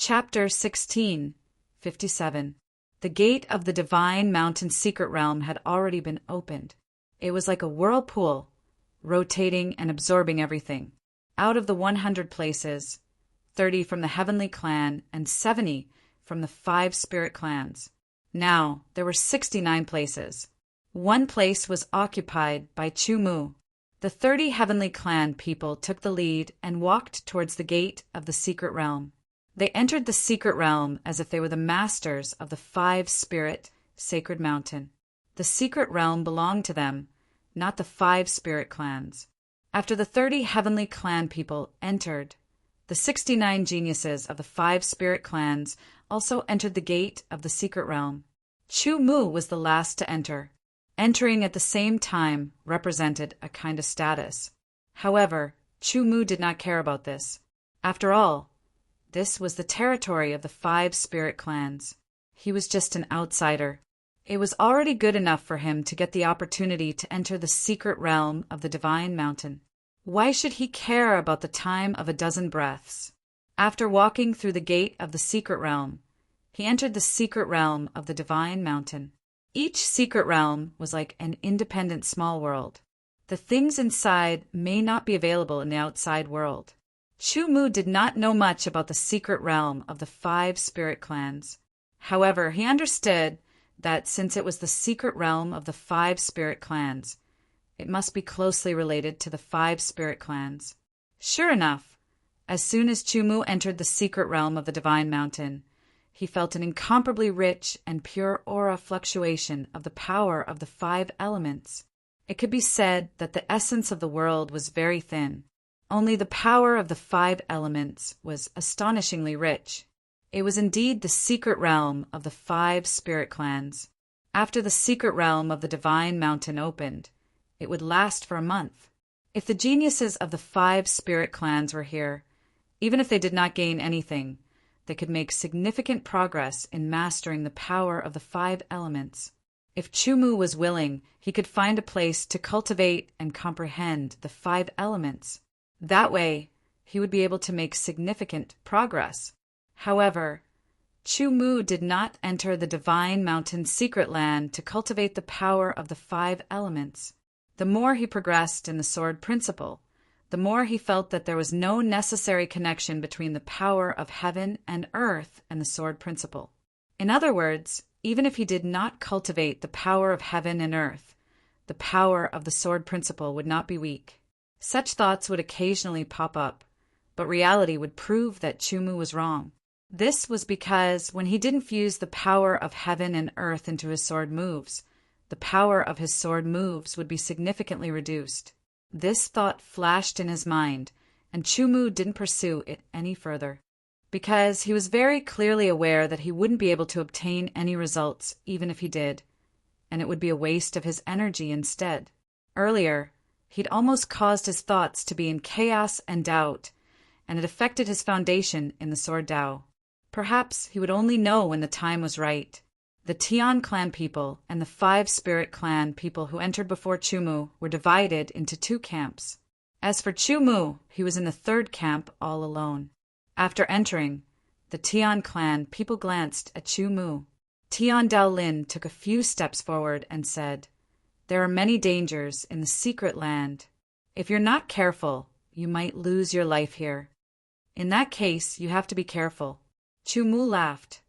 Chapter 16, 57. The gate of the divine mountain secret realm had already been opened. It was like a whirlpool, rotating and absorbing everything. Out of the 100 places, 30 from the heavenly clan and 70 from the 5 spirit clans. Now there were 69 places. One place was occupied by Chu-Mu. The 30 heavenly clan people took the lead and walked towards the gate of the secret realm. They entered the secret realm as if they were the masters of the 5 spirit sacred mountain. The secret realm belonged to them, not the 5 spirit clans. After the 30 heavenly clan people entered, the 69 geniuses of the 5 spirit clans also entered the gate of the secret realm. Chu-Mu was the last to enter. Entering at the same time represented a kind of status. However, Chu-Mu did not care about this. After all, this was the territory of the 5 spirit clans. He was just an outsider. It was already good enough for him to get the opportunity to enter the secret realm of the divine mountain. Why should he care about the time of a dozen breaths? After walking through the gate of the secret realm, he entered the secret realm of the divine mountain. Each secret realm was like an independent small world. The things inside may not be available in the outside world. Chu-Mu did not know much about the secret realm of the 5 spirit clans. However, he understood that since it was the secret realm of the 5 spirit clans, it must be closely related to the 5 spirit clans. Sure enough, as soon as Chu-Mu entered the secret realm of the divine mountain, he felt an incomparably rich and pure aura fluctuation of the power of the 5 elements. It could be said that the essence of the world was very thin. Only the power of the 5 elements was astonishingly rich. It was indeed the secret realm of the 5 spirit clans. After the secret realm of the divine mountain opened, it would last for a month. If the geniuses of the 5 spirit clans were here, even if they did not gain anything, they could make significant progress in mastering the power of the 5 elements. If Chu-Mu was willing, he could find a place to cultivate and comprehend the 5 elements. That way, he would be able to make significant progress. However, Chu-Mu did not enter the divine mountain secret land to cultivate the power of the 5 elements. The more he progressed in the sword principle, the more he felt that there was no necessary connection between the power of heaven and earth and the sword principle. In other words, even if he did not cultivate the power of heaven and earth, the power of the sword principle would not be weak. Such thoughts would occasionally pop up, but reality would prove that Chu-Mu was wrong. This was because when he didn't fuse the power of heaven and earth into his sword moves, the power of his sword moves would be significantly reduced. This thought flashed in his mind, and Chu-Mu didn't pursue it any further, because he was very clearly aware that he wouldn't be able to obtain any results even if he did, and it would be a waste of his energy instead. Earlier, he'd almost caused his thoughts to be in chaos and doubt, and it affected his foundation in the Sword Tao. Perhaps he would only know when the time was right. The Tian clan people and the 5 spirit clan people who entered before Chu-Mu were divided into 2 camps. As for Chu-Mu, he was in the 3rd camp all alone. After entering, the Tian clan people glanced at Chu-Mu. Tian Daolin took a few steps forward and said, "There are many dangers in the secret land. If you're not careful, you might lose your life here. In that case, you have to be careful." Chu-Mu laughed.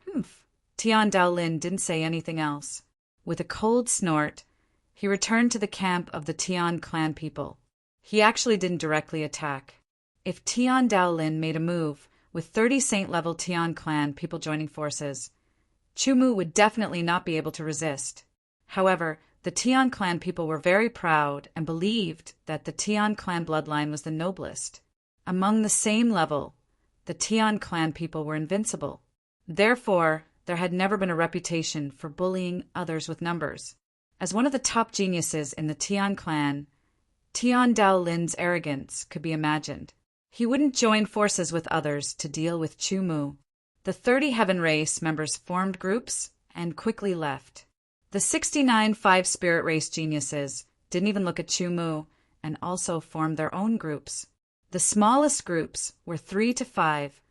"Humph." Tian Daolin didn't say anything else. With a cold snort, he returned to the camp of the Tian clan people. He actually didn't directly attack. If Tian Daolin made a move with 30 saint-level Tian clan people joining forces, Chu-Mu would definitely not be able to resist. However, the Tian clan people were very proud and believed that the Tian clan bloodline was the noblest. Among the same level, the Tian clan people were invincible. Therefore, there had never been a reputation for bullying others with numbers. As one of the top geniuses in the Tian clan, Tian Daolin's arrogance could be imagined. He wouldn't join forces with others to deal with Chu-Mu. The 30 Heaven Race members formed groups and quickly left. The 69 5 Spirit Race geniuses didn't even look at Chu-Mu and also formed their own groups. The smallest groups were 3 to 5,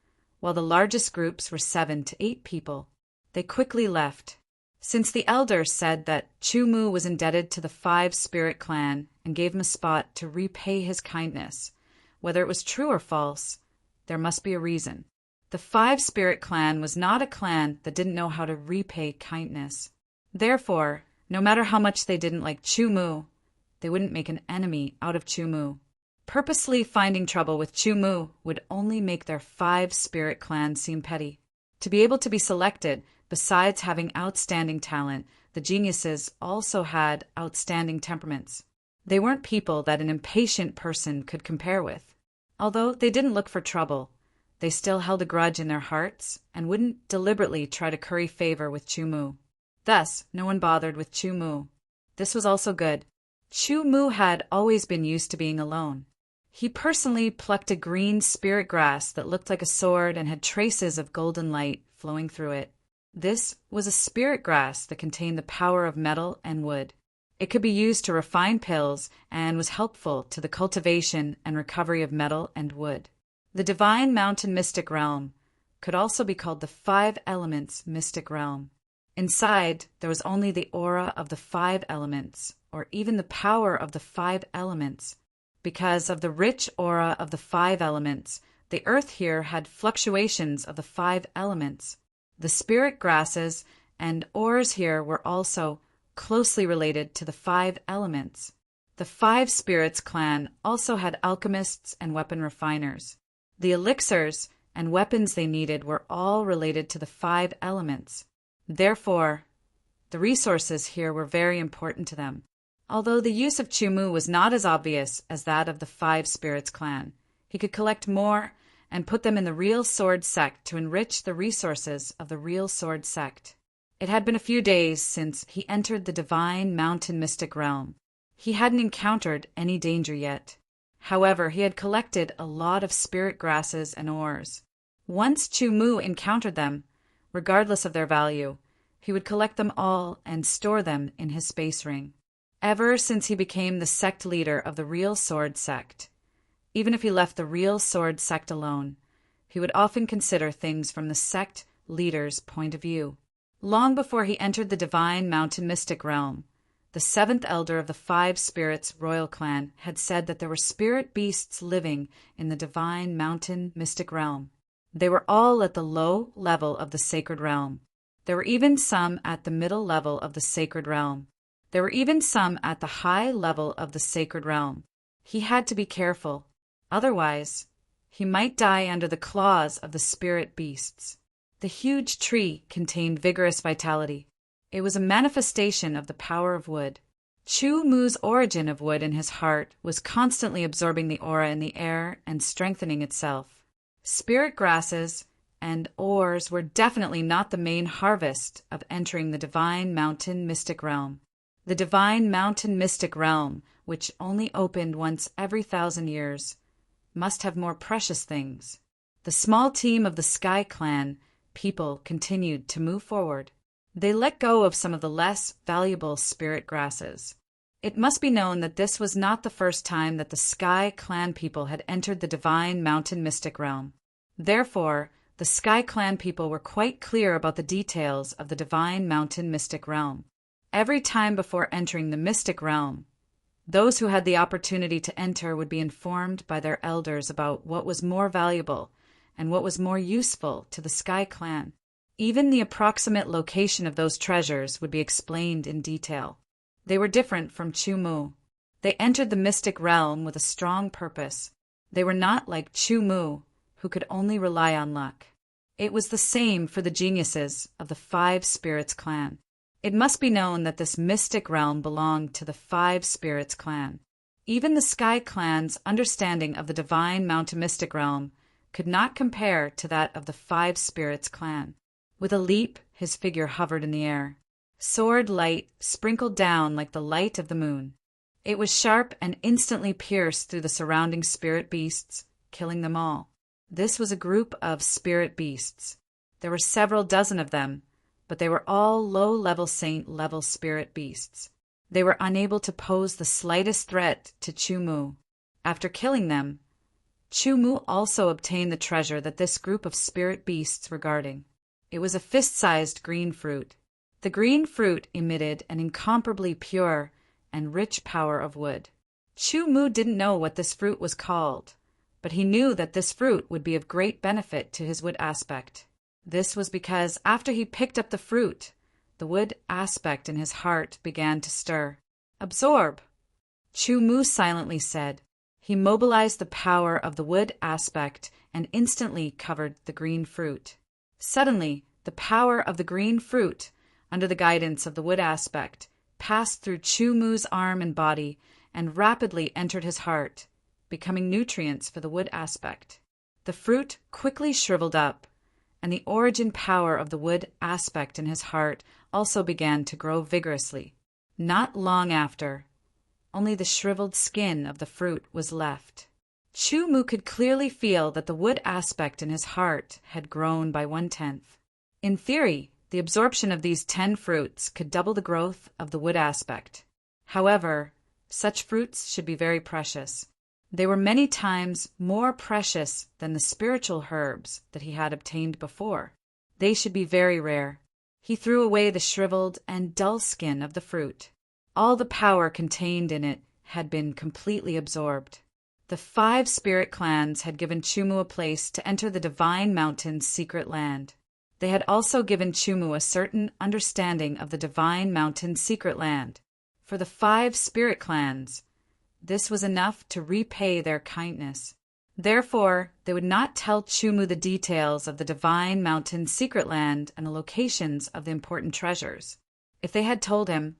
while the largest groups were 7 to 8 people. They quickly left. Since the elder said that Chu-mu was indebted to the 5-spirit clan and gave him a spot to repay his kindness, whether it was true or false, there must be a reason. The 5-spirit clan was not a clan that didn't know how to repay kindness. Therefore, no matter how much they didn't like Chu-mu, they wouldn't make an enemy out of Chu-mu. Purposely finding trouble with Chu-mu would only make their 5-spirit clan seem petty. To be able to be selected, besides having outstanding talent, the geniuses also had outstanding temperaments. They weren't people that an impatient person could compare with. Although they didn't look for trouble, they still held a grudge in their hearts and wouldn't deliberately try to curry favor with Chu-mu. Thus, no one bothered with Chu-mu. This was also good. Chu-mu had always been used to being alone. He personally plucked a green spirit grass that looked like a sword and had traces of golden light flowing through it. This was a spirit grass that contained the power of metal and wood. It could be used to refine pills and was helpful to the cultivation and recovery of metal and wood. The Divine Mountain Mystic Realm could also be called the 5 Elements Mystic Realm. Inside, there was only the aura of the 5 elements, or even the power of the 5 elements. Because of the rich aura of the 5 elements, the earth here had fluctuations of the 5 elements. The spirit grasses and ores here were also closely related to the 5 elements. The 5 spirits clan also had alchemists and weapon refiners. The elixirs and weapons they needed were all related to the 5 elements. Therefore, the resources here were very important to them. Although the use of Chu-mu was not as obvious as that of the 5 spirits clan, he could collect more and put them in the real sword sect to enrich the resources of the real sword sect. It had been a few days since he entered the Divine Mountain Mystic Realm. He hadn't encountered any danger yet. However, he had collected a lot of spirit grasses and ores. Once Chu-mu encountered them, regardless of their value, he would collect them all and store them in his space ring. Ever since he became the sect leader of the real sword sect, even if he left the real sword sect alone, he would often consider things from the sect leader's point of view. Long before he entered the Divine Mountain Mystic Realm, the 7th elder of the 5 spirits royal clan had said that there were spirit beasts living in the Divine Mountain Mystic Realm. They were all at the low level of the sacred realm. There were even some at the middle level of the sacred realm. There were even some at the high level of the sacred realm. He had to be careful. Otherwise, he might die under the claws of the spirit beasts. The huge tree contained vigorous vitality. It was a manifestation of the power of wood. Chu-mu's origin of wood in his heart was constantly absorbing the aura in the air and strengthening itself. Spirit grasses and ores were definitely not the main harvest of entering the Divine Mountain Mystic Realm. The Divine Mountain Mystic Realm, which only opened once every 1,000 years, must have more precious things. The small team of the Sky Clan people continued to move forward. They let go of some of the less valuable spirit grasses. It must be known that this was not the first time that the Sky Clan people had entered the Divine Mountain Mystic Realm. Therefore, the Sky Clan people were quite clear about the details of the Divine Mountain Mystic Realm. Every time before entering the Mystic Realm, those who had the opportunity to enter would be informed by their elders about what was more valuable and what was more useful to the Sky Clan. Even the approximate location of those treasures would be explained in detail. They were different from Chu-mu. They entered the Mystic Realm with a strong purpose. They were not like Chu-mu, who could only rely on luck. It was the same for the geniuses of the 5 Spirits clan. It must be known that this mystic realm belonged to the 5 Spirits clan. Even the Sky Clan's understanding of the Divine Mountain Mystic Realm could not compare to that of the 5 Spirits clan. With a leap, his figure hovered in the air. Sword light sprinkled down like the light of the moon. It was sharp and instantly pierced through the surrounding spirit beasts, killing them all. This was a group of spirit beasts. There were several dozen of them, but they were all low-level saint-level spirit beasts. They were unable to pose the slightest threat to Chu-mu. After killing them, Chu also obtained the treasure that this group of spirit beasts were guarding. It was a fist-sized green fruit. The green fruit emitted an incomparably pure and rich power of wood. Chu didn't know what this fruit was called, but he knew that this fruit would be of great benefit to his wood aspect. This was because after he picked up the fruit, the wood aspect in his heart began to stir. "Absorb," Chu silently said. He mobilized the power of the wood aspect and instantly covered the green fruit. Suddenly, the power of the green fruit, under the guidance of the wood aspect, passed through Chu arm and body and rapidly entered his heart, becoming nutrients for the wood aspect. The fruit quickly shriveled up, and the origin power of the wood aspect in his heart also began to grow vigorously. Not long after, only the shriveled skin of the fruit was left. Chu could clearly feel that the wood aspect in his heart had grown by 1/10. In theory, the absorption of these 10 fruits could double the growth of the wood aspect. However, such fruits should be very precious. They were many times more precious than the spiritual herbs that he had obtained before. They should be very rare. He threw away the shriveled and dull skin of the fruit. All the power contained in it had been completely absorbed. The 5 spirit clans had given Chu a place to enter the Divine Mountain's secret land. They had also given Chu a certain understanding of the Divine Mountain's secret land. For the 5 spirit clans, this was enough to repay their kindness. Therefore, they would not tell Chu the details of the Divine Mountain's secret land and the locations of the important treasures. If they had told him,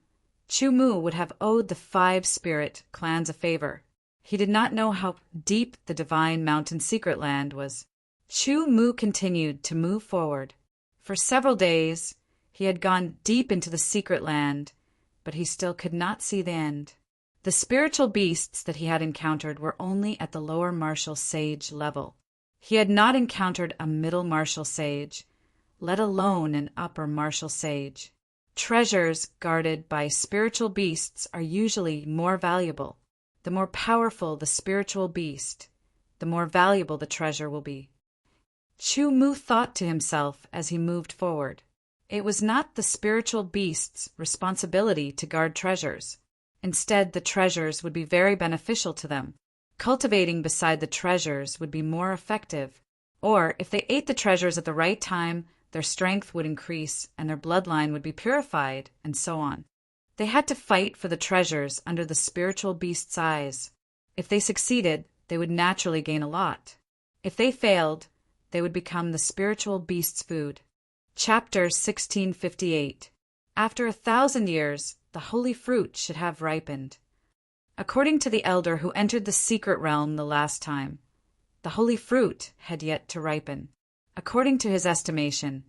Chu would have owed the 5 spirit clans a favor. He did not know how deep the Divine Mountain's secret land was. Chu continued to move forward. For several days, he had gone deep into the secret land, but he still could not see the end. The spiritual beasts that he had encountered were only at the lower martial sage level. He had not encountered a middle martial sage, let alone an upper martial sage. Treasures guarded by spiritual beasts are usually more valuable. The more powerful the spiritual beast, the more valuable the treasure will be. Chu thought to himself as he moved forward. It was not the spiritual beast's responsibility to guard treasures. Instead, the treasures would be very beneficial to them. Cultivating beside the treasures would be more effective. Or, if they ate the treasures at the right time, their strength would increase and their bloodline would be purified, and so on. They had to fight for the treasures under the spiritual beast's eyes. If they succeeded, they would naturally gain a lot. If they failed, they would become the spiritual beast's food. Chapter 1658. After 1,000 years, the holy fruit should have ripened. According to the elder who entered the secret realm the last time, the holy fruit had yet to ripen. According to his estimation,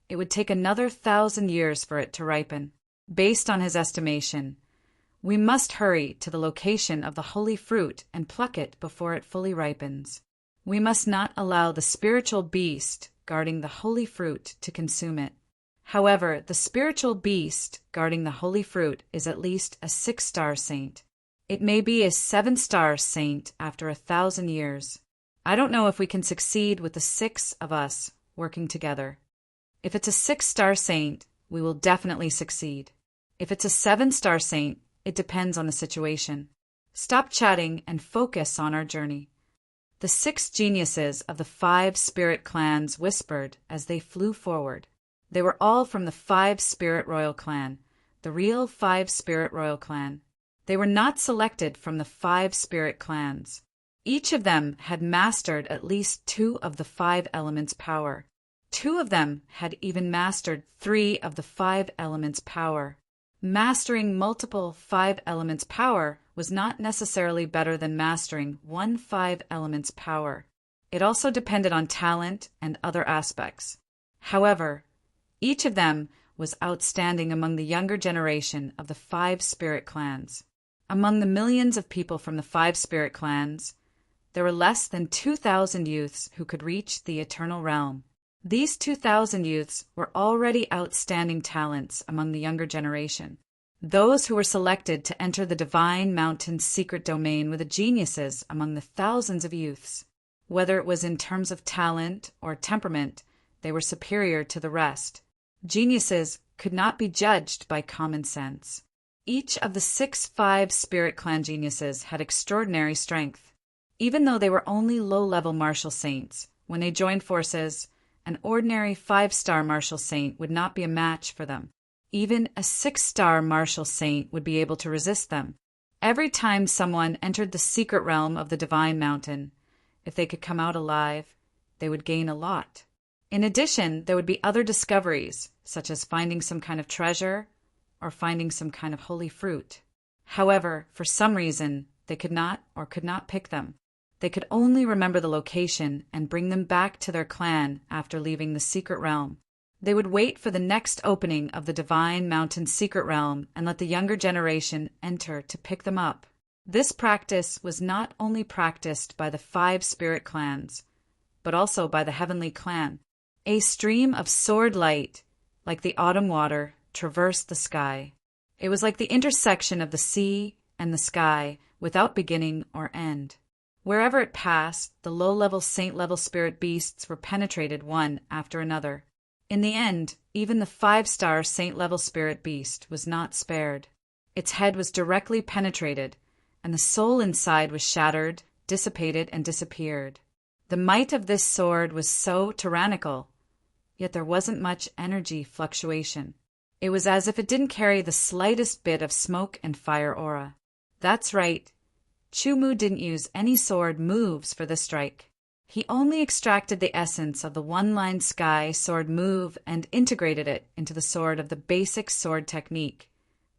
it would take another 1,000 years for it to ripen. Based on his estimation, we must hurry to the location of the holy fruit and pluck it before it fully ripens. We must not allow the spiritual beast guarding the holy fruit to consume it. However, the spiritual beast guarding the holy fruit is at least a 6-star saint. It may be a 7-star saint after 1,000 years. I don't know if we can succeed with the 6 of us working together. If it's a 6-star saint, we will definitely succeed. If it's a 7-star saint, it depends on the situation. Stop chatting and focus on our journey. The 6 geniuses of the 5 spirit clans whispered as they flew forward. They were all from the 5 spirit royal clan, the real 5 spirit royal clan. They were not selected from the 5 spirit clans. Each of them had mastered at least 2 of the 5 elements' power. 2 of them had even mastered 3 of the 5 elements' power. Mastering multiple 5 elements' power was not necessarily better than mastering 1 5 elements' power. It also depended on talent and other aspects. However, each of them was outstanding among the younger generation of the 5 spirit clans. Among the millions of people from the 5 spirit clans, there were less than 2,000 youths who could reach the eternal realm. These 2,000 youths were already outstanding talents among the younger generation. Those who were selected to enter the Divine Mountain's secret domain were the geniuses among the thousands of youths. Whether it was in terms of talent or temperament, they were superior to the rest. Geniuses could not be judged by common sense. Each of the 6 Spirit Clan geniuses had extraordinary strength. Even though they were only low-level martial saints, when they joined forces, an ordinary 5-star martial saint would not be a match for them. Even a 6-star martial saint would be able to resist them. Every time someone entered the secret realm of the Divine Mountain, if they could come out alive, they would gain a lot. In addition, there would be other discoveries, such as finding some kind of treasure or finding some kind of holy fruit. However, for some reason, they could not pick them. They could only remember the location and bring them back to their clan after leaving the secret realm. They would wait for the next opening of the Divine Mountain secret realm and let the younger generation enter to pick them up. This practice was not only practiced by the 5 spirit clans, but also by the Heavenly Clan. A stream of sword light, like the autumn water, traversed the sky. It was like the intersection of the sea and the sky without beginning or end. Wherever it passed, the low-level saint-level spirit beasts were penetrated one after another. In the end, even the 5-star saint-level spirit beast was not spared. Its head was directly penetrated, and the soul inside was shattered, dissipated, and disappeared. The might of this sword was so tyrannical, yet there wasn't much energy fluctuation. It was as if it didn't carry the slightest bit of smoke and fire aura. That's right. Chu-Mu didn't use any sword moves for this strike. He only extracted the essence of the one-line sky sword move and integrated it into the sword of the basic sword technique,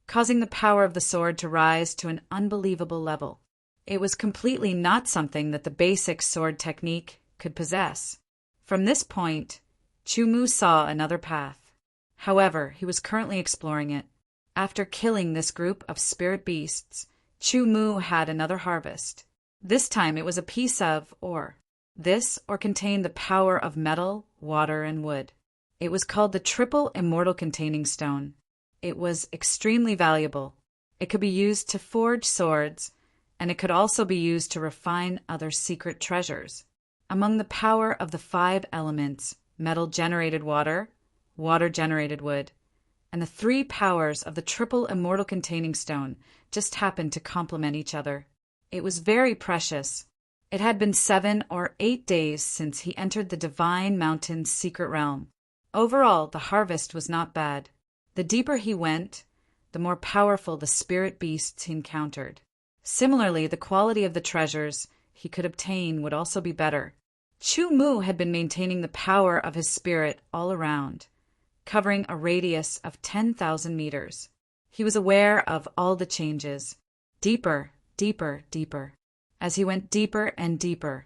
causing the power of the sword to rise to an unbelievable level. It was completely not something that the basic sword technique could possess. From this point, Chu-Mu saw another path. However, he was currently exploring it. After killing this group of spirit beasts, Chu-Mu had another harvest. This time it was a piece of ore. This ore contained the power of metal, water, and wood. It was called the Triple Immortal Containing Stone. It was extremely valuable. It could be used to forge swords, and it could also be used to refine other secret treasures. Among the power of the 5 elements, metal generated water, water generated wood, and the 3 powers of the Triple Immortal Containing Stone just happened to complement each other. It was very precious. It had been 7 or 8 days since he entered the Divine Mountain's secret realm. Overall, the harvest was not bad. The deeper he went, the more powerful the spirit beasts he encountered. Similarly, the quality of the treasures he could obtain would also be better. Chu-Mu had been maintaining the power of his spirit all around, covering a radius of 10,000 meters. He was aware of all the changes. Deeper, deeper, deeper. As he went deeper and deeper,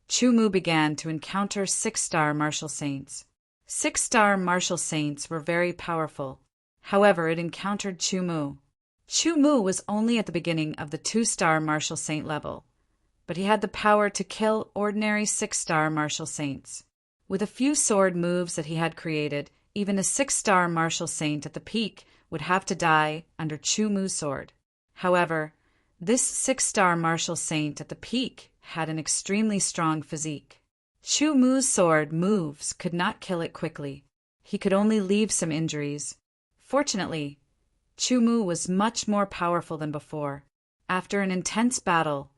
Chu-Mu began to encounter 6-star martial saints. 6-star martial saints were very powerful. However, it encountered Chu-Mu. Chu-Mu was only at the beginning of the 2-star martial saint level, but he had the power to kill ordinary 6-star martial saints. With a few sword moves that he had created, even a 6-star martial saint at the peak would have to die under Chu-Mu's sword. However, this 6-star martial saint at the peak had an extremely strong physique. Chu-Mu's sword moves could not kill it quickly. He could only leave some injuries. Fortunately, Chu-Mu was much more powerful than before. After an intense battle,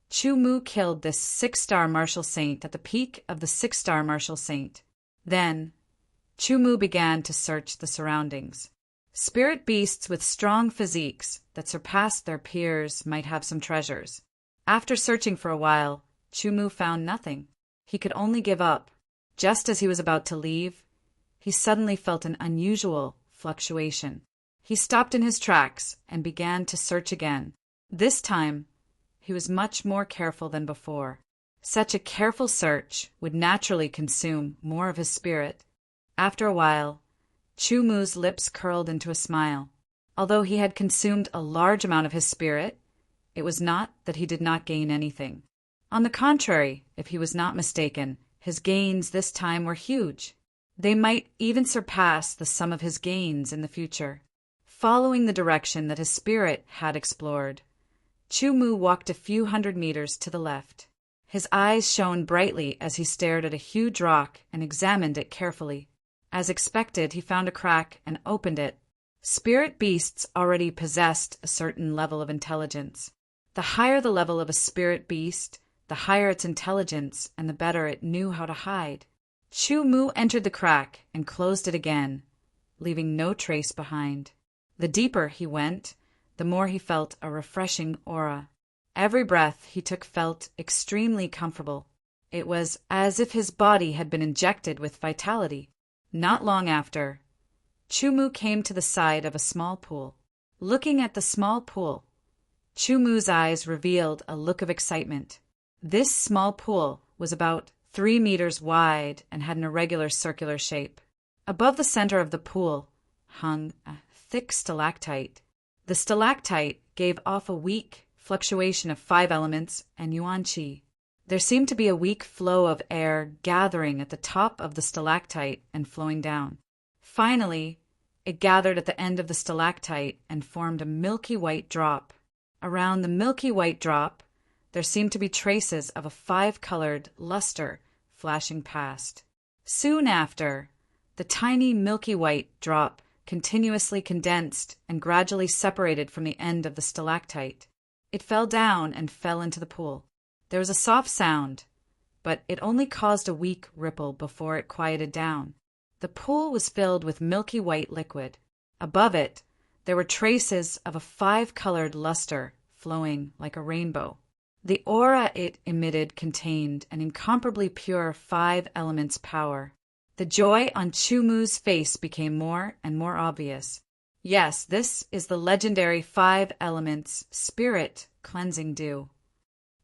Chu-Mu killed this 6-star martial saint at the peak of the 6-star martial saint. Then, Chu-Mu began to search the surroundings. Spirit beasts with strong physiques that surpassed their peers might have some treasures. After searching for a while, Chu-Mu found nothing. He could only give up. Just as he was about to leave, he suddenly felt an unusual fluctuation. He stopped in his tracks and began to search again. This time, he was much more careful than before. Such a careful search would naturally consume more of his spirit. After a while, Chu-Mu's lips curled into a smile. Although he had consumed a large amount of his spirit, it was not that he did not gain anything. On the contrary, if he was not mistaken, his gains this time were huge. They might even surpass the sum of his gains in the future. Following the direction that his spirit had explored, Chu-Mu walked a few hundred meters to the left. His eyes shone brightly as he stared at a huge rock and examined it carefully. As expected, he found a crack and opened it. Spirit beasts already possessed a certain level of intelligence. The higher the level of a spirit beast, the higher its intelligence and the better it knew how to hide. Chu Mu entered the crack and closed it again, leaving no trace behind. The deeper he went, the more he felt a refreshing aura. Every breath he took felt extremely comfortable. It was as if his body had been injected with vitality. Not long after, Chu Mu came to the side of a small pool. Looking at the small pool, Chu Mu's eyes revealed a look of excitement. This small pool was about 3 meters wide and had an irregular circular shape. Above the center of the pool hung a thick stalactite. The stalactite gave off a weak fluctuation of 5 elements and yuan qi. There seemed to be a weak flow of air gathering at the top of the stalactite and flowing down. Finally, it gathered at the end of the stalactite and formed a milky white drop. Around the milky white drop, there seemed to be traces of a 5-colored luster flashing past. Soon after, the tiny milky white drop continuously condensed and gradually separated from the end of the stalactite. It fell down and fell into the pool. There was a soft sound, but it only caused a weak ripple before it quieted down. The pool was filled with milky white liquid. Above it, there were traces of a 5-colored luster flowing like a rainbow. The aura it emitted contained an incomparably pure 5 elements power. The joy on Chu Mu's face became more and more obvious. Yes, this is the legendary 5 elements spirit cleansing dew.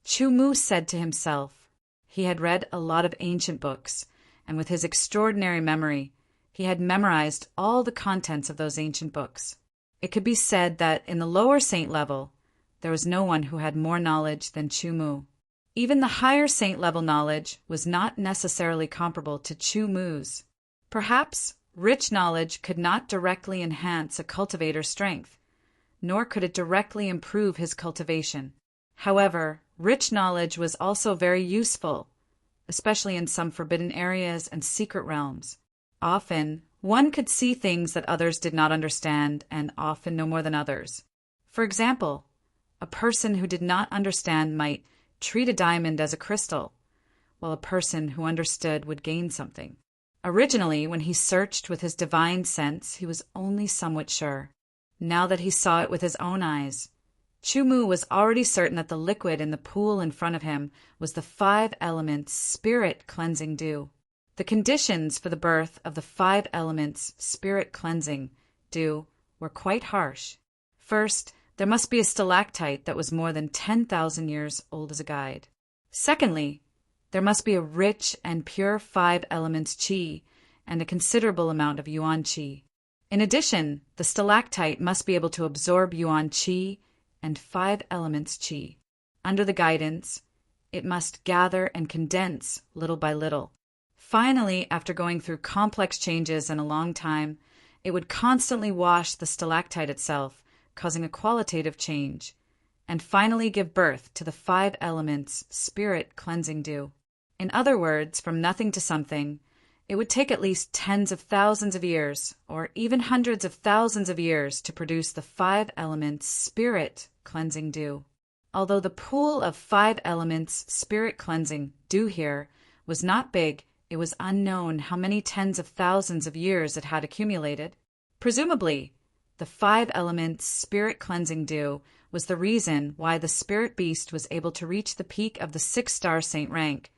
Chu Mu said to himself. He had read a lot of ancient books, and with his extraordinary memory, he had memorized all the contents of those ancient books. It could be said that in the lower saint level, there was no one who had more knowledge than Chu Mu. Even the higher saint level knowledge was not necessarily comparable to Chu Mu's. Perhaps rich knowledge could not directly enhance a cultivator's strength, nor could it directly improve his cultivation. However, rich knowledge was also very useful, especially in some forbidden areas and secret realms. Often, one could see things that others did not understand and often no more than others. For example, a person who did not understand might treat a diamond as a crystal, while a person who understood would gain something. Originally, when he searched with his divine sense, he was only somewhat sure. Now that he saw it with his own eyes, Chu Mu was already certain that the liquid in the pool in front of him was the 5 elements spirit cleansing dew. The conditions for the birth of the 5 elements spirit cleansing dew were quite harsh. First, there must be a stalactite that was more than 10,000 years old as a guide. Secondly, there must be a rich and pure 5 elements qi and a considerable amount of yuan qi. In addition, the stalactite must be able to absorb yuan qi and 5 elements qi. Under the guidance, it must gather and condense little by little. Finally, after going through complex changes and a long time, it would constantly wash the stalactite itself, causing a qualitative change, and finally give birth to the 5 elements spirit cleansing dew. In other words, from nothing to something, it would take at least tens of thousands of years, or even hundreds of thousands of years, to produce the 5 elements spirit cleansing dew. Although the pool of 5 elements spirit cleansing dew here was not big, it was unknown how many tens of thousands of years it had accumulated. Presumably, the 5 elements spirit cleansing dew was the reason why the spirit beast was able to reach the peak of the 6-star saint rank,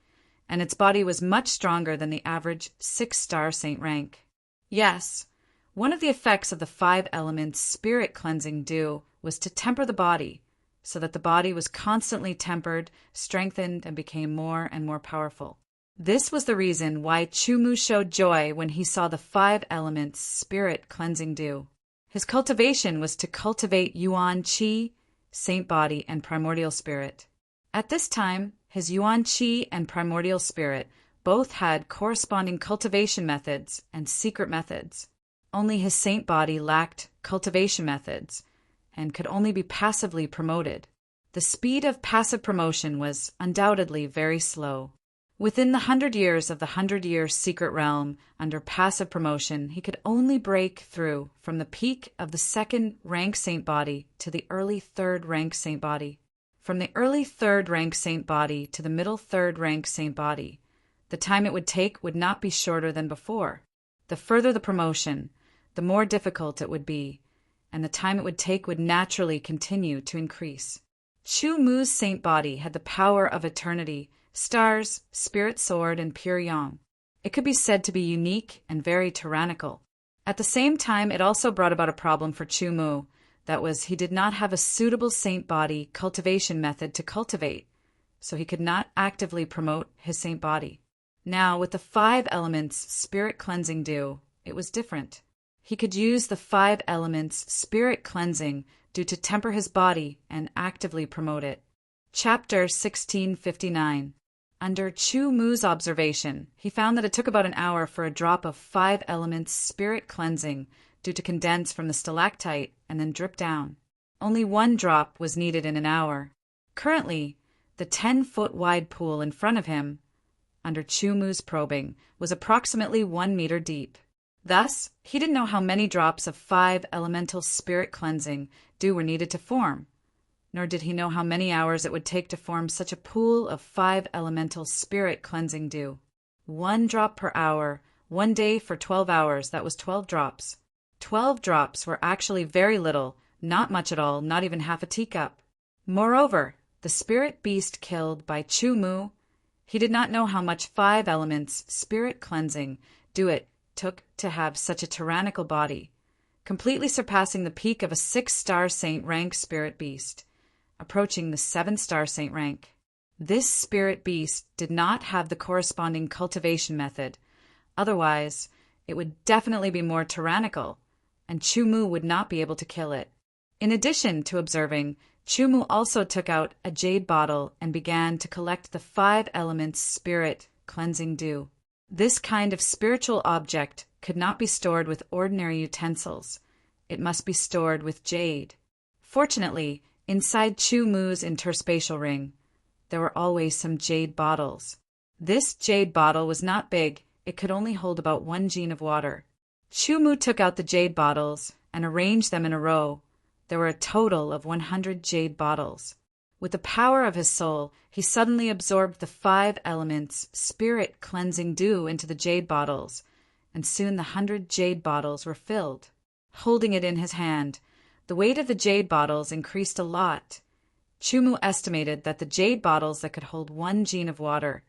and its body was much stronger than the average 6-star saint rank. Yes, one of the effects of the 5 elements spirit cleansing dew was to temper the body, so that the body was constantly tempered, strengthened, and became more and more powerful. This was the reason why Chu Mu showed joy when he saw the 5 elements spirit cleansing dew. His cultivation was to cultivate yuan qi, saint body, and primordial spirit. At this time, his yuan qi and primordial spirit both had corresponding cultivation methods and secret methods. Only his saint body lacked cultivation methods and could only be passively promoted. The The speed of passive promotion was undoubtedly very slow. Within the 100 years of the 100-year secret realm under passive promotion, he could only break through from the peak of the second rank saint body to the early third rank saint body. From the early third rank saint body to the middle third rank saint body, the time it would take would not be shorter than before. The further the promotion, the more difficult it would be, and the time it would take would naturally continue to increase. Chu Mu's saint body had the power of eternity, stars, spirit sword, and pure yang. It could be said to be unique and very tyrannical. At the same time, it also brought about a problem for Chu Mu. That was, he did not have a suitable saint body cultivation method to cultivate, so he could not actively promote his saint body. Now, with the 5 elements spirit cleansing dew, it was different. He could use the 5 elements spirit cleansing dew to temper his body and actively promote it. Chapter 1659. Under Chu Mu's observation, he found that it took about an hour for a drop of 5 elements spirit cleansing due to condense from the stalactite and then drip down. Only 1 drop was needed in an hour. Currently, the 10-foot wide pool in front of him, under Chu Mu's probing, was approximately 1 meter deep. Thus, he didn't know how many drops of 5 elemental spirit cleansing dew were needed to form, nor did he know how many hours it would take to form such a pool of 5 elemental spirit cleansing dew. 1 drop per hour, 1 day for 12 hours, that was 12 drops. 12 drops were actually very little, not much at all, not even half a teacup. Moreover, the spirit beast killed by Chu Mu, he did not know how much 5 elements spirit cleansing dew it took to have such a tyrannical body, completely surpassing the peak of a 6-star saint rank spirit beast, approaching the 7-star saint rank. This spirit beast did not have the corresponding cultivation method, otherwise it would definitely be more tyrannical, and Chu Mu would not be able to kill it. In addition to observing, Chu Mu also took out a jade bottle and began to collect the 5 elements spirit cleansing dew. This kind of spiritual object could not be stored with ordinary utensils. It must be stored with jade. Fortunately, inside Chu Mu's interspatial ring, there were always some jade bottles. This jade bottle was not big. It could only hold about 1 gene of water. Chu Mu took out the jade bottles and arranged them in a row. There were a total of 100 jade bottles. With the power of his soul, he suddenly absorbed the 5 elements spirit cleansing dew into the jade bottles, and soon the 100 jade bottles were filled. Holding it in his hand, the weight of the jade bottles increased a lot. Chu Mu estimated that the jade bottles that could hold 1 gene of water,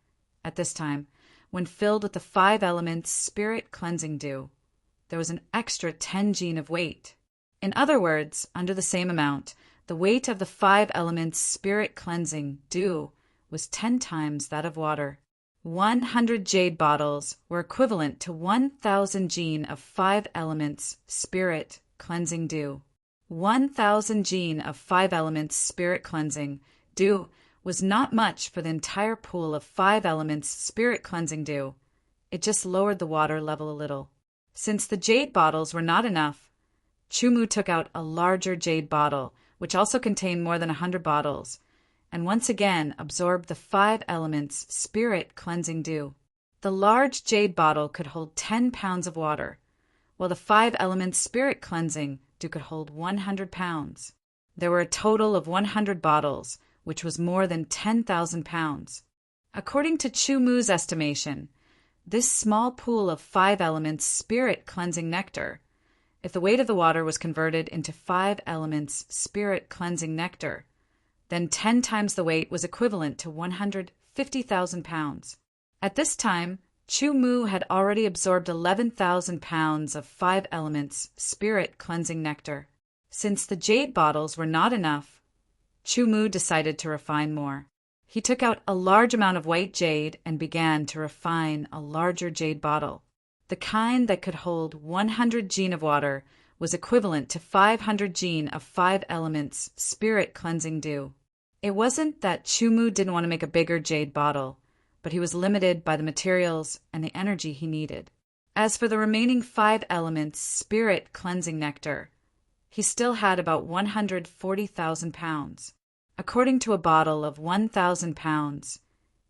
at this time, when filled with the 5 elements spirit cleansing dew, there was an extra 10 gene of weight. In other words, under the same amount, the weight of the 5 elements spirit cleansing dew was 10 times that of water. 100 jade bottles were equivalent to 1,000 gene of 5 elements spirit cleansing dew. 1,000 gene of 5 elements spirit cleansing dew was not much for the entire pool of 5 elements spirit cleansing dew. It just lowered the water level a little. Since the jade bottles were not enough, Chu Mu took out a larger jade bottle, which also contained more than 100 bottles, and once again absorbed the 5 elements spirit cleansing dew. The large jade bottle could hold 10 pounds of water, while the 5 elements spirit cleansing dew could hold 100 pounds. There were a total of 100 bottles, which was more than 10,000 pounds. According to Chu Mu's estimation, this small pool of 5 elements spirit cleansing nectar, if the weight of the water was converted into 5 elements spirit cleansing nectar, then 10 times the weight was equivalent to 150,000 pounds. At this time, Chu Mu had already absorbed 11,000 pounds of 5 elements spirit cleansing nectar. Since the jade bottles were not enough, Chu Mu decided to refine more. He took out a large amount of white jade and began to refine a larger jade bottle. The kind that could hold 100 gene of water was equivalent to 500 gene of 5 elements spirit cleansing dew. It wasn't that Chu Mu didn't want to make a bigger jade bottle, but he was limited by the materials and the energy he needed. As for the remaining 5 elements spirit cleansing nectar, he still had about 140,000 pounds. According to a bottle of 1,000 pounds,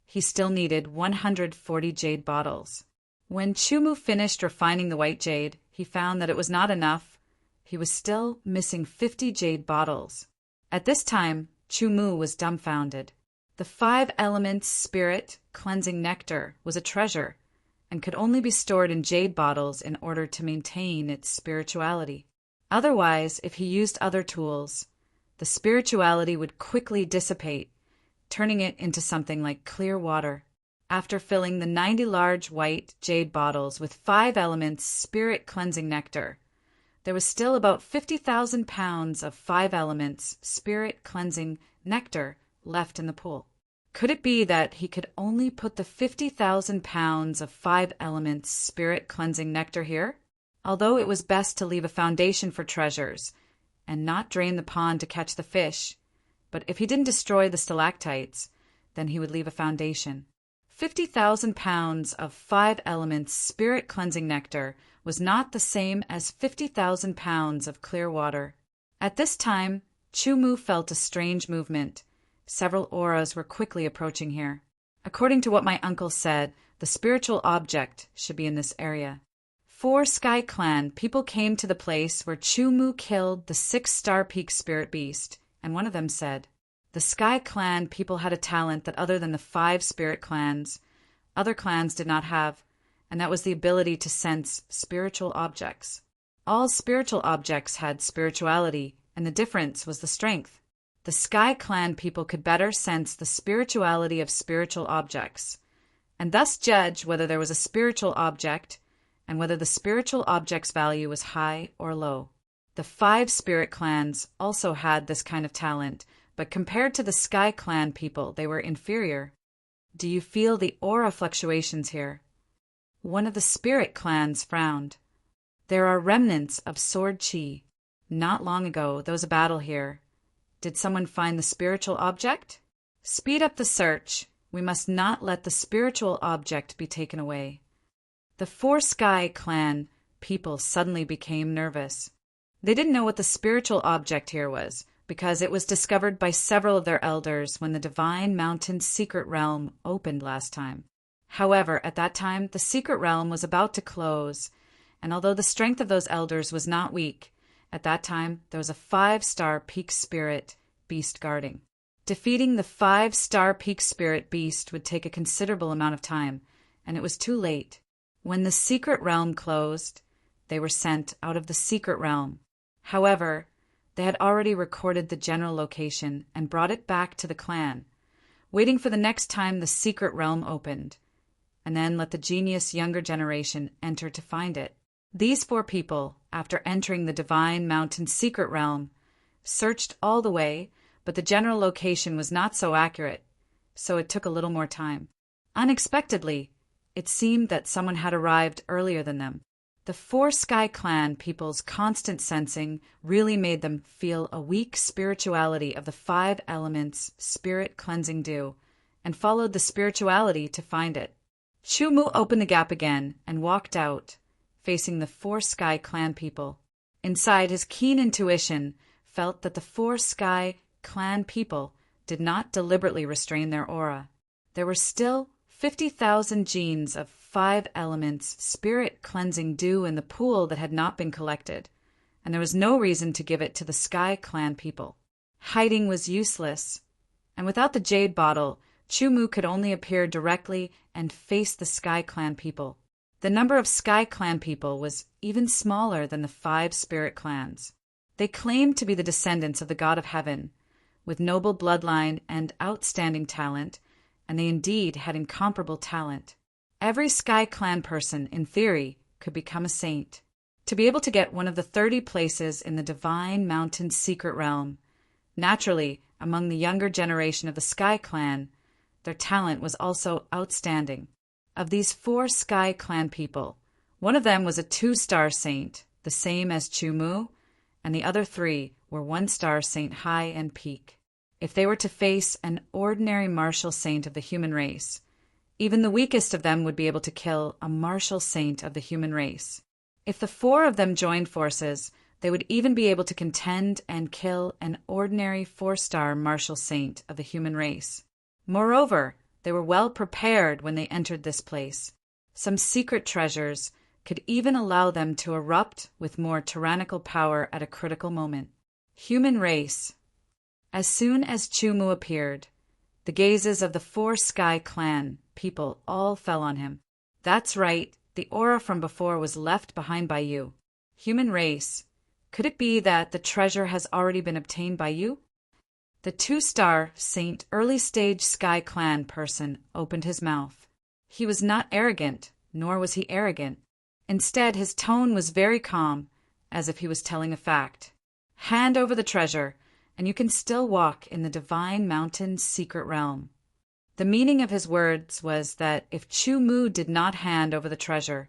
he still needed 140 jade bottles. When Chumu finished refining the white jade, he found that it was not enough. He was still missing 50 jade bottles. At this time, Chumu was dumbfounded. The 5 elements spirit cleansing nectar was a treasure and could only be stored in jade bottles in order to maintain its spirituality. Otherwise, if he used other tools, the spirituality would quickly dissipate, turning it into something like clear water. After filling the 90 large white jade bottles with 5 elements spirit cleansing nectar, there was still about 50,000 pounds of 5 elements spirit cleansing nectar left in the pool. Could it be that he could only put the 50,000 pounds of 5 elements spirit cleansing nectar here? Although it was best to leave a foundation for treasures and not drain the pond to catch the fish, but if he didn't destroy the stalactites, then he would leave a foundation. 50,000 pounds of 5 elements spirit cleansing nectar was not the same as 50,000 pounds of clear water. At this time, Chumu felt a strange movement. Several auras were quickly approaching here. According to what my uncle said, the spiritual object should be in this area. 4 Sky Clan people came to the place where Chumu killed the 6-star peak spirit beast, and one of them said, the Sky Clan people had a talent that other than the 5 spirit clans, other clans did not have, and that was the ability to sense spiritual objects. All spiritual objects had spirituality, and the difference was the strength. The Sky Clan people could better sense the spirituality of spiritual objects, and thus judge whether there was a spiritual object and whether the spiritual object's value was high or low. The 5 spirit clans also had this kind of talent, but compared to the Sky Clan people, they were inferior. Do you feel the aura fluctuations here? One of the spirit clans frowned. There are remnants of sword chi. Not long ago, there was a battle here. Did someone find the spiritual object? Speed up the search. We must not let the spiritual object be taken away. The 4 Sky Clan people suddenly became nervous. They didn't know what the spiritual object here was, because it was discovered by several of their elders when the Divine Mountain's secret realm opened last time. However, at that time, the secret realm was about to close, and although the strength of those elders was not weak, at that time there was a 5-star peak spirit beast guarding. Defeating the 5-star peak spirit beast would take a considerable amount of time, and it was too late. When the secret realm closed, they were sent out of the secret realm. However, they had already recorded the general location and brought it back to the clan, waiting for the next time the secret realm opened, and then let the genius younger generation enter to find it. These 4 people, after entering the Divine Mountain's secret realm, searched all the way, but the general location was not so accurate, so it took a little more time. Unexpectedly, it seemed that someone had arrived earlier than them. The 4 Sky Clan people's constant sensing really made them feel a weak spirituality of the 5 elements spirit cleansing dew, and followed the spirituality to find it. Chumu opened the gap again and walked out, facing the 4 Sky Clan people. Inside, his keen intuition felt that the 4 Sky Clan people did not deliberately restrain their aura. There were still 50,000 genes of 5 elements spirit cleansing dew in the pool that had not been collected, and there was no reason to give it to the Sky Clan people. Hiding was useless, and without the jade bottle, Chumu could only appear directly and face the Sky Clan people. The number of Sky Clan people was even smaller than the 5 spirit clans. They claimed to be the descendants of the God of Heaven, with noble bloodline and outstanding talent, and they indeed had incomparable talent. Every Sky Clan person, in theory, could become a saint. To be able to get one of the 30 places in the Divine Mountain's secret realm, naturally, among the younger generation of the Sky Clan, their talent was also outstanding. Of these 4 Sky Clan people, one of them was a 2-star saint, the same as Chumu, and the other 3 were 1-star saint high and peak. If they were to face an ordinary martial saint of the human race, even the weakest of them would be able to kill a martial saint of the human race. If the 4 of them joined forces, They would even be able to contend and kill an ordinary 4-star martial saint of the human race. Moreover, they were well prepared when they entered this place. Some secret treasures could even allow them to erupt with more tyrannical power at a critical moment. Human race. As soon as Chumu appeared, the gazes of the 4-sky clan people all fell on him. That's right, the aura from before was left behind by you. Human race. Could it be that the treasure has already been obtained by you? The 2-star Saint early-stage Sky Clan person opened his mouth. He was not arrogant, nor was he arrogant. Instead, his tone was very calm, as if he was telling a fact. Hand over the treasure, and you can still walk in the Divine Mountain's secret realm. The meaning of his words was that if Chumu did not hand over the treasure,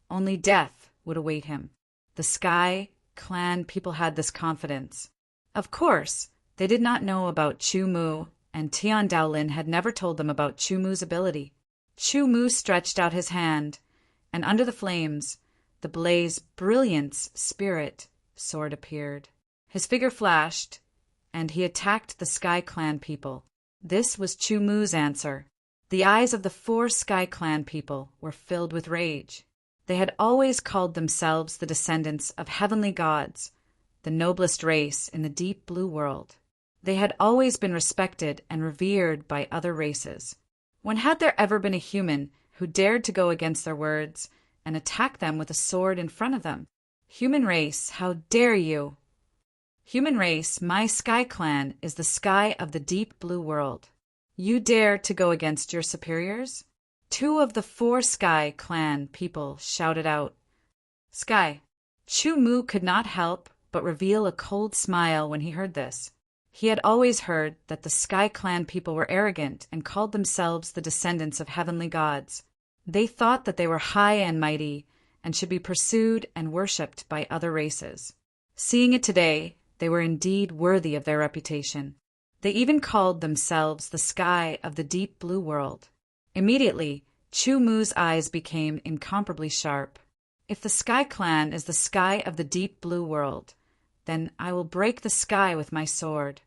only death would await him. The Sky Clan people had this confidence. Of course, they did not know about Chumu, and Tian Daolin had never told them about Chumu's ability. Chumu stretched out his hand, and under the flames, the blaze brilliance spirit sword appeared. His figure flashed, and he attacked the Sky Clan people. This was Chumu's answer. The eyes of the 4 Sky Clan people were filled with rage. They had always called themselves the descendants of heavenly gods, the noblest race in the deep blue world. They had always been respected and revered by other races. When had there ever been a human who dared to go against their words and attack them with a sword in front of them? Human race, how dare you? Human race, my Sky Clan is the sky of the deep blue world. You dare to go against your superiors? 2 of the 4 Sky Clan people shouted out. Sky. Chumu could not help but reveal a cold smile when he heard this. He had always heard that the Sky Clan people were arrogant and called themselves the descendants of heavenly gods. They thought that they were high and mighty and should be pursued and worshipped by other races. Seeing it today, they were indeed worthy of their reputation. They even called themselves the sky of the deep blue world. Immediately, Chumu's eyes became incomparably sharp. If the Sky Clan is the sky of the deep blue world, then I will break the sky with my sword.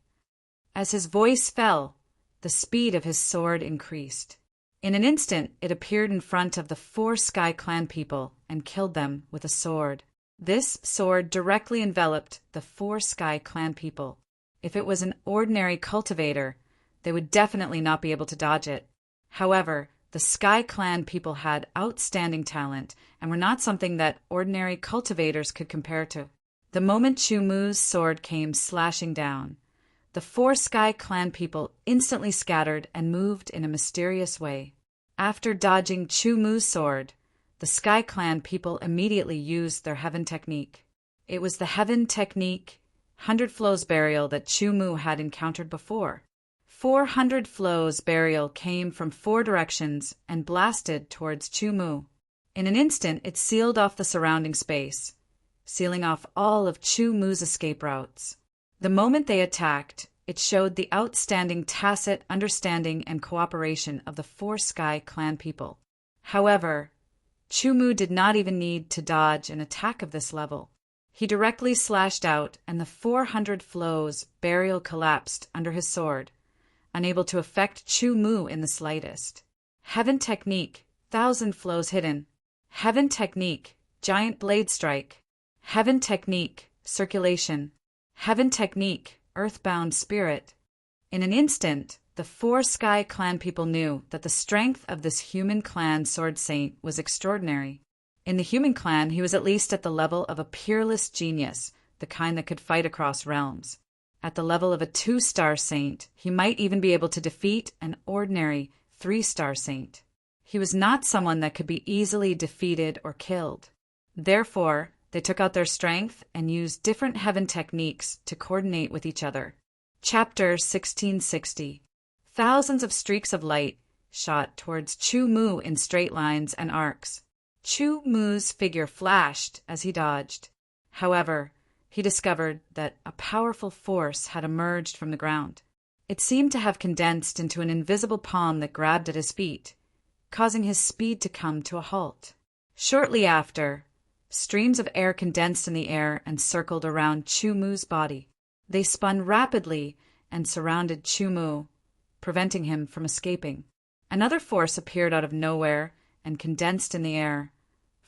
As his voice fell, the speed of his sword increased. In an instant, it appeared in front of the 4 Sky Clan people and killed them with a sword. This sword directly enveloped the 4 Sky Clan people. If it was an ordinary cultivator, they would definitely not be able to dodge it. However, the Sky Clan people had outstanding talent and were not something that ordinary cultivators could compare to. The moment Chumu's sword came slashing down, the 4 Sky Clan people instantly scattered and moved in a mysterious way. After dodging Chumu's sword, the Sky Clan people immediately used their Heaven Technique. It was the Heaven Technique 100 Flows Burial that Chumu had encountered before. 400 Flows Burial came from 4 directions and blasted towards Chumu. In an instant, it sealed off the surrounding space, sealing off all of Chumu's escape routes. The moment they attacked, it showed the outstanding tacit understanding and cooperation of the 4 Sky Clan people. However, Chumu did not even need to dodge an attack of this level. He directly slashed out, and the 400 Flows Burial collapsed under his sword, unable to affect Chumu in the slightest. Heaven Technique, 1,000 Flows Hidden. Heaven Technique, Giant Blade Strike. Heaven Technique, Circulation. Heaven Technique, Earthbound Spirit. In an instant, the 4 Sky Clan people knew that the strength of this human clan sword saint was extraordinary. In the human clan, he was at least at the level of a peerless genius, the kind that could fight across realms. At the level of a 2-star saint, he might even be able to defeat an ordinary 3-star saint. He was not someone that could be easily defeated or killed. Therefore, they took out their strength and used different heaven techniques to coordinate with each other. Chapter 1660. Thousands of streaks of light shot towards Chumu in straight lines and arcs. Chumu's figure flashed as he dodged. However, he discovered that a powerful force had emerged from the ground. It seemed to have condensed into an invisible palm that grabbed at his feet, causing his speed to come to a halt. Shortly after, Streams of air condensed in the air and circled around Chu Mu's body. They spun rapidly and surrounded Chu Mu, preventing him from escaping. Another force appeared out of nowhere and condensed in the air,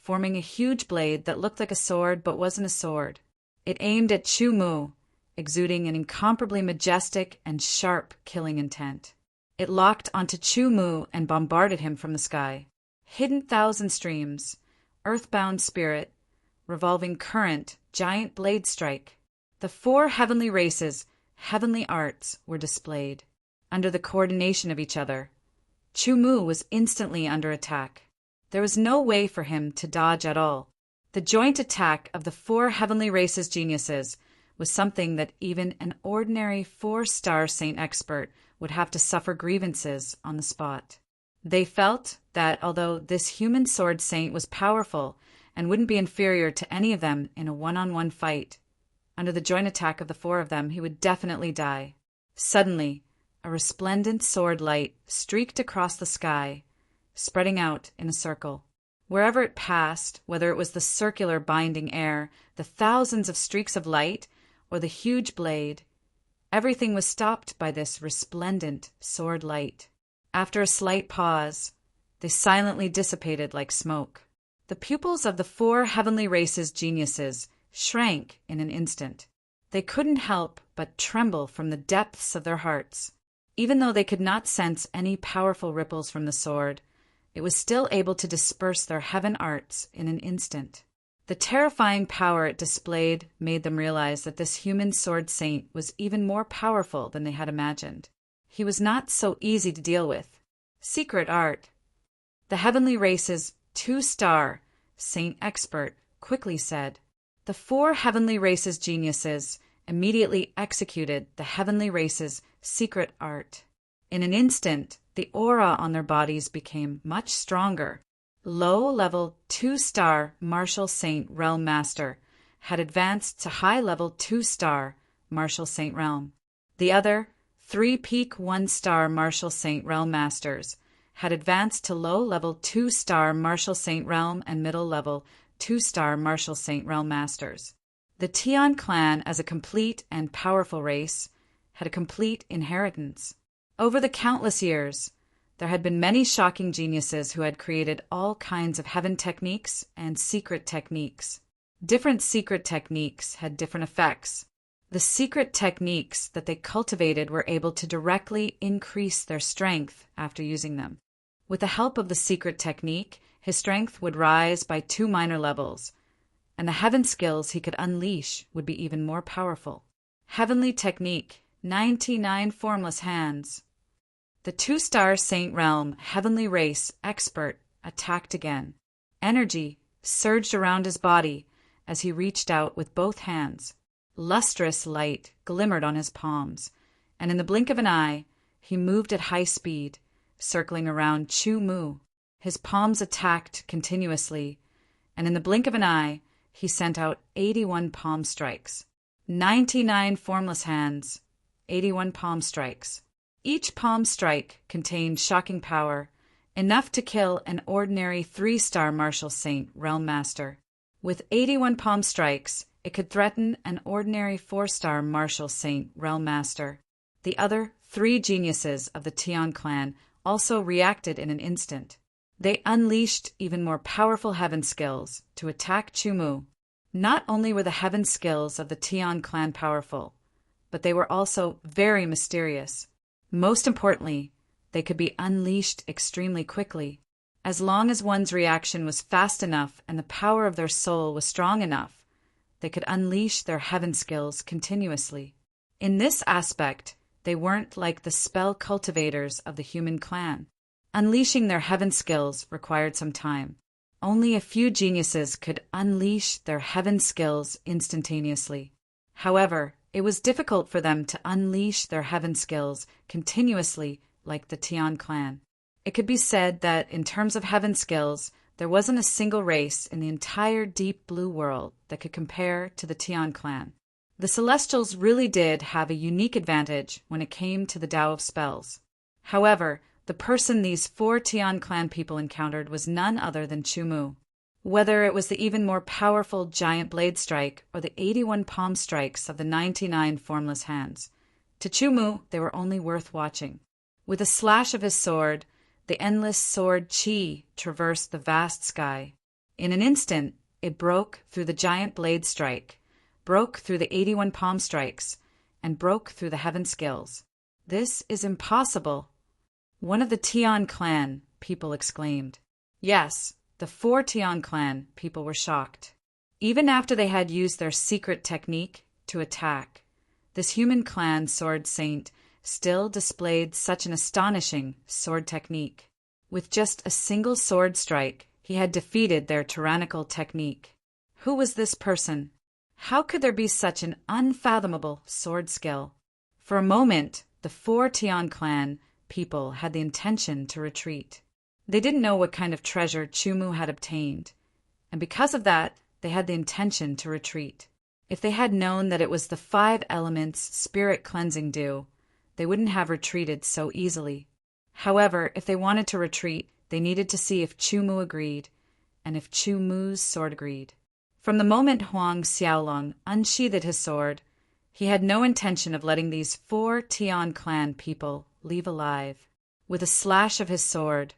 forming a huge blade that looked like a sword but wasn't a sword. It aimed at Chu Mu, exuding an incomparably majestic and sharp killing intent. It locked onto Chu Mu and bombarded him from the sky. Hidden thousand streams, earthbound spirit, revolving current, giant blade strike. The 4 heavenly races, heavenly arts, were displayed. Under the coordination of each other, Chu Mu was instantly under attack. There was no way for him to dodge at all. The joint attack of the 4 heavenly races geniuses was something that even an ordinary 4-star saint expert would have to suffer grievances on the spot. They felt that although this human sword saint was powerful and wouldn't be inferior to any of them in a one-on-one fight, under the joint attack of the 4 of them, he would definitely die. Suddenly, a resplendent sword light streaked across the sky, spreading out in a circle. Wherever it passed, whether it was the circular binding air, the thousands of streaks of light, or the huge blade, everything was stopped by this resplendent sword light. After a slight pause, they silently dissipated like smoke. The pupils of the 4 heavenly races geniuses shrank in an instant. They couldn't help but tremble from the depths of their hearts. Even though they could not sense any powerful ripples from the sword, it was still able to disperse their heaven arts in an instant. The terrifying power it displayed made them realize that this human sword saint was even more powerful than they had imagined. He was not so easy to deal with. Secret art. The heavenly race's 2-star saint expert quickly said. The 4 heavenly races geniuses immediately executed the heavenly race's secret art. In an instant, the aura on their bodies became much stronger. Low-level 2-star Martial Saint Realm Master had advanced to high-level 2-star Martial Saint Realm. The other 3-peak 1-star Martial Saint Realm Masters had advanced to low-level 2-star Martial Saint Realm and middle-level 2-star Martial Saint Realm Masters. The Tian clan, as a complete and powerful race, had a complete inheritance. Over the countless years, there had been many shocking geniuses who had created all kinds of heaven techniques and secret techniques. Different secret techniques had different effects. The secret techniques that they cultivated were able to directly increase their strength after using them. With the help of the secret technique, his strength would rise by 2 minor levels, and the heaven skills he could unleash would be even more powerful. Heavenly technique, 99 formless hands. The 2-star Saint Realm heavenly race expert attacked again. Energy surged around his body as he reached out with both hands. Lustrous light glimmered on his palms, and in the blink of an eye, he moved at high speed, circling around Chu Mu. His palms attacked continuously, and in the blink of an eye, he sent out 81 palm strikes. 99 formless hands, 81 palm strikes. Each palm strike contained shocking power, enough to kill an ordinary 3-star Martial Saint Realm Master. With 81 palm strikes, it could threaten an ordinary 4-star Martial Saint Realm Master. The other 3 geniuses of the Tian clan also reacted in an instant. They unleashed even more powerful heaven skills to attack Chu Mu. Not only were the heaven skills of the Tian clan powerful, but they were also very mysterious. Most importantly, they could be unleashed extremely quickly. As long as one's reaction was fast enough and the power of their soul was strong enough, they could unleash their heaven skills continuously. In this aspect, they weren't like the spell cultivators of the human clan. Unleashing their heaven skills required some time. Only a few geniuses could unleash their heaven skills instantaneously. However, it was difficult for them to unleash their heaven skills continuously like the Tian clan. It could be said that in terms of heaven skills, there wasn't a single race in the entire deep blue world that could compare to the Tian clan. The Celestials really did have a unique advantage when it came to the Tao of Spells. However, the person these 4 Tian clan people encountered was none other than Chu Mu. Whether it was the even more powerful giant blade strike or the 81 palm strikes of the 99 formless hands, to Chumu they were only worth watching. With a slash of his sword, the endless sword chi traversed the vast sky. In an instant, it broke through the giant blade strike, broke through the 81 palm strikes, and broke through the heaven skills. "This is impossible," one of the Tian clan people exclaimed. Yes, the 4 Tian clan people were shocked. Even after they had used their secret technique to attack, this human clan sword saint still displayed such an astonishing sword technique. With just a single sword strike, he had defeated their tyrannical technique. Who was this person? How could there be such an unfathomable sword skill? For a moment, the 4 Tian clan people had the intention to retreat. They didn't know what kind of treasure Chumu had obtained, and because of that, they had the intention to retreat. If they had known that it was the 5 elements spirit cleansing dew, they wouldn't have retreated so easily. However, if they wanted to retreat, they needed to see if Chumu agreed, and if Chumu's sword agreed. From the moment Huang Xiaolong unsheathed his sword, he had no intention of letting these 4 Tian clan people leave alive. With a slash of his sword,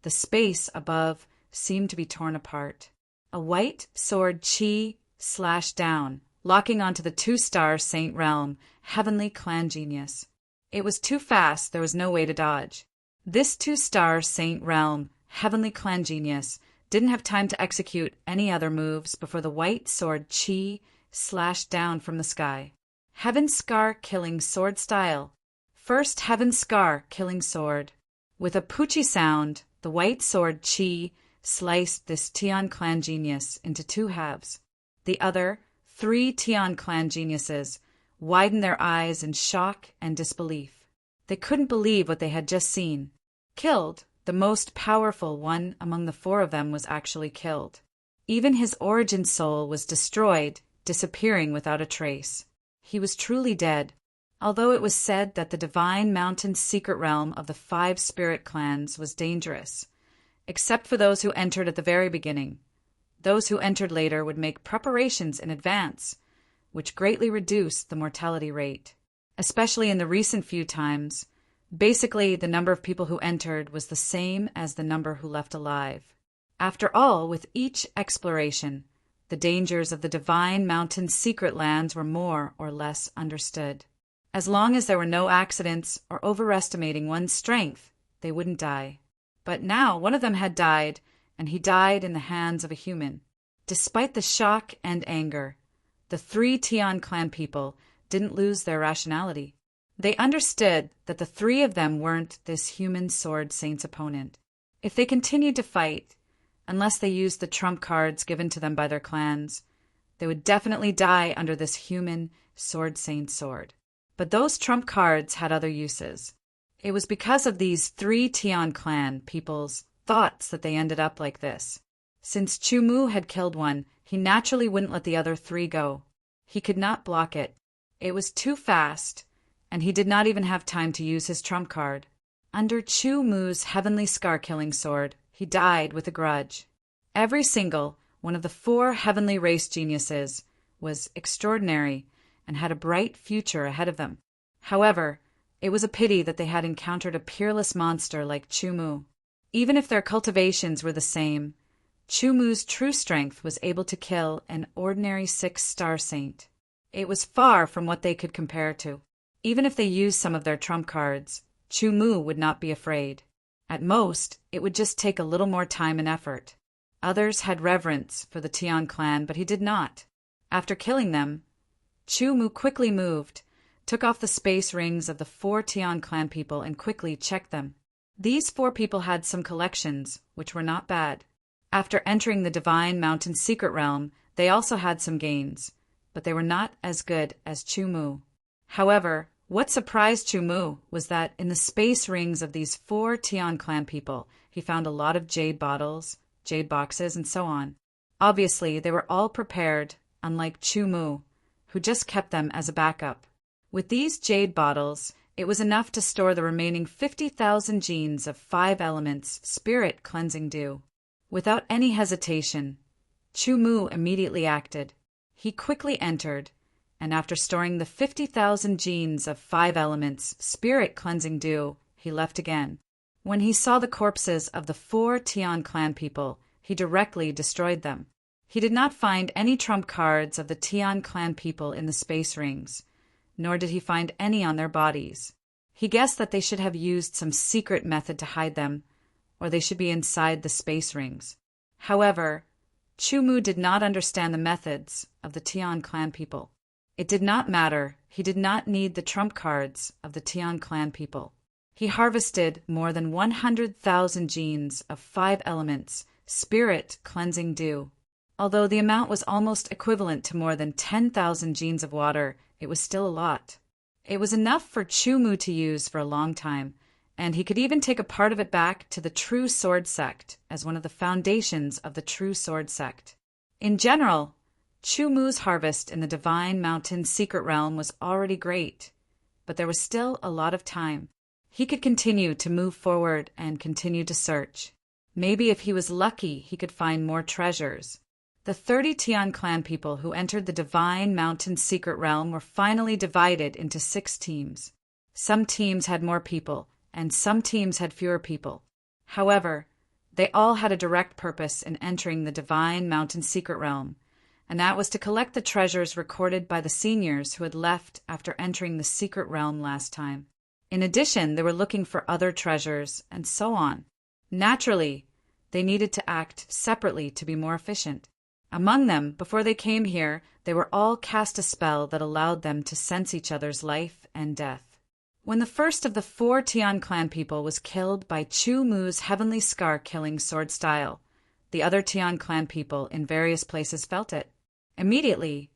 the space above seemed to be torn apart. A white sword chi slashed down, locking onto the 2-star Saint Realm heavenly clan genius. It was too fast, there was no way to dodge. This 2-star Saint Realm heavenly clan genius didn't have time to execute any other moves before the white sword chi slashed down from the sky. Heaven Scar killing sword style. First Heaven Scar killing sword. With a poochie sound, the white sword chi sliced this Tian clan genius into 2 halves. The other 3 Tian clan geniuses widened their eyes in shock and disbelief. They couldn't believe what they had just seen. Killed, the most powerful one among the 4 of them was actually killed. Even his origin soul was destroyed, disappearing without a trace. He was truly dead. Although it was said that the Divine Mountain's secret realm of the 5 spirit clans was dangerous, except for those who entered at the very beginning. Those who entered later would make preparations in advance, which greatly reduced the mortality rate. Especially in the recent few times, basically the number of people who entered was the same as the number who left alive. After all, with each exploration, the dangers of the Divine Mountain's secret lands were more or less understood. As long as there were no accidents or overestimating one's strength, they wouldn't die. But now one of them had died, and he died in the hands of a human. Despite the shock and anger, the 3 Tian clan people didn't lose their rationality. They understood that the 3 of them weren't this human sword saint's opponent. If they continued to fight, unless they used the trump cards given to them by their clans, they would definitely die under this human sword saint's sword. But those trump cards had other uses. It was because of these 3 Tian clan people's thoughts that they ended up like this. Since Chumu had killed one, he naturally wouldn't let the other 3 go. He could not block it. It was too fast, and he did not even have time to use his trump card. Under Chumu's heavenly scar-killing sword, he died with a grudge. Every single one of the 4 heavenly race geniuses was extraordinary and had a bright future ahead of them. However, it was a pity that they had encountered a peerless monster like Chumu. Even if their cultivations were the same, Chumu's true strength was able to kill an ordinary 6-star saint. It was far from what they could compare to. Even if they used some of their trump cards, Chumu would not be afraid. At most, it would just take a little more time and effort. Others had reverence for the Tian clan, but he did not. After killing them, Chumu quickly moved, took off the space rings of the 4 Tian clan people and quickly checked them. These 4 people had some collections, which were not bad. After entering the Divine Mountain's secret realm, they also had some gains, but they were not as good as Chumu. However, what surprised Chumu was that in the space rings of these 4 Tian clan people, he found a lot of jade bottles, jade boxes, and so on. Obviously, they were all prepared, unlike Chumu, who just kept them as a backup. With these jade bottles, it was enough to store the remaining 50,000 genes of 5 elements spirit cleansing dew. Without any hesitation, Chu Mu immediately acted. He quickly entered, and after storing the 50,000 genes of 5 elements, spirit cleansing dew, he left again. When he saw the corpses of the 4 Tian clan people, he directly destroyed them. He did not find any trump cards of the Tian clan people in the space rings, nor did he find any on their bodies. He guessed that they should have used some secret method to hide them, or they should be inside the space rings. However, Chu Mu did not understand the methods of the Tian clan people. It did not matter. He did not need the trump cards of the Tian clan people. He harvested more than 100,000 genes of 5 elements, spirit cleansing dew. Although the amount was almost equivalent to more than 10,000 genes of water, it was still a lot. It was enough for Chu Mu to use for a long time, and he could even take a part of it back to the True Sword Sect as one of the foundations of the True Sword Sect. In general, Chu Mu's harvest in the Divine Mountain Secret Realm was already great, but there was still a lot of time. He could continue to move forward and continue to search. Maybe if he was lucky, he could find more treasures. The 30 Tian clan people who entered the Divine Mountain Secret Realm were finally divided into 6 teams. Some teams had more people, and some teams had fewer people. However, they all had a direct purpose in entering the Divine Mountain Secret Realm, and that was to collect the treasures recorded by the seniors who had left after entering the Secret Realm last time. In addition, they were looking for other treasures, and so on. Naturally, they needed to act separately to be more efficient. Among them, before they came here, they were all cast a spell that allowed them to sense each other's life and death. When the first of the 4 Tian clan people was killed by Chu Mu's heavenly scar-killing sword style, the other Tian clan people in various places felt it. Immediately,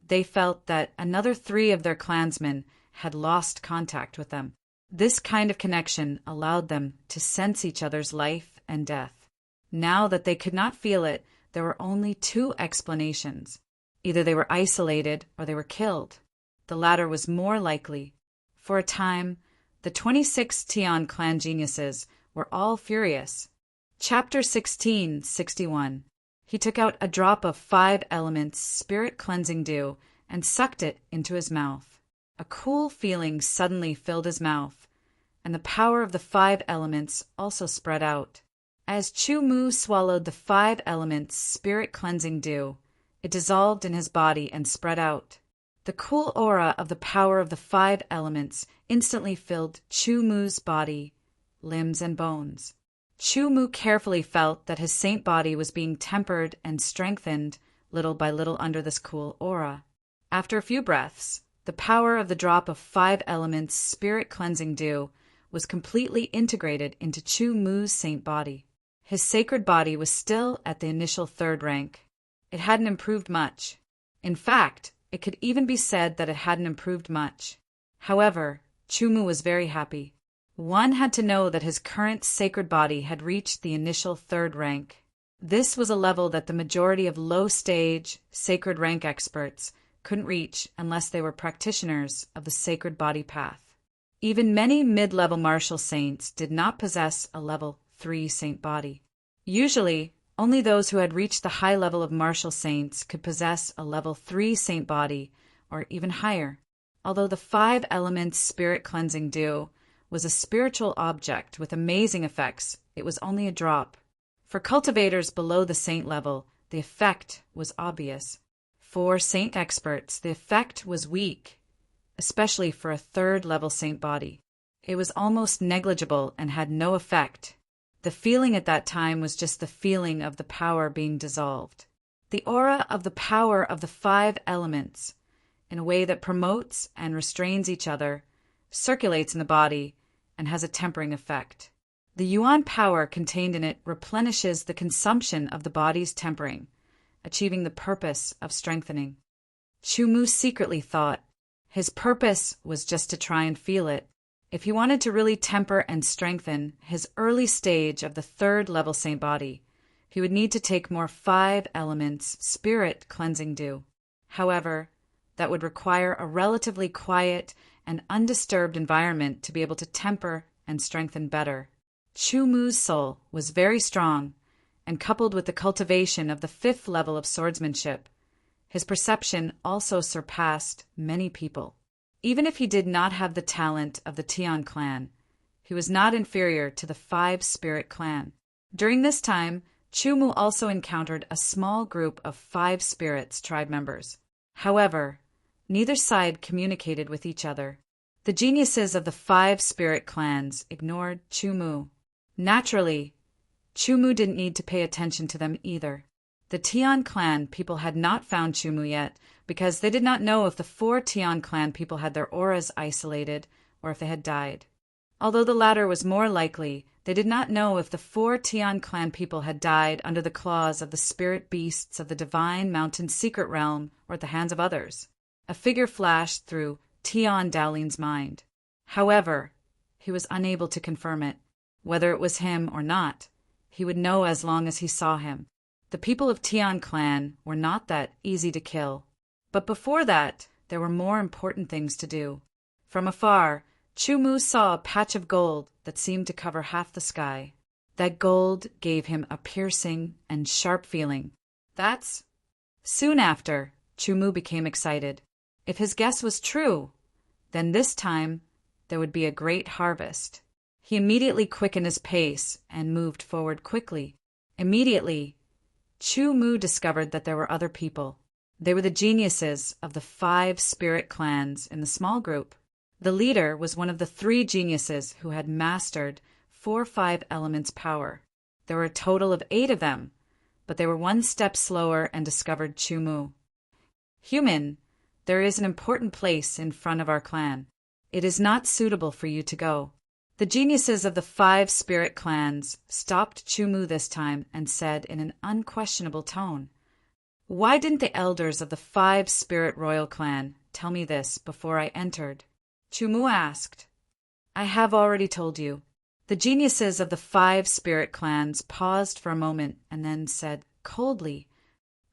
they felt that another 3 of their clansmen had lost contact with them. This kind of connection allowed them to sense each other's life and death. Now that they could not feel it, there were only 2 explanations. Either they were isolated or they were killed. The latter was more likely. For a time, the 26 Tian clan geniuses were all furious. Chapter 1661. He took out a drop of 5 elements spirit cleansing dew and sucked it into his mouth. A cool feeling suddenly filled his mouth, and the power of the 5 elements also spread out. As Chu Mu swallowed the 5 elements spirit cleansing dew, it dissolved in his body and spread out. The cool aura of the power of the 5 elements instantly filled Chu Mu's body, limbs, and bones. Chu Mu carefully felt that his saint body was being tempered and strengthened little by little under this cool aura. After a few breaths, the power of the drop of 5 elements spirit cleansing dew was completely integrated into Chu Mu's saint body. His sacred body was still at the initial 3rd rank. It hadn't improved much. In fact, it could even be said that it hadn't improved much. However, Chu Mu was very happy. One had to know that his current sacred body had reached the initial 3rd rank. This was a level that the majority of low-stage, sacred rank experts couldn't reach unless they were practitioners of the sacred body path. Even many mid-level martial saints did not possess a level 3 saint body. Usually, only those who had reached the high level of martial saints could possess a level 3 saint body, or even higher. Although the 5 elements spirit cleansing dew was a spiritual object with amazing effects, it was only a drop. For cultivators below the saint level, the effect was obvious. For saint experts, the effect was weak, especially for a 3rd level saint body. It was almost negligible and had no effect. The feeling at that time was just the feeling of the power being dissolved. The aura of the power of the 5 elements, in a way that promotes and restrains each other, circulates in the body, and has a tempering effect. The yuan power contained in it replenishes the consumption of the body's tempering, achieving the purpose of strengthening. Chu Mu secretly thought his purpose was just to try and feel it. If he wanted to really temper and strengthen his early stage of the 3rd level saint body, he would need to take more 5 elements spirit cleansing dew. However, that would require a relatively quiet and undisturbed environment to be able to temper and strengthen better. Chu Mu's soul was very strong, and coupled with the cultivation of the 5th level of swordsmanship, his perception also surpassed many people. Even if he did not have the talent of the Tian clan, he was not inferior to the 5-spirit clan. During this time, Chu Mu also encountered a small group of 5 spirits tribe members. However, neither side communicated with each other. The geniuses of the 5-spirit clans ignored Chu Mu. Naturally, Chu Mu didn't need to pay attention to them either. The Tian clan people had not found Chu Mu yet because they did not know if the 4 Tian clan people had their auras isolated or if they had died. Although the latter was more likely, they did not know if the 4 Tian clan people had died under the claws of the spirit beasts of the divine mountain secret realm or at the hands of others. A figure flashed through Tian Daolin's mind. However, he was unable to confirm it. Whether it was him or not, he would know as long as he saw him. The people of Tian clan were not that easy to kill. But before that, there were more important things to do. From afar, Chu Mu saw a patch of gold that seemed to cover half the sky. That gold gave him a piercing and sharp feeling. Soon after, Chu Mu became excited. If his guess was true, then this time there would be a great harvest. He immediately quickened his pace and moved forward quickly. Immediately, Chu Mu discovered that there were other people. They were the geniuses of the 5 spirit clans in the small group. The leader was one of the 3 geniuses who had mastered 4-5 elements power. There were a total of 8 of them, but they were one step slower and discovered Chu Mu. Human, there is an important place in front of our clan. It is not suitable for you to go. The geniuses of the 5 spirit clans stopped Chu Mu this time and said in an unquestionable tone, "Why didn't the elders of the 5 spirit royal clan tell me this before I entered?" Chu Mu asked. "I have already told you." The geniuses of the 5 spirit clans paused for a moment and then said coldly,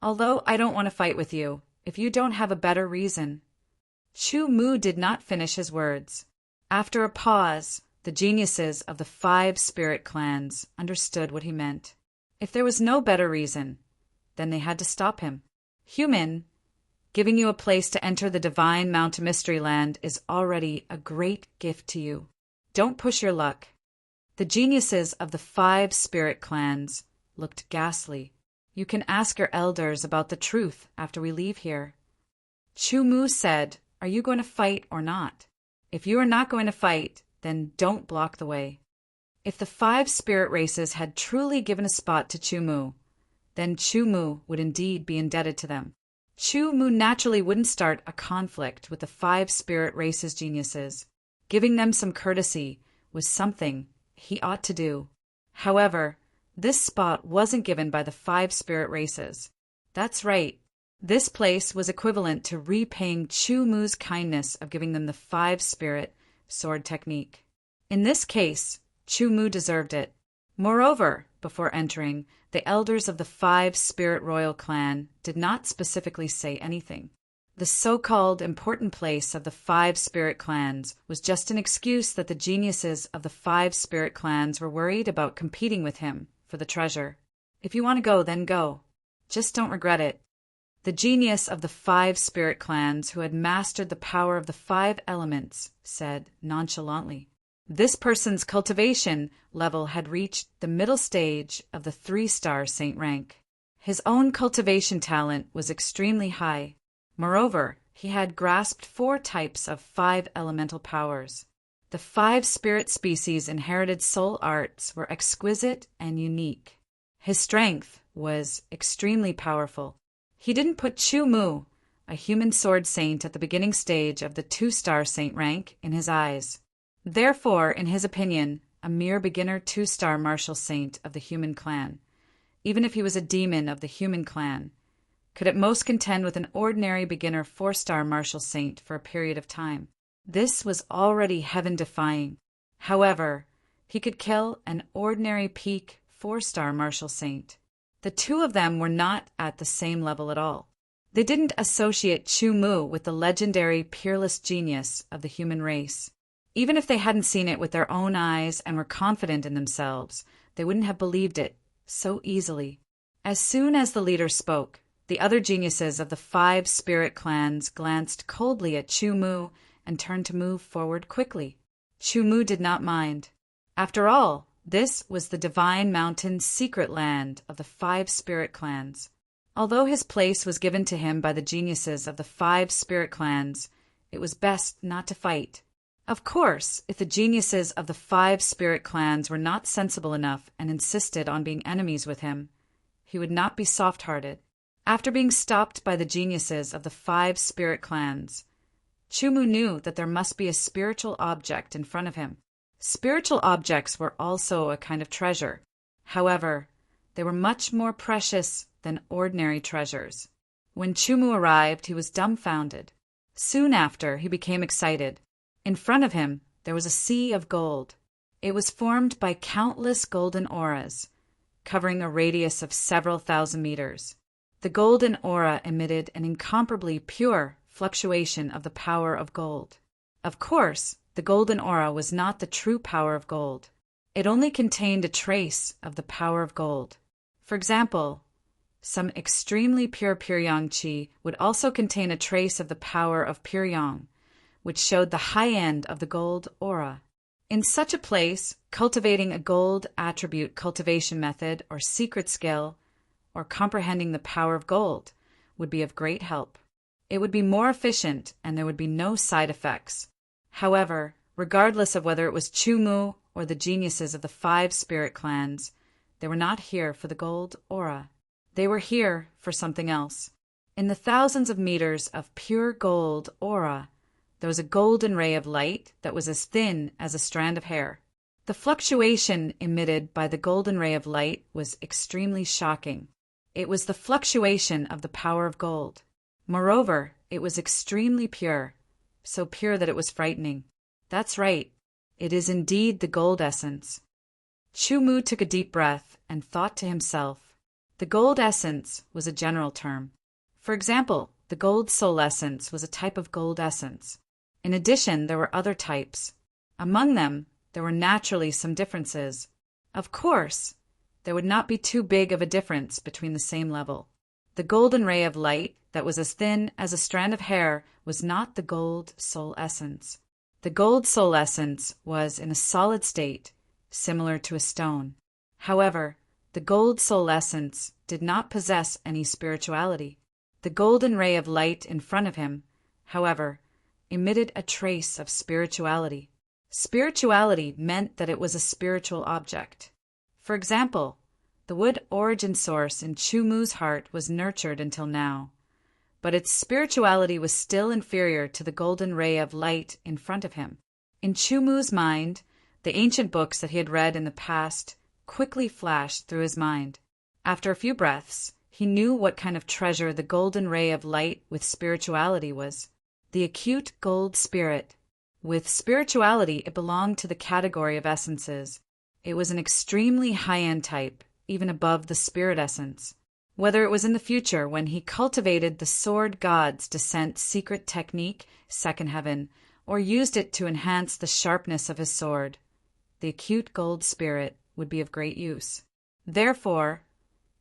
"Although I don't want to fight with you, if you don't have a better reason." Chu Mu did not finish his words. After a pause, the geniuses of the 5 spirit clans understood what he meant. If there was no better reason, then they had to stop him. "Human, giving you a place to enter the divine Mount Mystery Land is already a great gift to you. Don't push your luck." The geniuses of the 5 spirit clans looked ghastly. "You can ask your elders about the truth after we leave here." Chu Mu said, "Are you going to fight or not? If you are not going to fight, then don't block the way." If the 5 spirit races had truly given a spot to Chu Mu, then Chu Mu would indeed be indebted to them. Chu Mu naturally wouldn't start a conflict with the 5 spirit races geniuses. Giving them some courtesy was something he ought to do. However, this spot wasn't given by the 5 spirit races. That's right. This place was equivalent to repaying Chu Mu's kindness of giving them the 5 spirit sword technique. In this case, Chu Mu deserved it. Moreover, before entering, the elders of the 5 spirit royal clan did not specifically say anything. The so-called important place of the 5 spirit clans was just an excuse that the geniuses of the 5 spirit clans were worried about competing with him for the treasure. If you want to go, then go. Just don't regret it. The genius of the 5 spirit clans who had mastered the power of the 5 elements said nonchalantly. This person's cultivation level had reached the middle stage of the 3-star saint rank. His own cultivation talent was extremely high. Moreover, he had grasped 4 types of 5 elemental powers. The 5 spirit species' inherited soul arts were exquisite and unique. His strength was extremely powerful. He didn't put Chu Mu, a human sword saint at the beginning stage of the 2-star saint rank, in his eyes. Therefore, in his opinion, a mere beginner 2-star martial saint of the human clan, even if he was a demon of the human clan, could at most contend with an ordinary beginner 4-star martial saint for a period of time. This was already heaven-defying. However, he could kill an ordinary peak 4-star martial saint. The 2 of them were not at the same level at all. They didn't associate Chu Mu with the legendary peerless genius of the human race. Even if they hadn't seen it with their own eyes and were confident in themselves, they wouldn't have believed it so easily. As soon as the leader spoke, the other geniuses of the 5 spirit clans glanced coldly at Chu Mu and turned to move forward quickly. Chu Mu did not mind. After all, this was the Divine Mountain's secret land of the 5 spirit clans. Although his place was given to him by the geniuses of the 5 spirit clans, it was best not to fight. Of course, if the geniuses of the 5 spirit clans were not sensible enough and insisted on being enemies with him, he would not be soft-hearted. After being stopped by the geniuses of the 5 spirit clans, Chu Mu knew that there must be a spiritual object in front of him. Spiritual objects were also a kind of treasure. However, they were much more precious than ordinary treasures. When Chu Mu arrived, he was dumbfounded. Soon after, he became excited. In front of him, there was a sea of gold. It was formed by countless golden auras, covering a radius of several thousand meters. The golden aura emitted an incomparably pure fluctuation of the power of gold. Of course, the golden aura was not the true power of gold. It only contained a trace of the power of gold. For example, some extremely pure Pyongyang qi would also contain a trace of the power of Pyongyang, which showed the high end of the gold aura. In such a place, cultivating a gold attribute cultivation method or secret skill, or comprehending the power of gold, would be of great help. It would be more efficient and there would be no side effects. However, regardless of whether it was Chu Mu or the geniuses of the 5 spirit clans, they were not here for the gold aura. They were here for something else. In the thousands of meters of pure gold aura, there was a golden ray of light that was as thin as a strand of hair. The fluctuation emitted by the golden ray of light was extremely shocking. It was the fluctuation of the power of gold. Moreover, it was extremely pure, so pure that it was frightening. That's right, it is indeed the gold essence. Chu Mu took a deep breath and thought to himself. The gold essence was a general term. For example, the gold soul essence was a type of gold essence. In addition, there were other types. Among them, there were naturally some differences. Of course, there would not be too big of a difference between the same level. The golden ray of light that was as thin as a strand of hair was not the gold soul essence. The gold soul essence was in a solid state, similar to a stone. However, the gold soul essence did not possess any spirituality. The golden ray of light in front of him, however, emitted a trace of spirituality. Spirituality meant that it was a spiritual object. For example, the wood origin source in Chu Mu's heart was nurtured until now, but its spirituality was still inferior to the golden ray of light in front of him. In Chu Mu's mind, the ancient books that he had read in the past quickly flashed through his mind. After a few breaths, he knew what kind of treasure the golden ray of light with spirituality was. The acute gold spirit. With spirituality, it belonged to the category of essences. It was an extremely high-end type, even above the spirit essence. Whether it was in the future when he cultivated the Sword God's Descent secret technique, Second Heaven, or used it to enhance the sharpness of his sword, the acute gold spirit would be of great use. Therefore,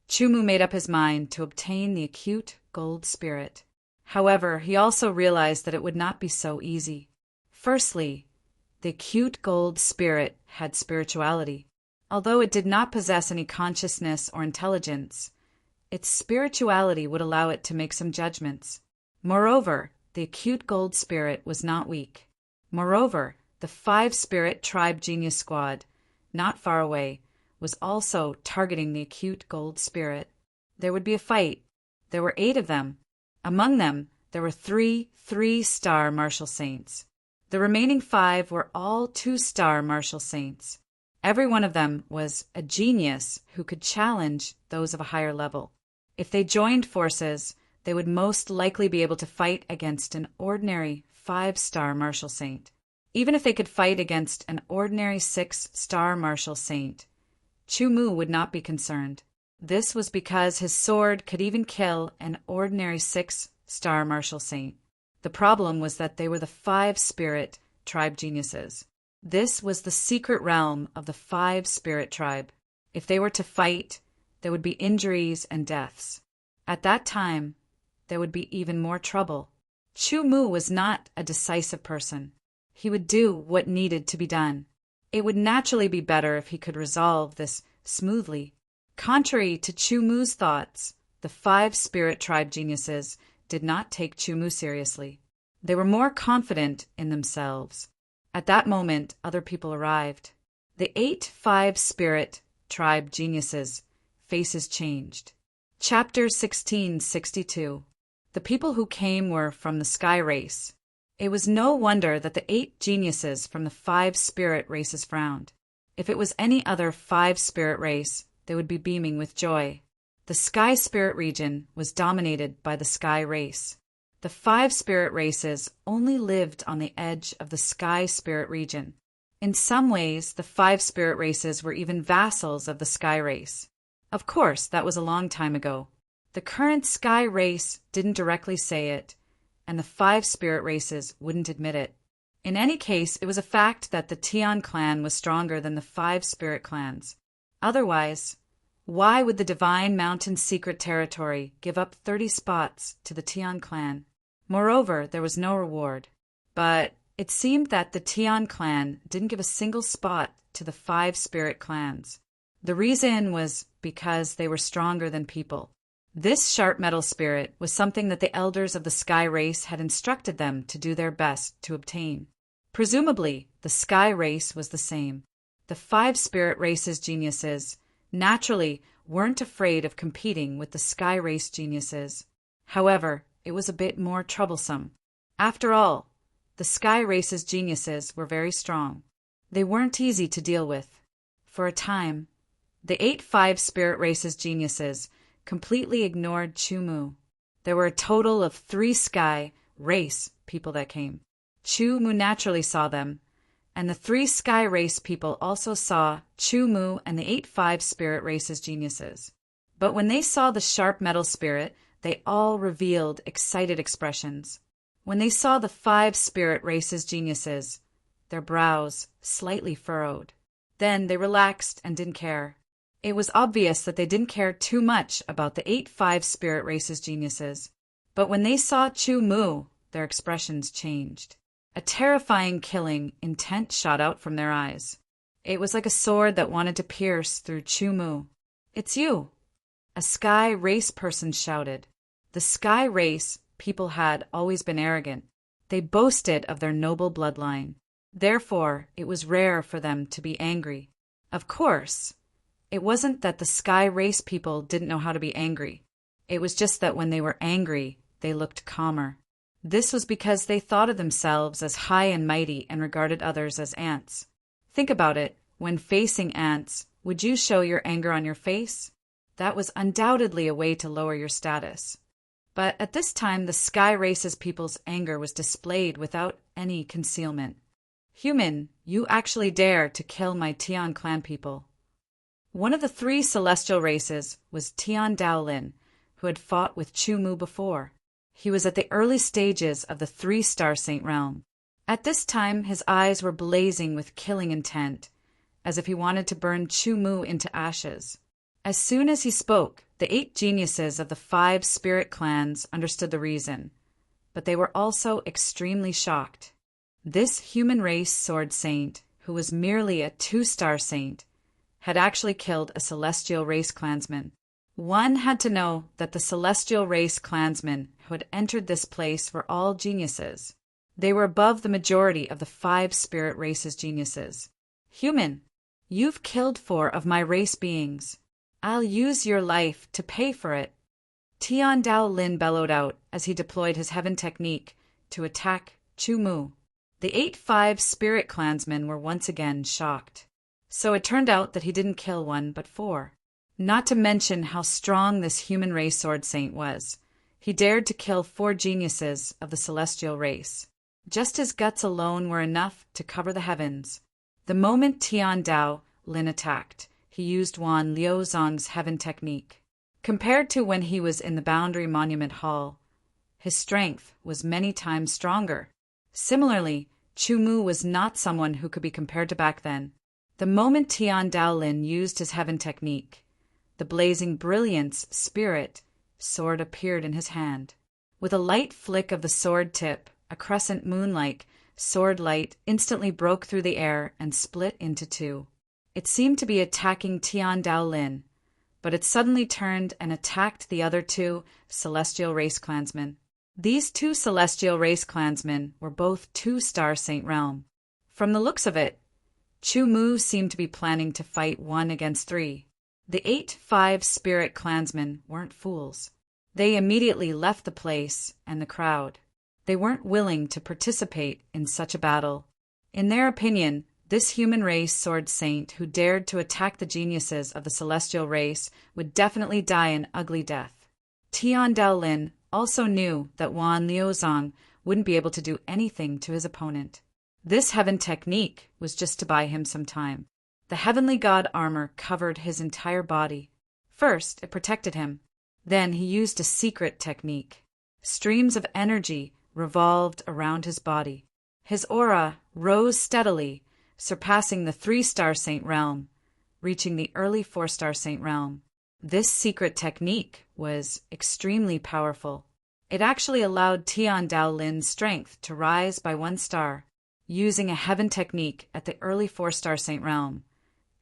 Chu Mu made up his mind to obtain the acute gold spirit. However, he also realized that it would not be so easy. Firstly, the acute gold spirit had spirituality. Although it did not possess any consciousness or intelligence, its spirituality would allow it to make some judgments. Moreover, the acute gold spirit was not weak. Moreover, the 5 spirit tribe genius squad, not far away, was also targeting the acute gold spirit. There would be a fight. There were 8 of them. Among them, there were 3 3-star martial saints. The remaining 5 were all 2-star martial saints. Every one of them was a genius who could challenge those of a higher level. If they joined forces, they would most likely be able to fight against an ordinary 5-star martial saint. Even if they could fight against an ordinary 6-star martial saint, Chu Mu would not be concerned. This was because his sword could even kill an ordinary 6-star martial saint. The problem was that they were the 5 spirit tribe geniuses. This was the secret realm of the 5 spirit tribe. If they were to fight, there would be injuries and deaths. At that time, there would be even more trouble. Chu Mu was not a decisive person. He would do what needed to be done. It would naturally be better if he could resolve this smoothly. Contrary to Chu Mu's thoughts, the 5 spirit tribe geniuses did not take Chu Mu seriously. They were more confident in themselves. At that moment, other people arrived. The 8 5 spirit tribe geniuses' faces changed. Chapter 1662. The people who came were from the sky race. It was no wonder that the 8 geniuses from the 5 spirit races frowned. If it was any other 5 spirit race, they would be beaming with joy. The sky spirit region was dominated by the sky race. The 5 spirit races only lived on the edge of the sky spirit region. In some ways, the 5 spirit races were even vassals of the sky race. Of course, that was a long time ago. The current sky race didn't directly say it, and the 5 spirit races wouldn't admit it. In any case, it was a fact that the Tian clan was stronger than the 5 spirit clans. Otherwise, why would the Divine Mountain Secret Territory give up 30 spots to the Tian clan? Moreover, there was no reward. But it seemed that the Tian clan didn't give a single spot to the 5 spirit clans. The reason was because they were stronger than people. This sharp metal spirit was something that the elders of the sky race had instructed them to do their best to obtain. Presumably, the sky race was the same. The 5 spirit race's geniuses naturally weren't afraid of competing with the sky race geniuses. However, it was a bit more troublesome. After all, the sky race's geniuses were very strong. They weren't easy to deal with. For a time, the 8 5 spirit race's geniuses completely ignored Chu Mu. There were a total of 3 sky race people that came. Chu Mu naturally saw them, and the 3 sky race people also saw Chu Mu and the 8 5 spirit race's geniuses. But when they saw the sharp metal spirit, they all revealed excited expressions. When they saw the 5 spirit race's geniuses, their brows slightly furrowed. Then they relaxed and didn't care. It was obvious that they didn't care too much about the 8 5 spirit race's geniuses. But when they saw Chu Mu, their expressions changed. A terrifying killing intent shot out from their eyes. It was like a sword that wanted to pierce through Chu Mu. "It's you!" A sky race person shouted. The sky race people had always been arrogant. They boasted of their noble bloodline. Therefore, it was rare for them to be angry. Of course, it wasn't that the sky race people didn't know how to be angry. It was just that when they were angry, they looked calmer. This was because they thought of themselves as high and mighty and regarded others as ants. Think about it. When facing ants, would you show your anger on your face? That was undoubtedly a way to lower your status. But at this time, the sky race's people's anger was displayed without any concealment. "Human, you actually dare to kill my Tian clan people." One of the 3 celestial races was Tian Daolin, who had fought with Chu Mu before. He was at the early stages of the 3-star saint realm. At this time, his eyes were blazing with killing intent, as if he wanted to burn Chu Mu into ashes. As soon as he spoke, the 8 geniuses of the 5 spirit clans understood the reason, but they were also extremely shocked. This human race sword saint, who was merely a 2-star saint, had actually killed a celestial race clansman. One had to know that the celestial race clansmen who had entered this place were all geniuses. They were above the majority of the 5 spirit race's geniuses. "Human, you've killed 4 of my race beings. I'll use your life to pay for it." Tian Daolin bellowed out as he deployed his heaven technique to attack Chu Mu. The 8 5 spirit clansmen were once again shocked. So it turned out that he didn't kill 1 but 4. Not to mention how strong this human race sword saint was. He dared to kill 4 geniuses of the celestial race. Just his guts alone were enough to cover the heavens. The moment Tian Daolin attacked, he used Wan Liuzong's heaven technique. Compared to when he was in the Boundary Monument Hall, his strength was many times stronger. Similarly, Chu Mu was not someone who could be compared to back then. The moment Tian Daolin used his heaven technique, the blazing brilliance spirit sword appeared in his hand. With a light flick of the sword tip, a crescent moon-like sword light instantly broke through the air and split into two. It seemed to be attacking Tian Daolin, but it suddenly turned and attacked the other two celestial race clansmen. These two celestial race clansmen were both two-star Saint Realm. From the looks of it, Chu Mu seemed to be planning to fight 1 against 3. The 8-5 spirit clansmen weren't fools. They immediately left the place and the crowd. They weren't willing to participate in such a battle. In their opinion, this human race sword saint who dared to attack the geniuses of the celestial race would definitely die an ugly death. Tian Daolin also knew that Wan Liuzong wouldn't be able to do anything to his opponent. This heaven technique was just to buy him some time. The heavenly god armor covered his entire body. First, it protected him. Then he used a secret technique. Streams of energy revolved around his body. His aura rose steadily, surpassing the 3-star Saint Realm, reaching the early 4-star Saint Realm. This secret technique was extremely powerful. It actually allowed Tian Daolin's strength to rise by 1 star, using a heaven technique at the early 4-star Saint Realm.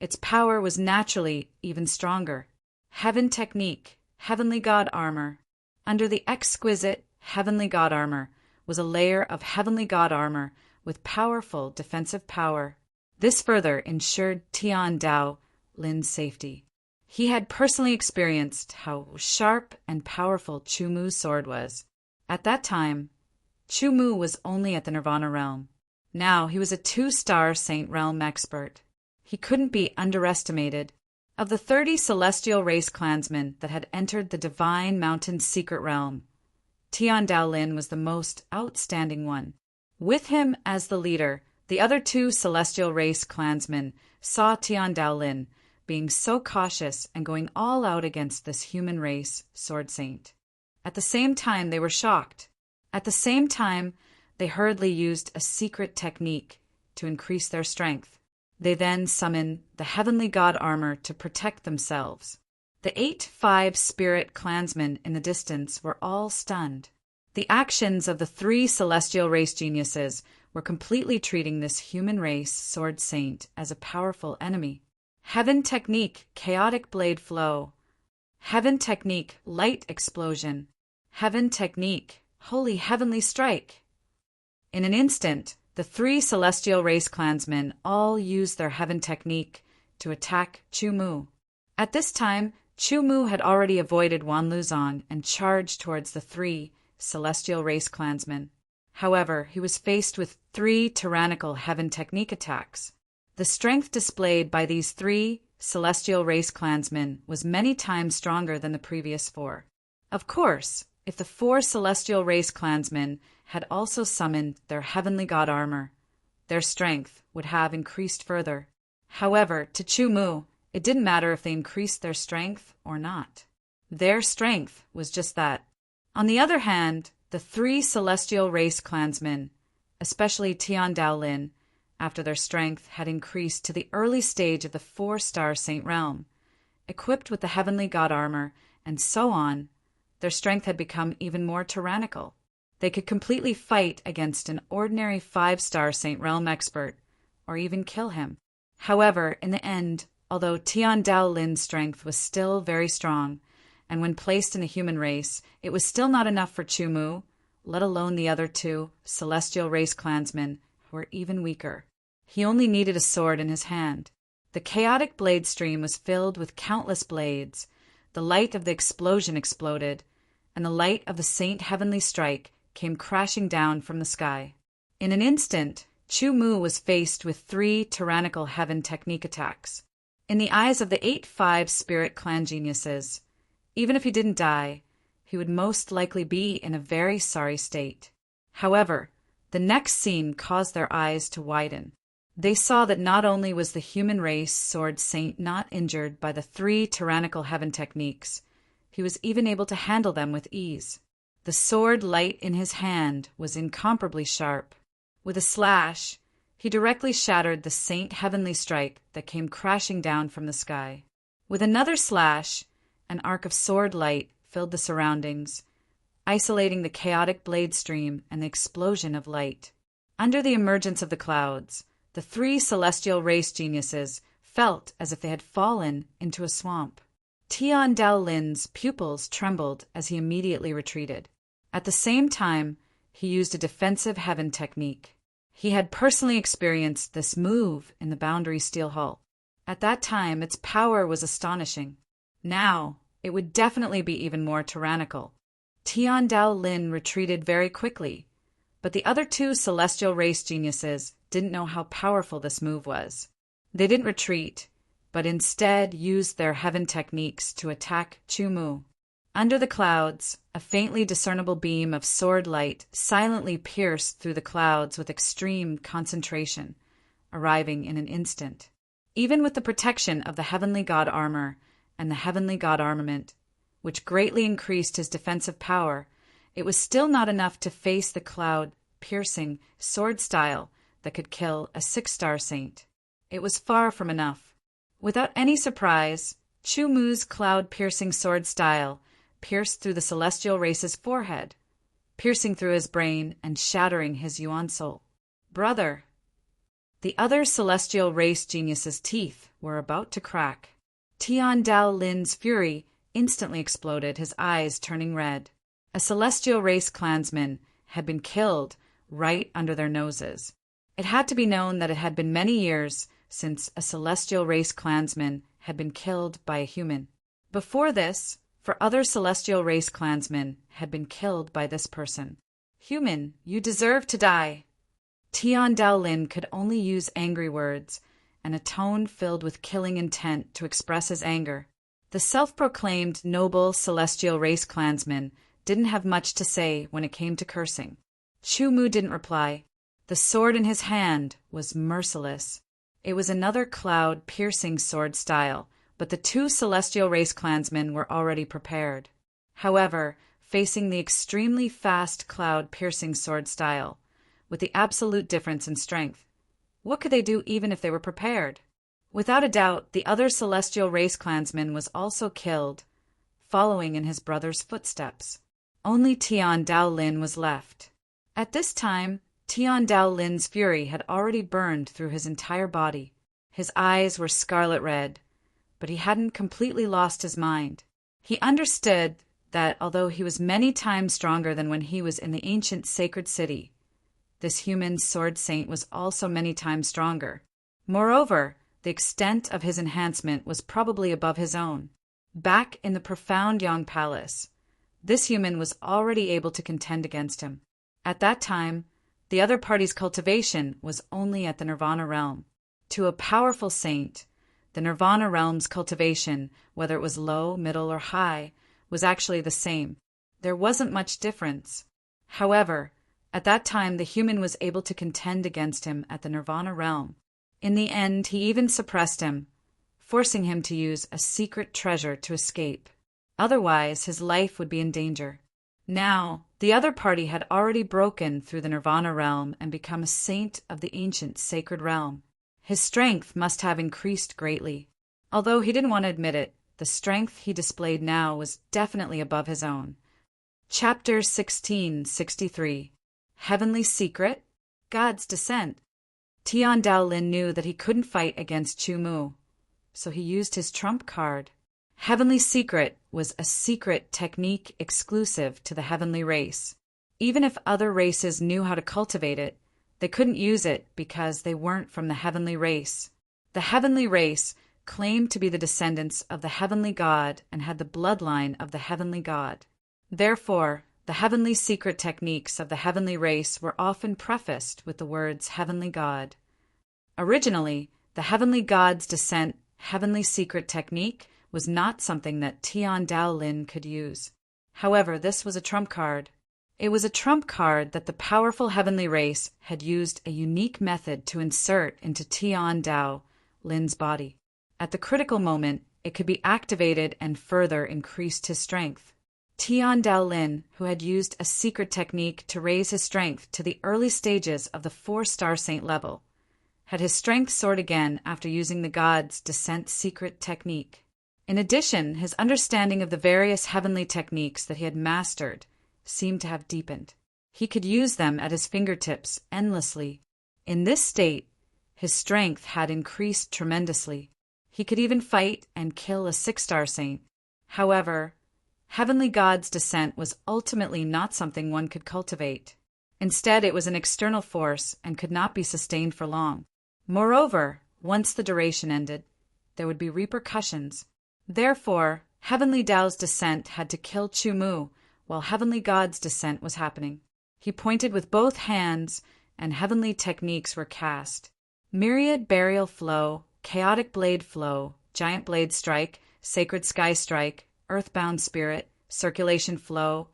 Its power was naturally even stronger. Heaven technique, heavenly god armor. Under the exquisite heavenly god armor was a layer of heavenly god armor with powerful defensive power. This further ensured Tian Daolin's safety. He had personally experienced how sharp and powerful Chu Mu's sword was. At that time, Chu Mu was only at the Nirvana realm. Now he was a 2-star Saint Realm expert. He couldn't be underestimated. Of the 30 celestial race clansmen that had entered the Divine Mountain's secret realm, Tian Daolin was the most outstanding one. With him as the leader, the other 2 celestial race clansmen saw Tian Daolin being so cautious and going all out against this human race sword saint. At the same time, they were shocked. At the same time, they hurriedly used a secret technique to increase their strength. They then summoned the heavenly god armor to protect themselves. The 8-5 spirit clansmen in the distance were all stunned. The actions of the 3 celestial race geniuses were completely treating this human race sword saint as a powerful enemy. Heaven technique, chaotic blade flow. Heaven technique, light explosion. Heaven technique, holy heavenly strike. In an instant, the 3 celestial race clansmen all used their heaven technique to attack Chu Mu. At this time, Chu Mu had already avoided Wan Luzon and charged towards the 3 celestial race clansmen. However, he was faced with 3 tyrannical heaven technique attacks. The strength displayed by these 3 celestial race clansmen was many times stronger than the previous 4. Of course, if the 4 celestial race clansmen had also summoned their heavenly god armor, their strength would have increased further. However, to Chu Mu, it didn't matter if they increased their strength or not. Their strength was just that. On the other hand, the 3 celestial race clansmen, especially Tian Daolin, after their strength had increased to the early stage of the 4-star Saint Realm, equipped with the heavenly god armor, and so on, their strength had become even more tyrannical. They could completely fight against an ordinary 5-star Saint Realm expert, or even kill him. However, in the end, although Tian Daolin's strength was still very strong, and when placed in the human race, it was still not enough for Chu Mu, let alone the other 2 celestial race clansmen who were even weaker. He only needed a sword in his hand. The chaotic blade stream was filled with countless blades. The light of the explosion exploded, and the light of the Saint Heavenly Strike came crashing down from the sky. In an instant, Chu Mu was faced with 3 tyrannical heaven technique attacks. In the eyes of the 8-5 spirit clan geniuses, even if he didn't die, he would most likely be in a very sorry state. However, the next scene caused their eyes to widen. They saw that not only was the human race sword saint not injured by the 3 tyrannical heaven techniques, he was even able to handle them with ease. The sword light in his hand was incomparably sharp. With a slash, he directly shattered the Saint Heavenly Strike that came crashing down from the sky. With another slash, an arc of sword light filled the surroundings, isolating the chaotic blade stream and the explosion of light. Under the emergence of the clouds, the three celestial race geniuses felt as if they had fallen into a swamp. Tian Dao Lin's pupils trembled as he immediately retreated. At the same time, he used a defensive heaven technique. He had personally experienced this move in the Boundary Steel Hull. At that time, its power was astonishing. Now, it would definitely be even more tyrannical. Tian Dao Lin retreated very quickly, but the other two celestial race geniuses didn't know how powerful this move was. They didn't retreat, but instead used their heaven techniques to attack Chu Mu. Under the clouds, a faintly discernible beam of sword light silently pierced through the clouds with extreme concentration, arriving in an instant. Even with the protection of the heavenly god armor and the heavenly god armament, which greatly increased his defensive power, it was still not enough to face the cloud-piercing sword style that could kill a 6-star saint. It was far from enough. Without any surprise, Chu Mu's cloud-piercing sword style pierced through the celestial race's forehead, piercing through his brain and shattering his yuan soul. Brother! The other celestial race genius's teeth were about to crack. Tian Dao Lin's fury instantly exploded, his eyes turning red. A celestial race clansman had been killed right under their noses. It had to be known that it had been many years since a celestial race clansman had been killed by a human. Before this, for other celestial race clansmen had been killed by this person. Human, you deserve to die. Tian Dao Lin could only use angry words and a tone filled with killing intent to express his anger. The self-proclaimed noble celestial race clansman didn't have much to say when it came to cursing. Chu Mu didn't reply. The sword in his hand was merciless. It was another cloud-piercing sword style, but the two celestial race clansmen were already prepared. However, facing the extremely fast cloud-piercing sword style, with the absolute difference in strength, what could they do even if they were prepared? Without a doubt, the other celestial race clansman was also killed, following in his brother's footsteps. Only Tian Dao Lin was left. At this time, Tian Dao Lin's fury had already burned through his entire body. His eyes were scarlet red, but he hadn't completely lost his mind. He understood that although he was many times stronger than when he was in the ancient sacred city, this human sword saint was also many times stronger. Moreover, the extent of his enhancement was probably above his own. Back in the profound Yang Palace, this human was already able to contend against him. At that time, the other party's cultivation was only at the Nirvana realm. To a powerful saint, the Nirvana realm's cultivation, whether it was low, middle, or high, was actually the same. There wasn't much difference. However, at that time the human was able to contend against him at the Nirvana realm. In the end, he even suppressed him, forcing him to use a secret treasure to escape. Otherwise, his life would be in danger. Now, the other party had already broken through the Nirvana realm and become a saint of the ancient sacred realm. His strength must have increased greatly. Although he didn't want to admit it, the strength he displayed now was definitely above his own. Chapter 1663. Heavenly Secret? God's Descent. Tian Dao Lin knew that he couldn't fight against Chu Mu, so he used his trump card. Heavenly Secret was a secret technique exclusive to the heavenly race. Even if other races knew how to cultivate it, they couldn't use it because they weren't from the heavenly race. The heavenly race claimed to be the descendants of the heavenly god and had the bloodline of the heavenly god. Therefore, the heavenly secret techniques of the heavenly race were often prefaced with the words heavenly god. Originally, the heavenly god's descent heavenly secret technique was not something that Tian Dao Lin could use. However, this was a trump card. It was a trump card that the powerful heavenly race had used a unique method to insert into Tian Dao Lin's body. At the critical moment, it could be activated and further increased his strength. Tian Dao Lin, who had used a secret technique to raise his strength to the early stages of the 4-star saint level, had his strength soared again after using the god's descent secret technique. In addition, his understanding of the various heavenly techniques that he had mastered seemed to have deepened. He could use them at his fingertips endlessly. In this state, his strength had increased tremendously. He could even fight and kill a 6-star saint. However, heavenly God's descent was ultimately not something one could cultivate. Instead, it was an external force and could not be sustained for long. Moreover, once the duration ended, there would be repercussions. Therefore, heavenly Tao's descent had to kill Chu Mu while heavenly God's descent was happening. He pointed with both hands, and heavenly techniques were cast. Myriad burial flow, chaotic blade flow, giant blade strike, sacred sky strike, earthbound spirit, circulation flow,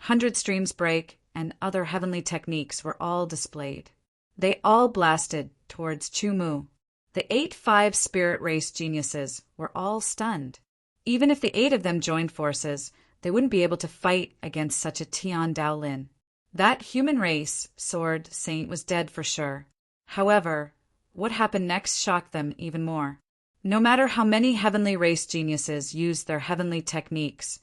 100 streams break, and other heavenly techniques were all displayed. They all blasted towards Chu Mu. The 8-5 spirit race geniuses were all stunned. Even if the 8 of them joined forces, they wouldn't be able to fight against such a Tian Dao Lin. That human race sword saint was dead for sure. However, what happened next shocked them even more. No matter how many heavenly race geniuses used their heavenly techniques,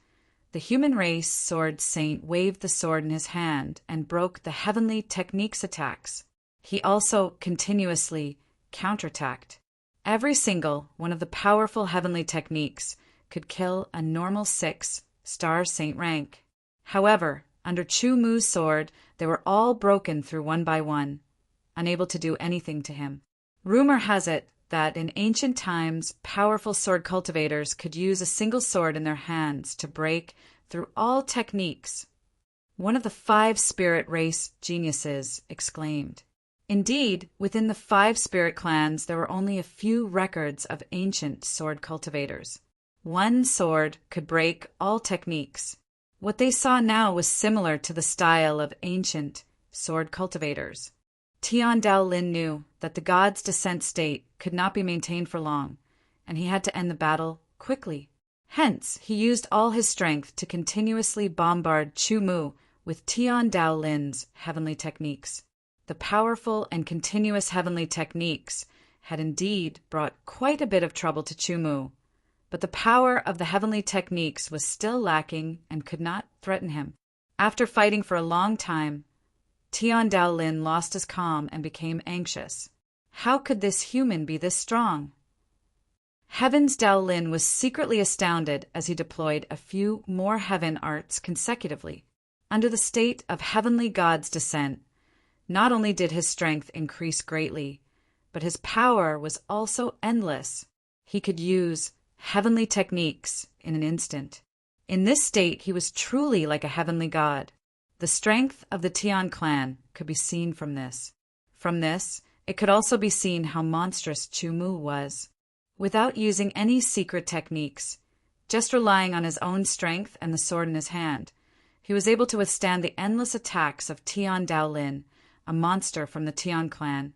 the human race sword saint waved the sword in his hand and broke the heavenly techniques attacks. He also continuously counterattacked. Every single one of the powerful heavenly techniques could kill a normal 6-star saint rank. However, under Chu Mu's sword, they were all broken through one by one, unable to do anything to him. Rumor has it that in ancient times, powerful sword cultivators could use a single sword in their hands to break through all techniques. One of the 5 spirit race geniuses exclaimed. Indeed, within the 5 spirit clans, there were only a few records of ancient sword cultivators. One sword could break all techniques. What they saw now was similar to the style of ancient sword cultivators. Tian Dao Lin knew that the god's descent state could not be maintained for long, and he had to end the battle quickly. Hence, he used all his strength to continuously bombard Chu Mu with Tian Dao Lin's heavenly techniques. The powerful and continuous heavenly techniques had indeed brought quite a bit of trouble to Chu Mu, but the power of the heavenly techniques was still lacking and could not threaten him. After fighting for a long time, Tian Dao Lin lost his calm and became anxious. How could this human be this strong? Heaven's Dao Lin was secretly astounded as he deployed a few more heaven arts consecutively. Under the state of heavenly God's descent, not only did his strength increase greatly, but his power was also endless. He could use heavenly techniques in an instant. In this state, he was truly like a heavenly god. The strength of the Tian clan could be seen from this. From this, it could also be seen how monstrous Chu Mu was. Without using any secret techniques, just relying on his own strength and the sword in his hand, he was able to withstand the endless attacks of Tian Dao Lin, a monster from the Tian clan,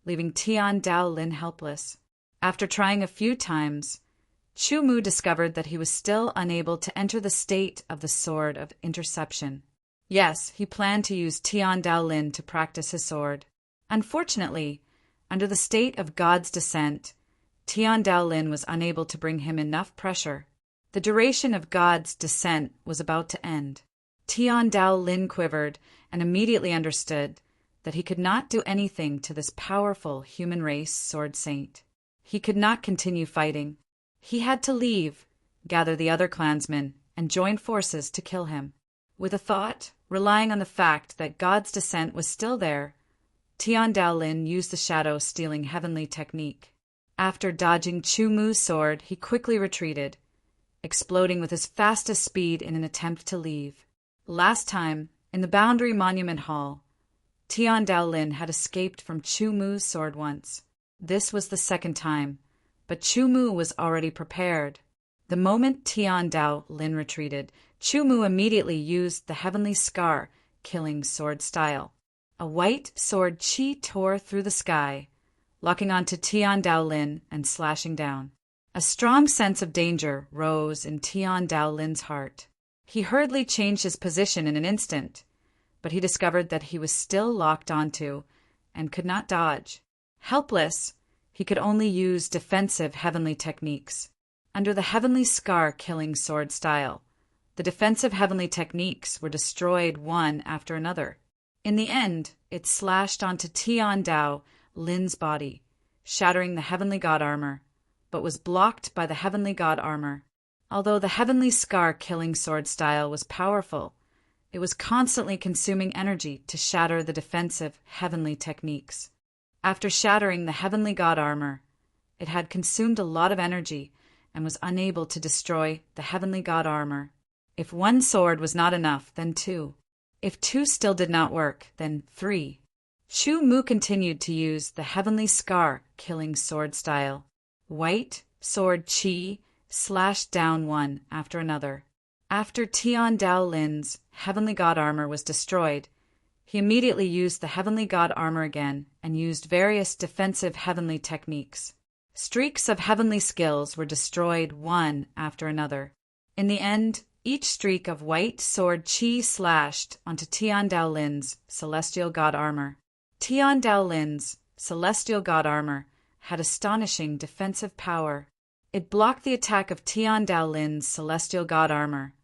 leaving Tian Dao Lin helpless. After trying a few times, Chu Mu discovered that he was still unable to enter the state of the sword of interception. Yes, he planned to use Tian Dao Lin to practice his sword. Unfortunately, under the state of God's descent, Tian Dao Lin was unable to bring him enough pressure. The duration of God's descent was about to end. Tian Dao Lin quivered and immediately understood that he could not do anything to this powerful human race sword saint. He could not continue fighting. He had to leave, gather the other clansmen, and join forces to kill him. With a thought, relying on the fact that God's descent was still there, Tian Dao Lin used the shadow stealing heavenly technique. After dodging Chu Mu's sword, he quickly retreated, exploding with his fastest speed in an attempt to leave. Last time, in the Boundary Monument Hall, Tian Dao Lin had escaped from Chu Mu's sword once. This was the second time, but Chu Mu was already prepared. The moment Tian Dao Lin retreated, Chu Mu immediately used the heavenly scar, killing sword style. A white sword chi tore through the sky, locking onto Tian Dao Lin and slashing down. A strong sense of danger rose in Tian Dao Lin's heart. He hurriedly changed his position in an instant, but he discovered that he was still locked onto and could not dodge. Helpless, he could only use defensive heavenly techniques. Under the heavenly scar killing sword style, the defensive heavenly techniques were destroyed one after another. In the end, it slashed onto Tian Dao Lin's body, shattering the heavenly god armor, but was blocked by the heavenly god armor. Although the heavenly scar killing sword style was powerful, it was constantly consuming energy to shatter the defensive heavenly techniques. After shattering the heavenly god armor, it had consumed a lot of energy and was unable to destroy the heavenly god armor. If one sword was not enough, then two. If two still did not work, then three. Chu Mu continued to use the heavenly scar killing sword style. White sword chi slashed down one after another. After Tian Dao Lin's heavenly god armor was destroyed, he immediately used the heavenly god armor again and used various defensive heavenly techniques. Streaks of heavenly skills were destroyed one after another. In the end, each streak of white sword chi slashed onto Tian Dao Lin's celestial god armor. Tian Dao Lin's celestial god armor had astonishing defensive power. It blocked the attack of Tian Dao Lin's celestial god armor,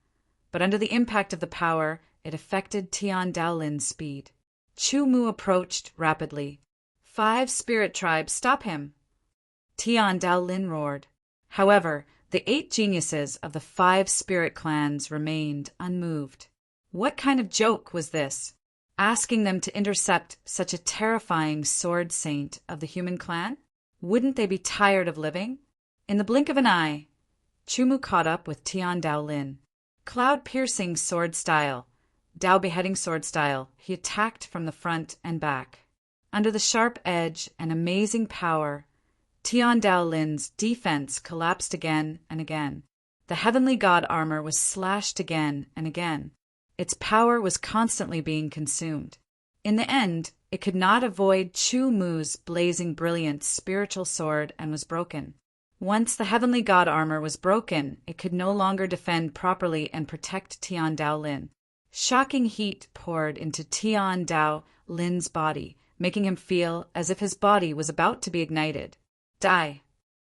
but under the impact of the power, it affected Tian Dao Lin's speed. Chu Mu approached rapidly. 5 spirit tribes, stop him! Tian Dao Lin roared. However, the 8 geniuses of the 5 spirit clans remained unmoved. What kind of joke was this? Asking them to intercept such a terrifying sword saint of the human clan? Wouldn't they be tired of living? In the blink of an eye, Chu Mu caught up with Tian Dao Lin. Cloud-piercing sword style, Dao beheading sword style, he attacked from the front and back. Under the sharp edge and amazing power, Tian Dao Lin's defense collapsed again and again. The heavenly god armor was slashed again and again. Its power was constantly being consumed. In the end, it could not avoid Chu Mu's blazing brilliant spiritual sword and was broken. Once the heavenly god armor was broken, it could no longer defend properly and protect Tian Dao Lin. Shocking heat poured into Tian Dao Lin's body, making him feel as if his body was about to be ignited. Die!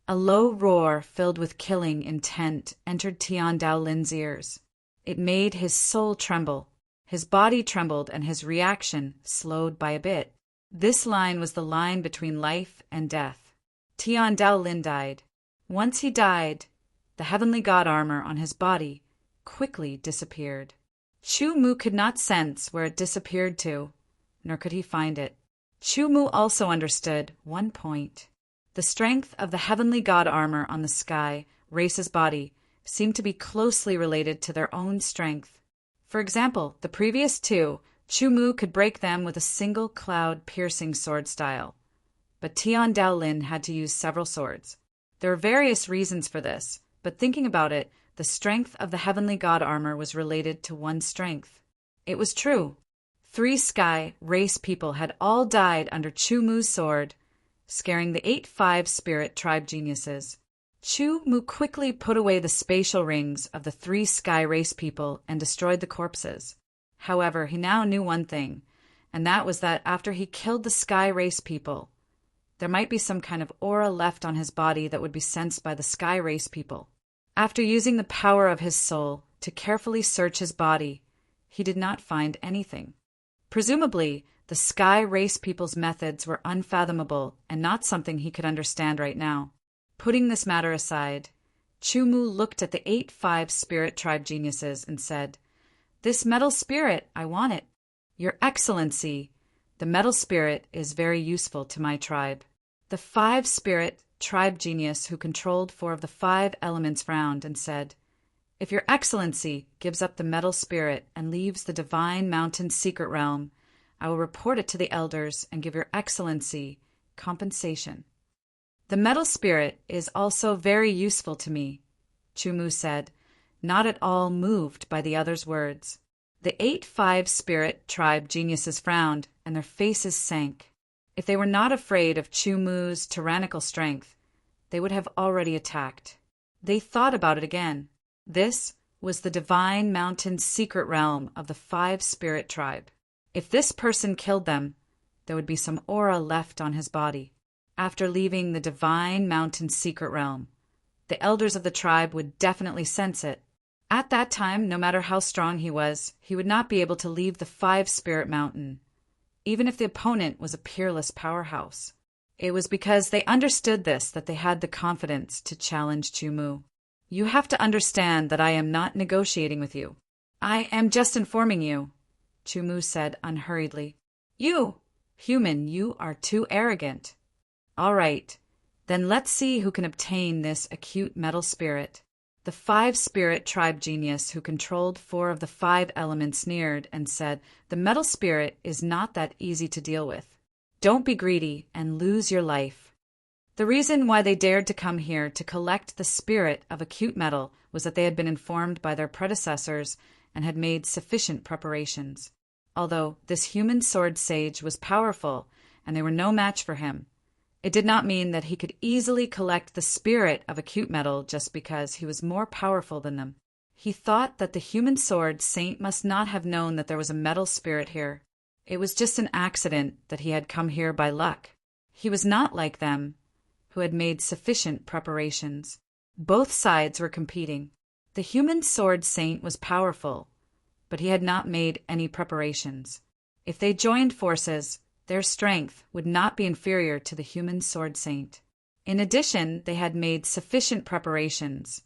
A low roar filled with killing intent entered Tian Dao Lin's ears. It made his soul tremble. His body trembled and his reaction slowed by a bit. This line was the line between life and death. Tian Dao Lin died. Once he died, the heavenly god armor on his body quickly disappeared. Chu Mu could not sense where it disappeared to, nor could he find it. Chu Mu also understood one point. The strength of the heavenly god armor on the sky race's body seemed to be closely related to their own strength. For example, the previous 2, Chu Mu could break them with a single cloud-piercing sword style, but Tian Dao Lin had to use several swords. There are various reasons for this, but thinking about it, the strength of the heavenly god armor was related to one strength. It was true. 3 sky race people had all died under Chu Mu's sword, scaring the 8-5 spirit tribe geniuses. Chu Mu quickly put away the spatial rings of the 3 sky race people and destroyed the corpses. However, he now knew one thing, and that was that after he killed the sky race people, there might be some kind of aura left on his body that would be sensed by the sky race people. After using the power of his soul to carefully search his body, he did not find anything. Presumably, the sky race people's methods were unfathomable and not something he could understand right now. Putting this matter aside, Chu Mu looked at the 8-5 spirit tribe geniuses and said, "This metal spirit, I want it. Your Excellency, the metal spirit is very useful to my tribe." The 5 spirit tribe genius who controlled 4 of the 5 elements frowned and said, "If your Excellency gives up the metal spirit and leaves the divine mountain secret realm, I will report it to the elders and give your Excellency compensation." "The metal spirit is also very useful to me," Chu Mu said, not at all moved by the other's words. The 8-5 spirit tribe geniuses frowned and their faces sank. If they were not afraid of Chu Mu's tyrannical strength, they would have already attacked. They thought about it again. This was the divine mountain secret realm of the 5 spirit tribe. If this person killed them, there would be some aura left on his body. After leaving the divine mountain secret realm, The elders of the tribe would definitely sense it. At that time, no matter how strong he was, he would not be able to leave the five-spirit mountain, even if the opponent was a peerless powerhouse. It was because they understood this that they had the confidence to challenge Chumu. You have to understand that I am not negotiating with you. I am just informing you, Chumu said unhurriedly. You, human, you are too arrogant. All right, then let's see who can obtain this acute metal spirit. The five-spirit tribe genius who controlled 4 of the 5 elements sneered and said, the metal spirit is not that easy to deal with. Don't be greedy and lose your life. The reason why they dared to come here to collect the spirit of acute metal was that they had been informed by their predecessors and had made sufficient preparations. Although this human sword sage was powerful and they were no match for him, it did not mean that he could easily collect the spirit of acute metal just because he was more powerful than them. He thought that the human sword saint must not have known that there was a metal spirit here. It was just an accident that he had come here by luck. He was not like them, who had made sufficient preparations. Both sides were competing. The human sword saint was powerful, but he had not made any preparations. If they joined forces, their strength would not be inferior to the human sword saint. In addition, they had made sufficient preparations,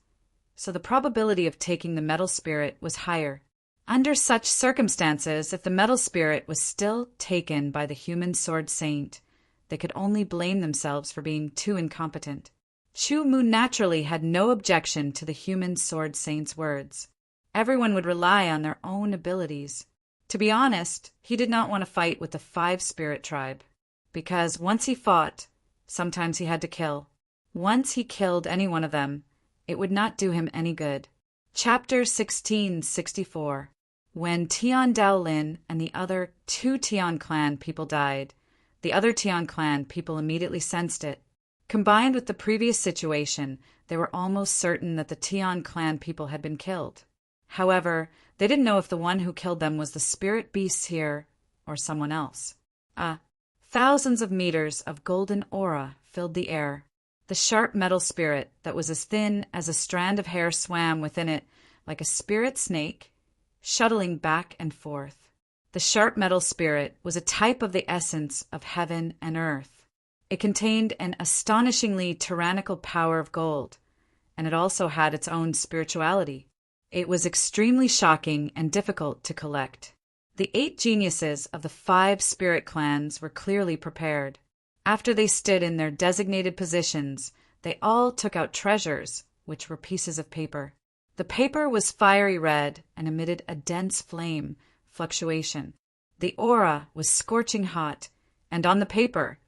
so the probability of taking the metal spirit was higher. Under such circumstances, if the metal spirit was still taken by the human sword saint, they could only blame themselves for being too incompetent. Chumu naturally had no objection to the human sword saint's words. Everyone would rely on their own abilities. To be honest, he did not want to fight with the five-spirit tribe, because once he fought, sometimes he had to kill. Once he killed any one of them, it would not do him any good. Chapter 1664. When Tian Dao Lin and the other 2 Tian clan people died, the other Tian clan people immediately sensed it. Combined with the previous situation, they were almost certain that the Tian clan people had been killed. However, they didn't know if the one who killed them was the spirit beasts here or someone else. Thousands of meters of golden aura filled the air. The sharp metal spirit that was as thin as a strand of hair swam within it like a spirit snake, shuttling back and forth. The sharp metal spirit was a type of the essence of heaven and earth. It contained an astonishingly tyrannical power of gold, and it also had its own spirituality. It was extremely shocking and difficult to collect. The 8 geniuses of the 5 spirit clans were clearly prepared. After they stood in their designated positions, they all took out treasures, which were pieces of paper. The paper was fiery red and emitted a dense flame fluctuation. The aura was scorching hot, and on the paper,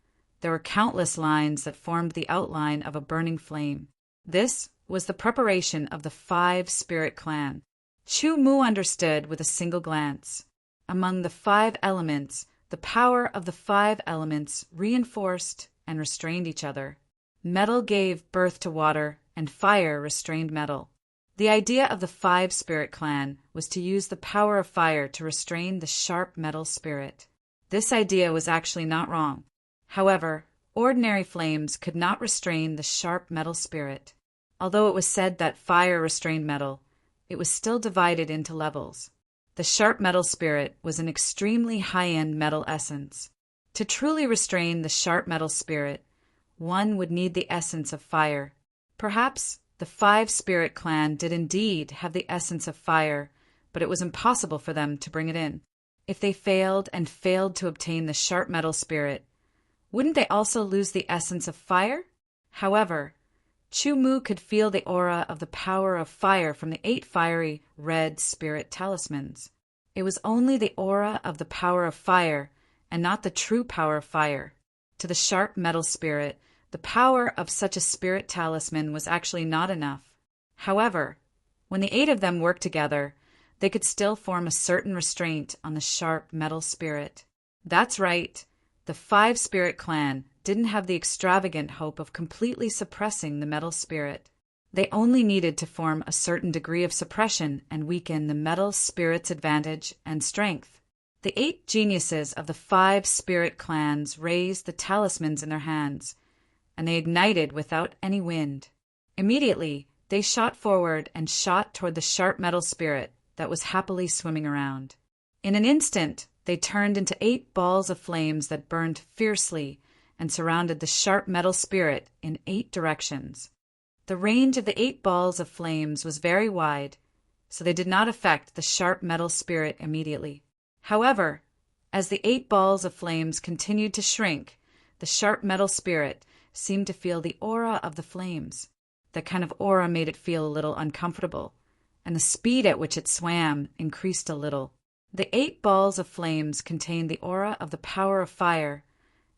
there were countless lines that formed the outline of a burning flame. This was the preparation of the 5 spirit clan. Chumu understood with a single glance. Among the 5 elements, the power of the 5 elements reinforced and restrained each other. Metal gave birth to water, and fire restrained metal. The idea of the 5 spirit clan was to use the power of fire to restrain the sharp metal spirit. This idea was actually not wrong. However, ordinary flames could not restrain the sharp metal spirit. Although it was said that fire restrained metal, it was still divided into levels. The sharp metal spirit was an extremely high-end metal essence. To truly restrain the sharp metal spirit, one would need the essence of fire. Perhaps the 5 spirit clan did indeed have the essence of fire, but it was impossible for them to bring it in. If they failed to obtain the sharp metal spirit, wouldn't they also lose the essence of fire? However, Chumu could feel the aura of the power of fire from the 8 fiery red spirit talismans. It was only the aura of the power of fire and not the true power of fire. To the sharp metal spirit, the power of such a spirit talisman was actually not enough. However, when the 8 of them worked together, they could still form a certain restraint on the sharp metal spirit. That's right, the 5 spirit clan didn't have the extravagant hope of completely suppressing the metal spirit. They only needed to form a certain degree of suppression and weaken the metal spirit's advantage and strength. The 8 geniuses of the 5 spirit clans raised the talismans in their hands, and they ignited without any wind. Immediately, they shot forward and shot toward the sharp metal spirit that was happily swimming around. In an instant, they turned into 8 balls of flames that burned fiercely and surrounded the sharp metal spirit in 8 directions. The range of the 8 balls of flames was very wide, so they did not affect the sharp metal spirit immediately. However, as the 8 balls of flames continued to shrink, the sharp metal spirit seemed to feel the aura of the flames. That kind of aura made it feel a little uncomfortable, and the speed at which it swam increased a little. The 8 balls of flames contained the aura of the power of fire,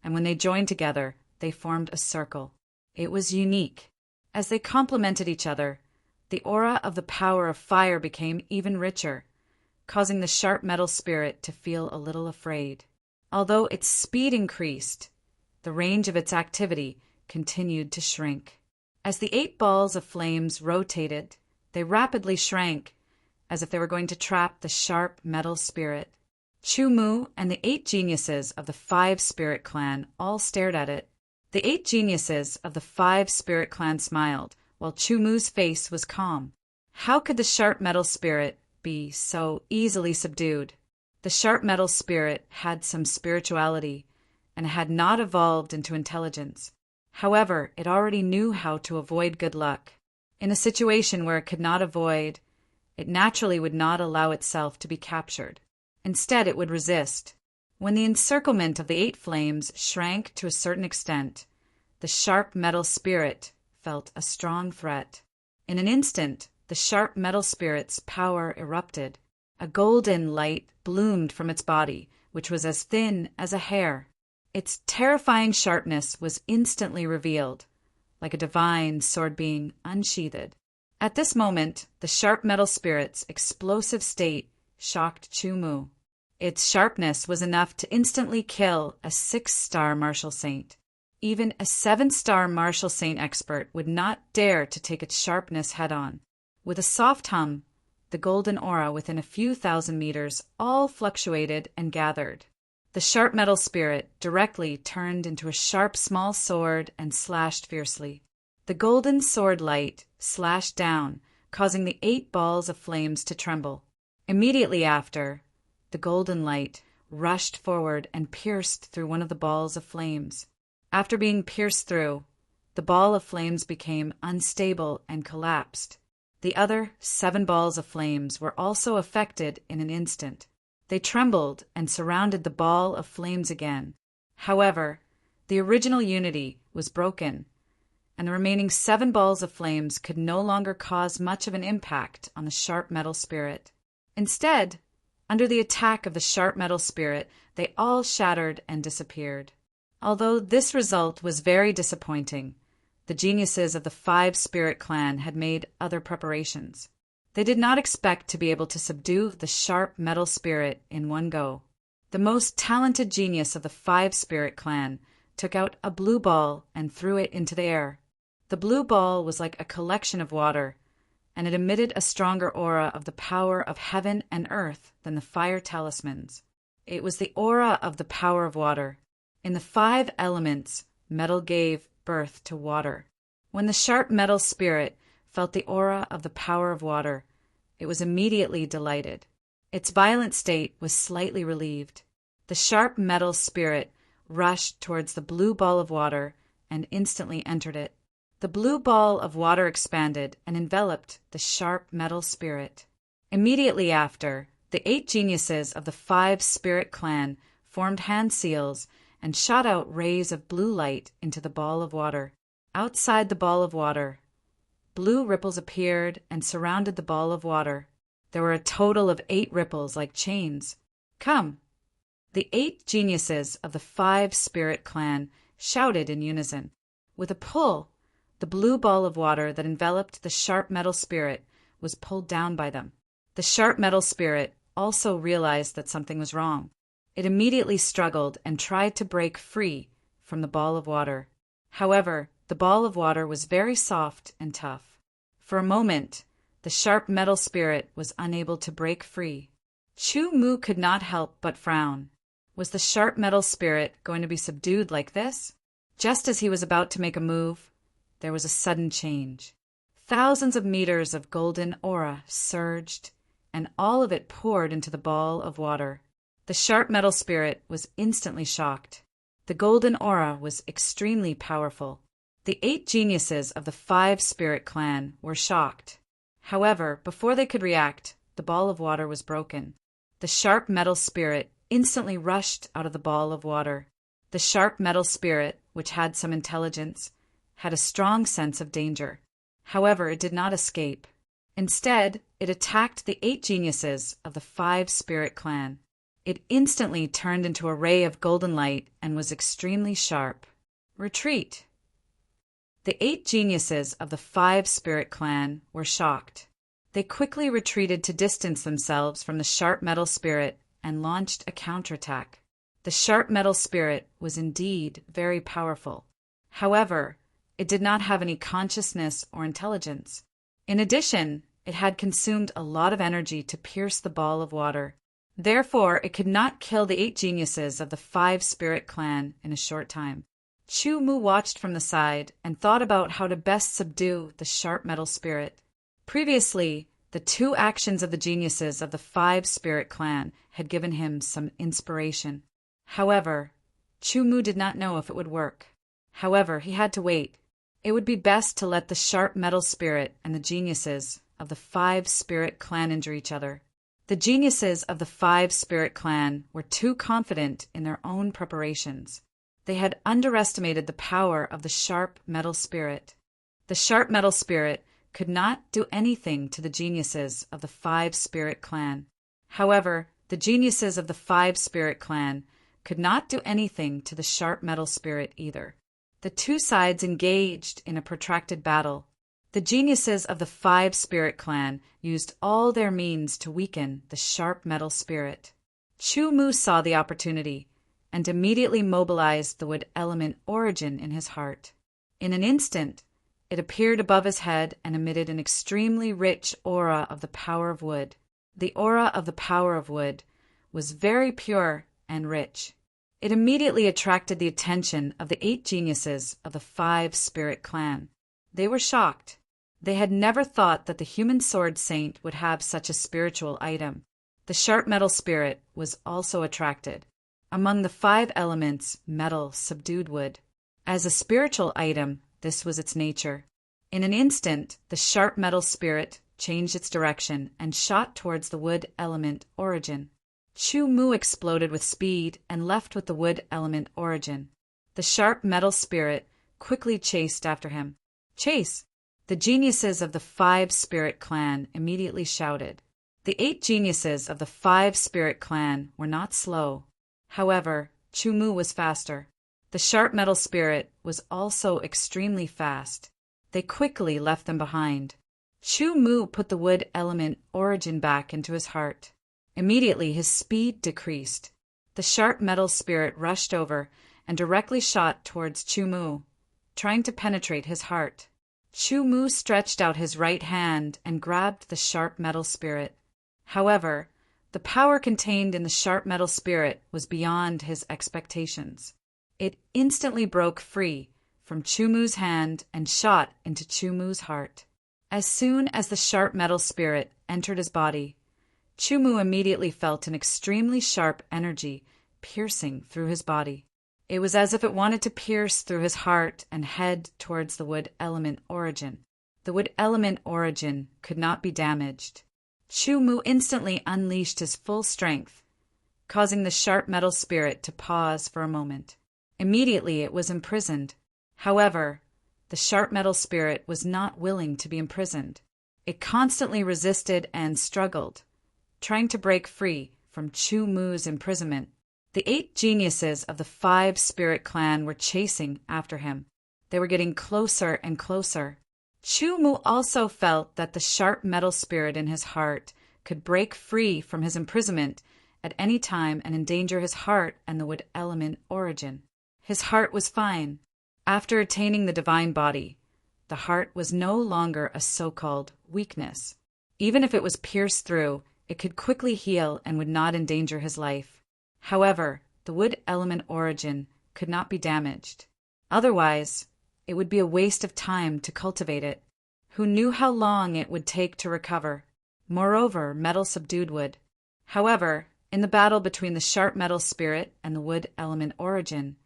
and when they joined together, they formed a circle. It was unique. As they complemented each other, the aura of the power of fire became even richer, causing the sharp metal spirit to feel a little afraid. Although its speed increased, the range of its activity continued to shrink. As the 8 balls of flames rotated, they rapidly shrank, as if they were going to trap the sharp metal spirit. Chu-Mu and the 8 geniuses of the 5 Spirit Clan all stared at it. The 8 geniuses of the 5 Spirit Clan smiled, while Chu-Mu's face was calm. How could the sharp metal spirit be so easily subdued? The sharp metal spirit had some spirituality, and had not evolved into intelligence. However, it already knew how to avoid good luck. In a situation where it could not avoid, it naturally would not allow itself to be captured. Instead, it would resist. When the encirclement of the 8 flames shrank to a certain extent, the sharp metal spirit felt a strong threat. In an instant, the sharp metal spirit's power erupted. A golden light bloomed from its body, which was as thin as a hair. Its terrifying sharpness was instantly revealed, like a divine sword being unsheathed. At this moment, the sharp metal spirit's explosive state shocked Chu-Mu. Its sharpness was enough to instantly kill a 6-star martial saint. Even a 7-star martial saint expert would not dare to take its sharpness head-on. With a soft hum, the golden aura within a few thousand meters all fluctuated and gathered. The sharp metal spirit directly turned into a sharp small sword and slashed fiercely. The golden sword light slashed down, causing the 8 balls of flames to tremble. Immediately after, the golden light rushed forward and pierced through one of the balls of flames. After being pierced through, the ball of flames became unstable and collapsed. The other 7 balls of flames were also affected in an instant. They trembled and surrounded the ball of flames again. However, the original unity was broken, and the remaining 7 balls of flames could no longer cause much of an impact on the sharp metal spirit. Instead, under the attack of the sharp metal spirit, they all shattered and disappeared. Although this result was very disappointing, the geniuses of the 5 Spirit Clan had made other preparations. They did not expect to be able to subdue the sharp metal spirit in one go. The most talented genius of the 5 Spirit Clan took out a blue ball and threw it into the air. The blue ball was like a collection of water, and it emitted a stronger aura of the power of heaven and earth than the fire talismans. It was the aura of the power of water. In the 5 elements, metal gave birth to water. When the sharp metal spirit felt the aura of the power of water, it was immediately delighted. Its violent state was slightly relieved. The sharp metal spirit rushed towards the blue ball of water and instantly entered it. The blue ball of water expanded and enveloped the sharp metal spirit. Immediately after, the 8 geniuses of the 5 Spirit Clan formed hand seals and shot out rays of blue light into the ball of water. Outside the ball of water, blue ripples appeared and surrounded the ball of water. There were a total of 8 ripples like chains. Come! The 8 geniuses of the 5 Spirit Clan shouted in unison. With a pull, the blue ball of water that enveloped the sharp metal spirit was pulled down by them. The sharp metal spirit also realized that something was wrong. It immediately struggled and tried to break free from the ball of water. However, the ball of water was very soft and tough. For a moment, the sharp metal spirit was unable to break free. Chu-Mu could not help but frown. Was the sharp metal spirit going to be subdued like this? Just as he was about to make a move, there was a sudden change. Thousands of meters of golden aura surged, and all of it poured into the ball of water. The sharp metal spirit was instantly shocked. The golden aura was extremely powerful. The 8 geniuses of the 5 spirit clan were shocked. However, before they could react, the ball of water was broken. The sharp metal spirit instantly rushed out of the ball of water. The sharp metal spirit, which had some intelligence, had a strong sense of danger. However, it did not escape. Instead, it attacked the 8 geniuses of the 5 spirit clan. It instantly turned into a ray of golden light and was extremely sharp. Retreat! The 8 geniuses of the 5 spirit clan were shocked. They quickly retreated to distance themselves from the sharp metal spirit and launched a counterattack. The sharp metal spirit was indeed very powerful. However, it did not have any consciousness or intelligence. In addition, it had consumed a lot of energy to pierce the ball of water. Therefore, it could not kill the 8 geniuses of the 5 spirit clan in a short time. Chu Mu watched from the side and thought about how to best subdue the sharp metal spirit. Previously, the 2 actions of the geniuses of the 5 spirit clan had given him some inspiration. However, Chu Mu did not know if it would work. However, he had to wait. It would be best to let the sharp metal spirit and the geniuses of the 5 spirit clan injure each other. The geniuses of the 5 spirit clan were too confident in their own preparations. They had underestimated the power of the sharp metal spirit. The sharp metal spirit could not do anything to the geniuses of the 5 spirit clan. However, the geniuses of the 5 spirit clan could not do anything to the sharp metal spirit either. The 2 sides engaged in a protracted battle. The geniuses of the 5 spirit clan used all their means to weaken the sharp metal spirit. Chu Mu saw the opportunity and immediately mobilized the wood element origin in his heart. In an instant, it appeared above his head and emitted an extremely rich aura of the power of wood. The aura of the power of wood was very pure and rich. It immediately attracted the attention of the 8 geniuses of the 5 spirit clan. They were shocked. They had never thought that the human sword saint would have such a spiritual item. The sharp metal spirit was also attracted. Among the 5 elements, metal subdued wood. As a spiritual item, this was its nature. In an instant, the sharp metal spirit changed its direction and shot towards the wood element origin. Chu Mu exploded with speed and left with the wood element origin. The sharp metal spirit quickly chased after him. Chase! The geniuses of the 5 spirit clan immediately shouted. The 8 geniuses of the 5 spirit clan were not slow. However, Chu Mu was faster. The sharp metal spirit was also extremely fast. They quickly left them behind. Chu Mu put the wood element origin back into his heart. Immediately his speed decreased. The sharp metal spirit rushed over and directly shot towards Chu Mu, trying to penetrate his heart. Chu Mu stretched out his right hand and grabbed the sharp metal spirit. However, the power contained in the sharp metal spirit was beyond his expectations. It instantly broke free from Chu Mu's hand and shot into Chu Mu's heart. As soon as the sharp metal spirit entered his body, Chu Mu immediately felt an extremely sharp energy piercing through his body. It was as if it wanted to pierce through his heart and head towards the wood element origin. The wood element origin could not be damaged. Chu Mu instantly unleashed his full strength, causing the sharp metal spirit to pause for a moment. Immediately it was imprisoned. However, the sharp metal spirit was not willing to be imprisoned. It constantly resisted and struggled, trying to break free from Chu Mu's imprisonment. The 8 geniuses of the 5 spirit clan were chasing after him. They were getting closer and closer. Chu Mu also felt that the sharp metal spirit in his heart could break free from his imprisonment at any time and endanger his heart and the wood element origin. His heart was fine. After attaining the divine body, the heart was no longer a so-called weakness. Even if it was pierced through, it could quickly heal and would not endanger his life. However, the wood element origin could not be damaged. Otherwise, it would be a waste of time to cultivate it. Who knew how long it would take to recover? Moreover, metal subdued wood. However, in the battle between the sharp metal spirit and the wood element origin,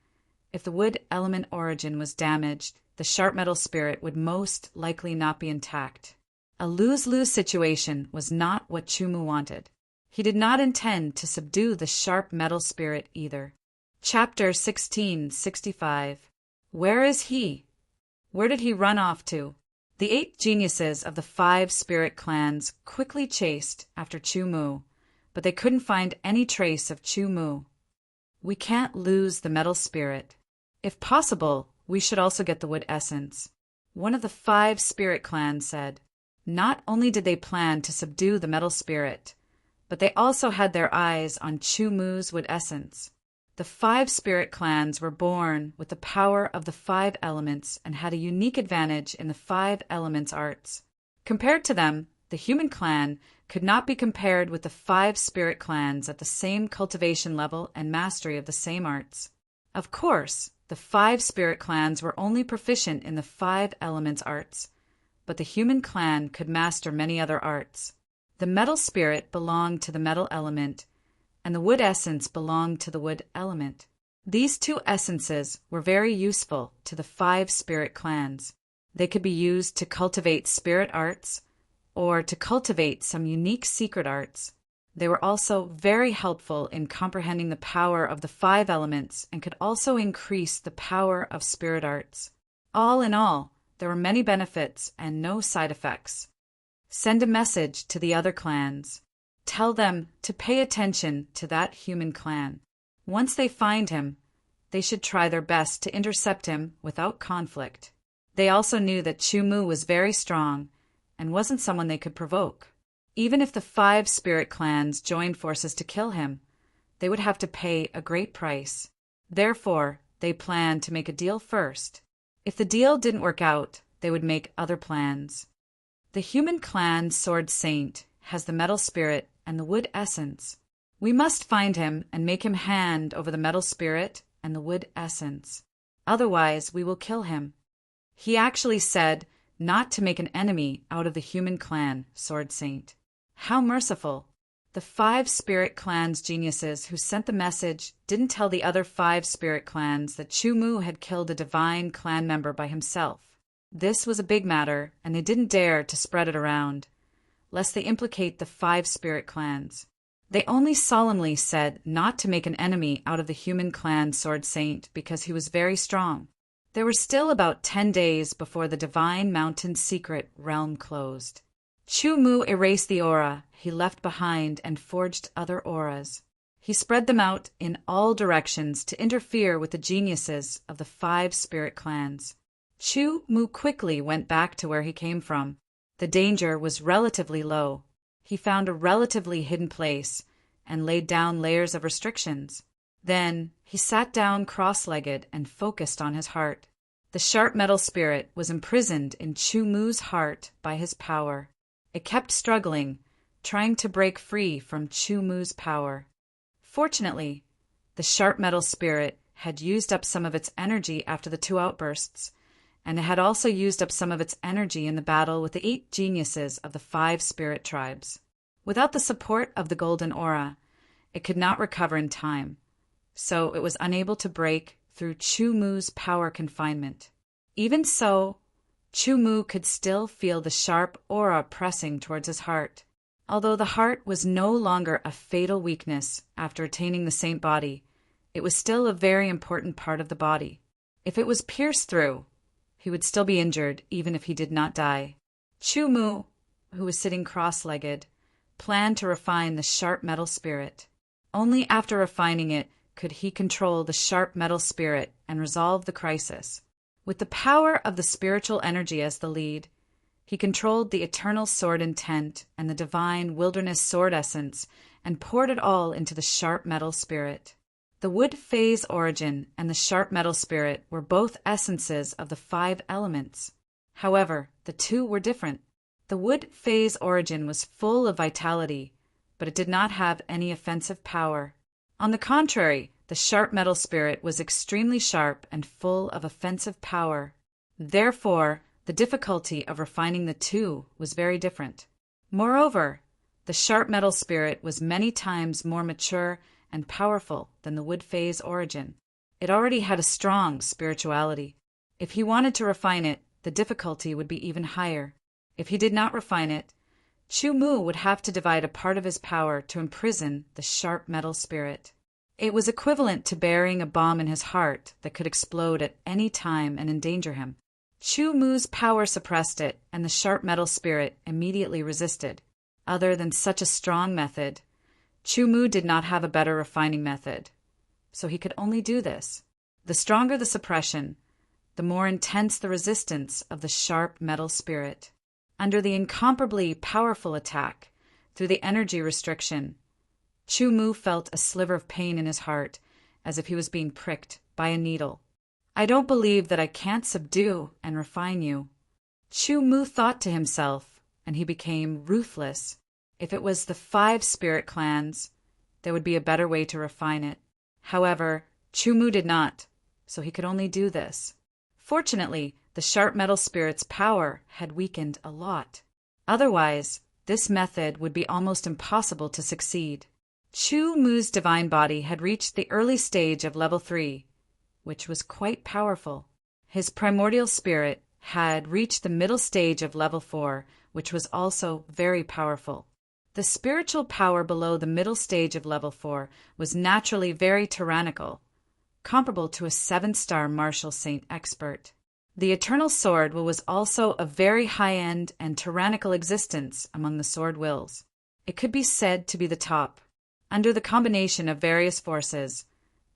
if the wood element origin was damaged, the sharp metal spirit would most likely not be intact. A lose-lose situation was not what Chumu wanted. He did not intend to subdue the sharp metal spirit either. Chapter 1665. Where is he? Where did he run off to? The 8 geniuses of the 5 spirit clans quickly chased after Chumu, but they couldn't find any trace of Chumu. We can't lose the metal spirit. If possible, we should also get the wood essence. One of the 5 spirit clans said. Not only did they plan to subdue the metal spirit, but they also had their eyes on Chumu's wood essence. The 5 spirit clans were born with the power of the 5 elements and had a unique advantage in the 5 elements arts. Compared to them, the human clan could not be compared with the 5 spirit clans at the same cultivation level and mastery of the same arts. Of course, the 5 spirit clans were only proficient in the 5 elements arts, but the human clan could master many other arts. The metal spirit belonged to the metal element, and the wood essence belonged to the wood element. These 2 essences were very useful to the 5 spirit clans. They could be used to cultivate spirit arts, or to cultivate some unique secret arts. They were also very helpful in comprehending the power of the 5 elements and could also increase the power of spirit arts. All in all, there were many benefits and no side effects. Send a message to the other clans. Tell them to pay attention to that human clan. Once they find him, they should try their best to intercept him without conflict. They also knew that Chumu was very strong and wasn't someone they could provoke. Even if the 5 spirit clans joined forces to kill him, they would have to pay a great price. Therefore, they planned to make a deal first. If the deal didn't work out, they would make other plans. The human clan Sword Saint has the metal spirit and the wood essence. We must find him and make him hand over the metal spirit and the wood essence. Otherwise, we will kill him. He actually said not to make an enemy out of the human clan Sword Saint. How merciful! The 5 spirit clans geniuses who sent the message didn't tell the other 5 spirit clans that Chumu had killed a divine clan member by himself. This was a big matter, and they didn't dare to spread it around, lest they implicate the 5 spirit clans. They only solemnly said not to make an enemy out of the human clan Sword Saint because he was very strong. There were still about 10 days before the divine mountain secret realm closed. Chumu erased the aura he left behind and forged other auras. He spread them out in all directions to interfere with the geniuses of the 5 spirit clans. Chumu quickly went back to where he came from. The danger was relatively low. He found a relatively hidden place and laid down layers of restrictions. Then he sat down cross-legged and focused on his heart. The sharp metal spirit was imprisoned in Chumu's heart by his power. It kept struggling, trying to break free from Chumu's power. Fortunately, the sharp metal spirit had used up some of its energy after the 2 outbursts, and it had also used up some of its energy in the battle with the 8 geniuses of the 5 spirit tribes. Without the support of the golden aura, it could not recover in time, so it was unable to break through Chumu's power confinement. Even so, Chumu could still feel the sharp aura pressing towards his heart. Although the heart was no longer a fatal weakness after attaining the saint body, it was still a very important part of the body. If it was pierced through, he would still be injured even if he did not die. Chumu, who was sitting cross-legged, planned to refine the sharp metal spirit. Only after refining it could he control the sharp metal spirit and resolve the crisis. With the power of the spiritual energy as the lead, he controlled the eternal sword intent and the divine wilderness sword essence and poured it all into the sharp metal spirit. The wood phase origin and the sharp metal spirit were both essences of the 5 elements. However, the 2 were different. The wood phase origin was full of vitality, but it did not have any offensive power. On the contrary, the sharp metal spirit was extremely sharp and full of offensive power. Therefore, The difficulty of refining the two was very different. Moreover, the sharp metal spirit was many times more mature and powerful than the wood phase origin. It already had a strong spirituality. If he wanted to refine it, the difficulty would be even higher. If he did not refine it, Chu Mu would have to divide a part of his power to imprison the sharp metal spirit. It was equivalent to burying a bomb in his heart that could explode at any time and endanger him. Chu Mu's power suppressed it, and the sharp metal spirit immediately resisted. Other than such a strong method, Chu Mu did not have a better refining method, so he could only do this. The stronger the suppression, the more intense the resistance of the sharp metal spirit. Under the incomparably powerful attack, through the energy restriction, Chu Mu felt a sliver of pain in his heart, as if he was being pricked by a needle. I don't believe that I can't subdue and refine you. Chu Mu thought to himself, and he became ruthless. If it was the 5 spirit clans, there would be a better way to refine it. However, Chu Mu did not, so he could only do this. Fortunately, the sharp metal spirit's power had weakened a lot. Otherwise, this method would be almost impossible to succeed. Chu Mu's divine body had reached the early stage of level 3, which was quite powerful. His primordial spirit had reached the middle stage of level 4, which was also very powerful. The spiritual power below the middle stage of level 4 was naturally very tyrannical, comparable to a 7-star martial saint expert. The Eternal Sword was also a very high-end and tyrannical existence among the sword wills. It could be said to be the top. Under the combination of various forces,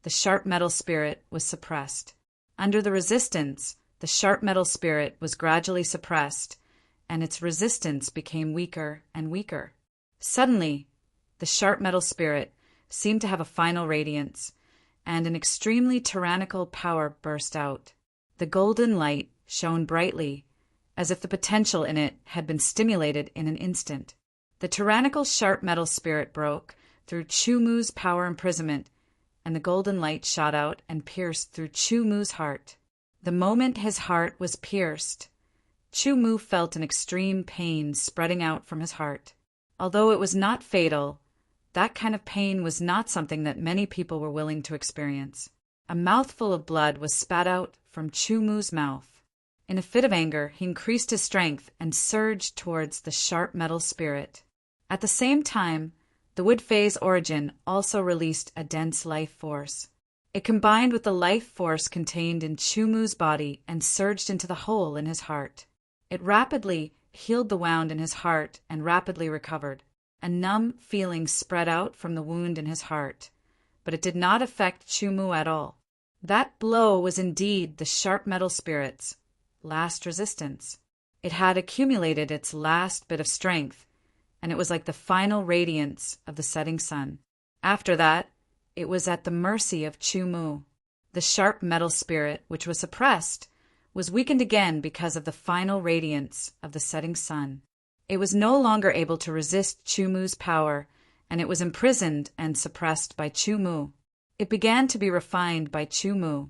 the sharp metal spirit was suppressed. Under the resistance, the sharp metal spirit was gradually suppressed, and its resistance became weaker and weaker. Suddenly, the sharp metal spirit seemed to have a final radiance, and an extremely tyrannical power burst out. The golden light shone brightly, as if the potential in it had been stimulated in an instant. The tyrannical sharp metal spirit broke through Chu Mu's power imprisonment, and the golden light shot out and pierced through Chu Mu's heart. The moment his heart was pierced, Chu Mu felt an extreme pain spreading out from his heart. Although it was not fatal, that kind of pain was not something that many people were willing to experience. A mouthful of blood was spat out from Chu Mu's mouth. In a fit of anger, he increased his strength and surged towards the sharp metal spirit. At the same time, the wood phase origin also released a dense life force. It combined with the life force contained in Chu Mu's body and surged into the hole in his heart. It rapidly healed the wound in his heart and rapidly recovered. A numb feeling spread out from the wound in his heart, but it did not affect Chu Mu at all. That blow was indeed the sharp metal spirit's last resistance. It had accumulated its last bit of strength, and it was like the final radiance of the setting sun. After that, it was at the mercy of Chu Mu. The sharp metal spirit, which was suppressed, was weakened again because of the final radiance of the setting sun. It was no longer able to resist Chu Mu's power, and it was imprisoned and suppressed by Chu Mu. It began to be refined by Chu Mu.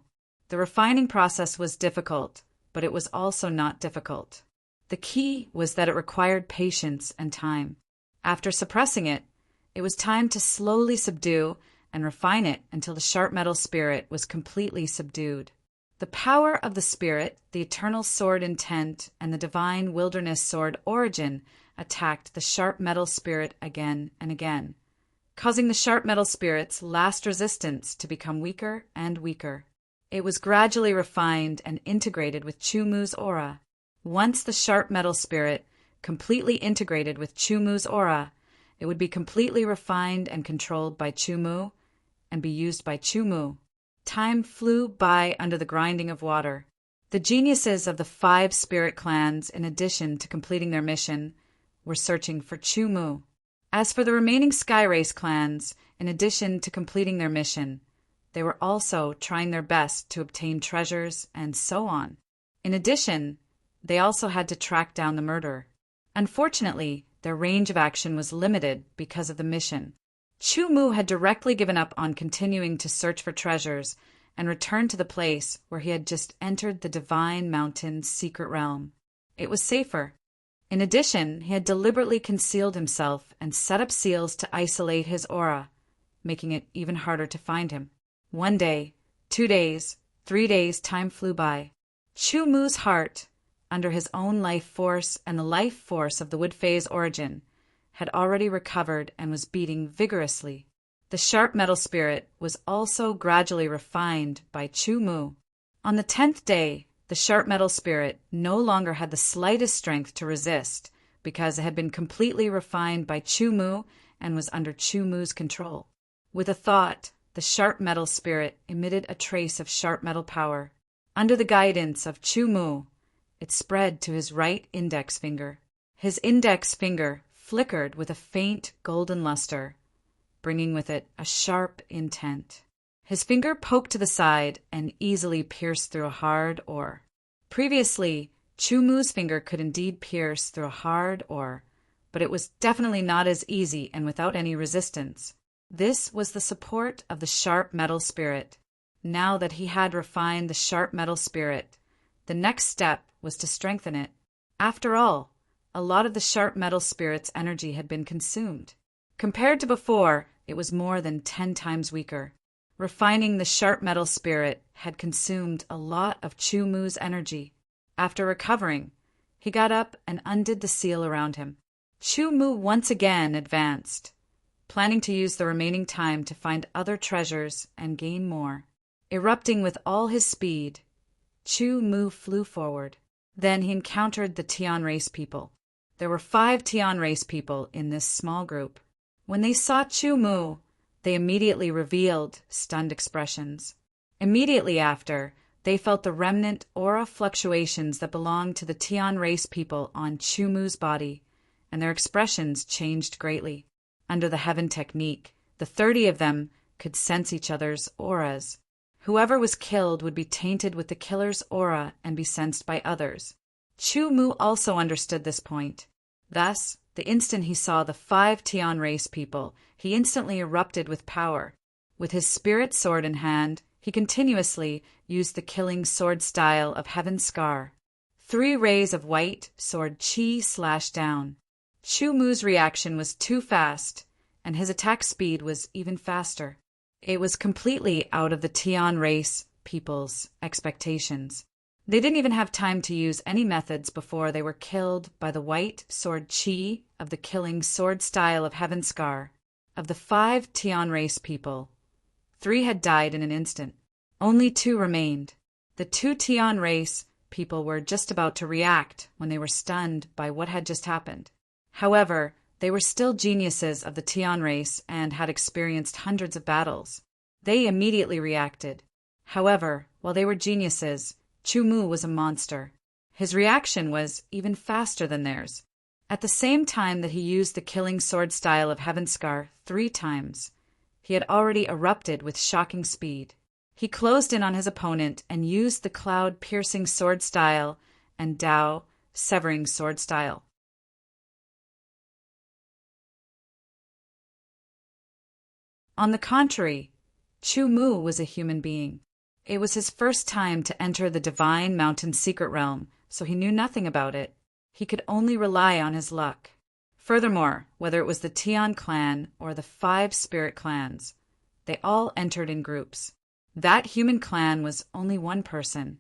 The refining process was difficult, but it was also not difficult. The key was that it required patience and time. After suppressing it, it was time to slowly subdue and refine it until the sharp metal spirit was completely subdued. The power of the spirit, the eternal sword intent, and the divine wilderness sword origin attacked the sharp metal spirit again and again, causing the sharp metal spirit's last resistance to become weaker and weaker. It was gradually refined and integrated with Chu Mu's aura. Once the sharp metal spirit completely integrated with Chu Mu's aura, it would be completely refined and controlled by Chu Mu and be used by Chu Mu. Time flew by under the grinding of water. The geniuses of the 5 spirit clans, in addition to completing their mission, were searching for Chu Mu. As for the remaining Sky Race clans, in addition to completing their mission, they were also trying their best to obtain treasures and so on. In addition, they also had to track down the murderer. Unfortunately, their range of action was limited because of the mission. Chu Mu had directly given up on continuing to search for treasures and returned to the place where he had just entered the Divine Mountain's secret realm. It was safer. In addition, he had deliberately concealed himself and set up seals to isolate his aura, making it even harder to find him. 1 day, 2 days, 3 days, time flew by. Chu Mu's heart, under his own life force and the life force of the Wood Fae's origin, had already recovered and was beating vigorously. The sharp metal spirit was also gradually refined by Chu Mu. On the 10th day, the sharp metal spirit no longer had the slightest strength to resist because it had been completely refined by Chu Mu and was under Chu Mu's control. With a thought, the sharp metal spirit emitted a trace of sharp metal power. Under the guidance of Chu Mu, it spread to his right index finger. His index finger flickered with a faint golden luster, bringing with it a sharp intent. His finger poked to the side and easily pierced through a hard ore. Previously, Chu Mu's finger could indeed pierce through a hard ore, but it was definitely not as easy and without any resistance. This was the support of the sharp metal spirit. Now that he had refined the sharp metal spirit, the next step was to strengthen it. After all, a lot of the sharp metal spirit's energy had been consumed. Compared to before, it was more than 10 times weaker. Refining the sharp metal spirit had consumed a lot of Chu Mu's energy. After recovering, he got up and undid the seal around him. Chu Mu once again advanced, planning to use the remaining time to find other treasures and gain more. Erupting with all his speed, Chu Mu flew forward. Then he encountered the Tian race people. There were 5 Tian race people in this small group. When they saw Chu Mu, they immediately revealed stunned expressions. Immediately after, they felt the remnant aura fluctuations that belonged to the Tian race people on Chu Mu's body, and their expressions changed greatly. Under the Heaven technique, the 30 of them could sense each other's auras. Whoever was killed would be tainted with the killer's aura and be sensed by others. Chu Mu also understood this point. Thus, the instant he saw the 5 Tian race people, he instantly erupted with power. With his spirit sword in hand, he continuously used the killing sword style of Heaven's Scar. 3 rays of white sword chi slashed down. Chu Mu's reaction was too fast, and his attack speed was even faster. It was completely out of the Tian race people's expectations. They didn't even have time to use any methods before they were killed by the white sword chi of the killing sword style of Heaven's Scar. Of the 5 Tian race people, 3 had died in an instant. Only 2 remained. The 2 Tian race people were just about to react when they were stunned by what had just happened. However, they were still geniuses of the Tian race and had experienced hundreds of battles. They immediately reacted. However, while they were geniuses, Chu Mu was a monster. His reaction was even faster than theirs. At the same time that he used the killing sword style of Heaven's Scar 3 times, he had already erupted with shocking speed. He closed in on his opponent and used the cloud-piercing sword style and Dao severing sword style. On the contrary, Chu Mu was a human being. It was his first time to enter the Divine Mountain Secret Realm, so he knew nothing about it. He could only rely on his luck. Furthermore, whether it was the Tian clan or the 5 spirit clans, they all entered in groups. That human clan was only 1 person,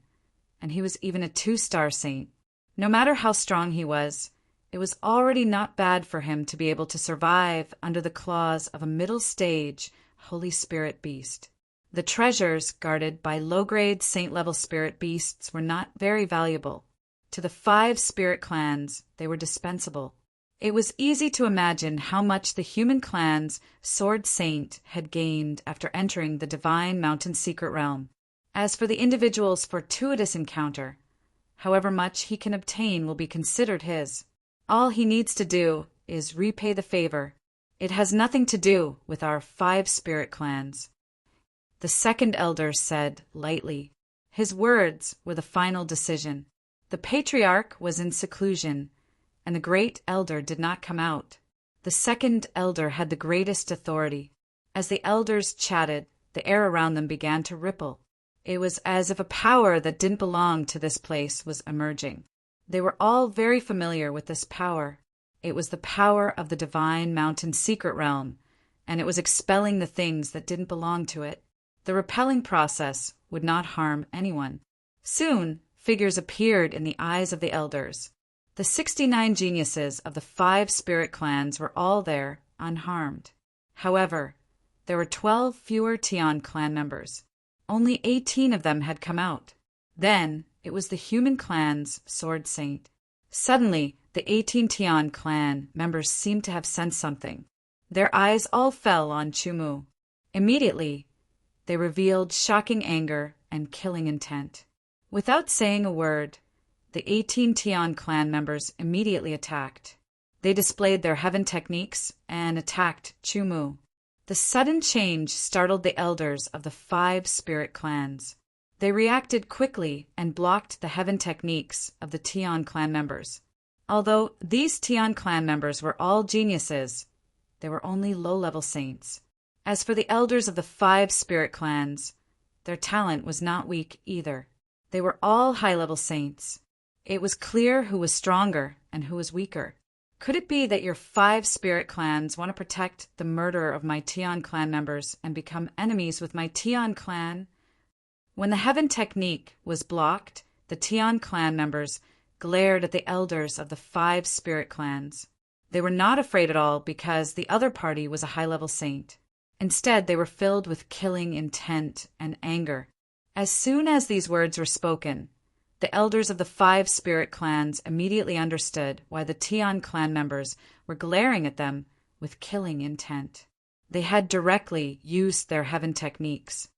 and he was even a 2-star saint. No matter how strong he was, it was already not bad for him to be able to survive under the claws of a middle-stage Holy Spirit beast. The treasures guarded by low-grade saint-level spirit beasts were not very valuable. To the 5 spirit clans, they were dispensable. It was easy to imagine how much the human clan's sword saint had gained after entering the Divine Mountain Secret Realm. As for the individual's fortuitous encounter, however much he can obtain will be considered his. All he needs to do is repay the favor. It has nothing to do with our 5 spirit clans. The second elder said lightly. His words were the final decision. The patriarch was in seclusion, and the great elder did not come out. The second elder had the greatest authority. As the elders chatted, the air around them began to ripple. It was as if a power that didn't belong to this place was emerging. They were all very familiar with this power. It was the power of the divine mountain secret realm, and it was expelling the things that didn't belong to it. The repelling process would not harm anyone. Soon, figures appeared in the eyes of the elders. The 69 geniuses of the 5 spirit clans were all there, unharmed. However, there were 12 fewer Tian clan members. Only 18 of them had come out. Then, it was the human clan's sword saint. Suddenly, the 18 Tian clan members seemed to have sensed something. Their eyes all fell on Chumu. Immediately, they revealed shocking anger and killing intent. Without saying a word, the 18 Tian clan members immediately attacked. They displayed their heaven techniques and attacked Chumu. The sudden change startled the elders of the 5 spirit clans. They reacted quickly and blocked the heaven techniques of the Tian clan members. Although these Tian clan members were all geniuses, they were only low-level saints. As for the elders of the 5 spirit clans, their talent was not weak either. They were all high-level saints. It was clear who was stronger and who was weaker. Could it be that your 5 spirit clans want to protect the murder of my Tian clan members and become enemies with my Tian clan? When the heaven technique was blocked, the Tian clan members glared at the elders of the 5 spirit clans. They were not afraid at all because the other party was a high-level saint. Instead, they were filled with killing intent and anger. As soon as these words were spoken, the elders of the 5 spirit clans immediately understood why the Tian clan members were glaring at them with killing intent. They had directly used their heaven techniques.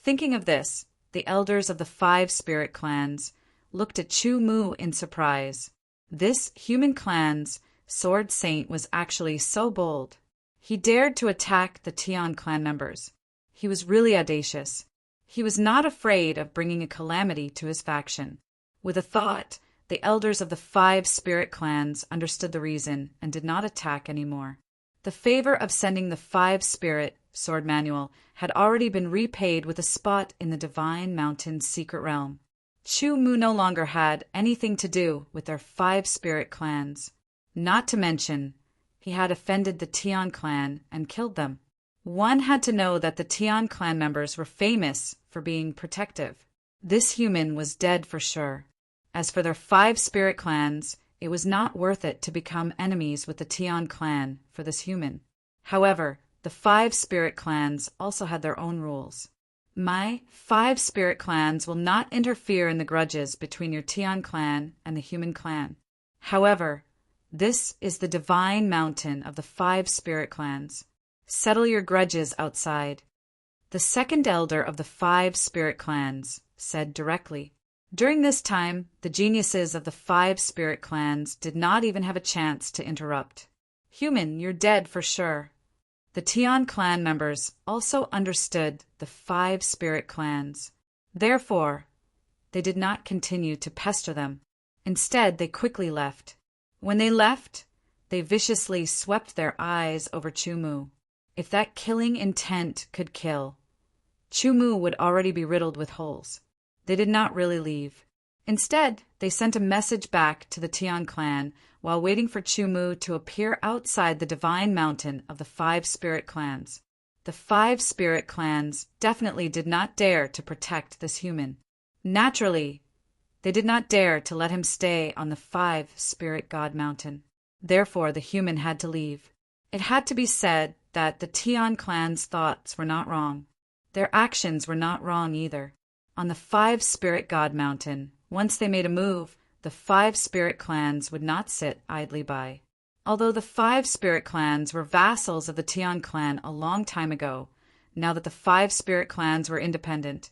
Thinking of this, the elders of the 5 spirit clans looked at Chu Mu in surprise. This human clan's sword saint was actually so bold. He dared to attack the Tian clan members. He was really audacious. He was not afraid of bringing a calamity to his faction. With a thought, the elders of the 5 spirit clans understood the reason and did not attack anymore. The favor of sending the 5 spirit sword manual had already been repaid with a spot in the divine mountain's secret realm. Chu Mu no longer had anything to do with their 5 spirit clans. Not to mention, he had offended the Tian clan and killed them. One had to know that the Tian clan members were famous for being protective. This human was dead for sure. As for their 5 spirit clans, it was not worth it to become enemies with the Tian clan for this human. However, the 5 spirit clans also had their own rules. My 5 spirit clans will not interfere in the grudges between your Tian clan and the human clan. However, this is the divine mountain of the 5 spirit clans. Settle your grudges outside. The second elder of the 5 spirit clans said directly. During this time, the geniuses of the 5 spirit clans did not even have a chance to interrupt. Human, you're dead for sure. The Tian clan members also understood the 5 spirit clans. Therefore, they did not continue to pester them. Instead, they quickly left. When they left, they viciously swept their eyes over Chumu. If that killing intent could kill, Chumu would already be riddled with holes. They did not really leave. Instead, they sent a message back to the Tian clan while waiting for Chumu to appear outside the divine mountain of the 5 spirit clans. The 5 spirit clans definitely did not dare to protect this human. Naturally, they did not dare to let him stay on the 5 spirit god mountain. Therefore, the human had to leave. It had to be said that the Tian clan's thoughts were not wrong. Their actions were not wrong either. On the 5 spirit god mountain, once they made a move, the 5 spirit clans would not sit idly by. Although the 5 spirit clans were vassals of the Tian clan a long time ago, now that the 5 spirit clans were independent,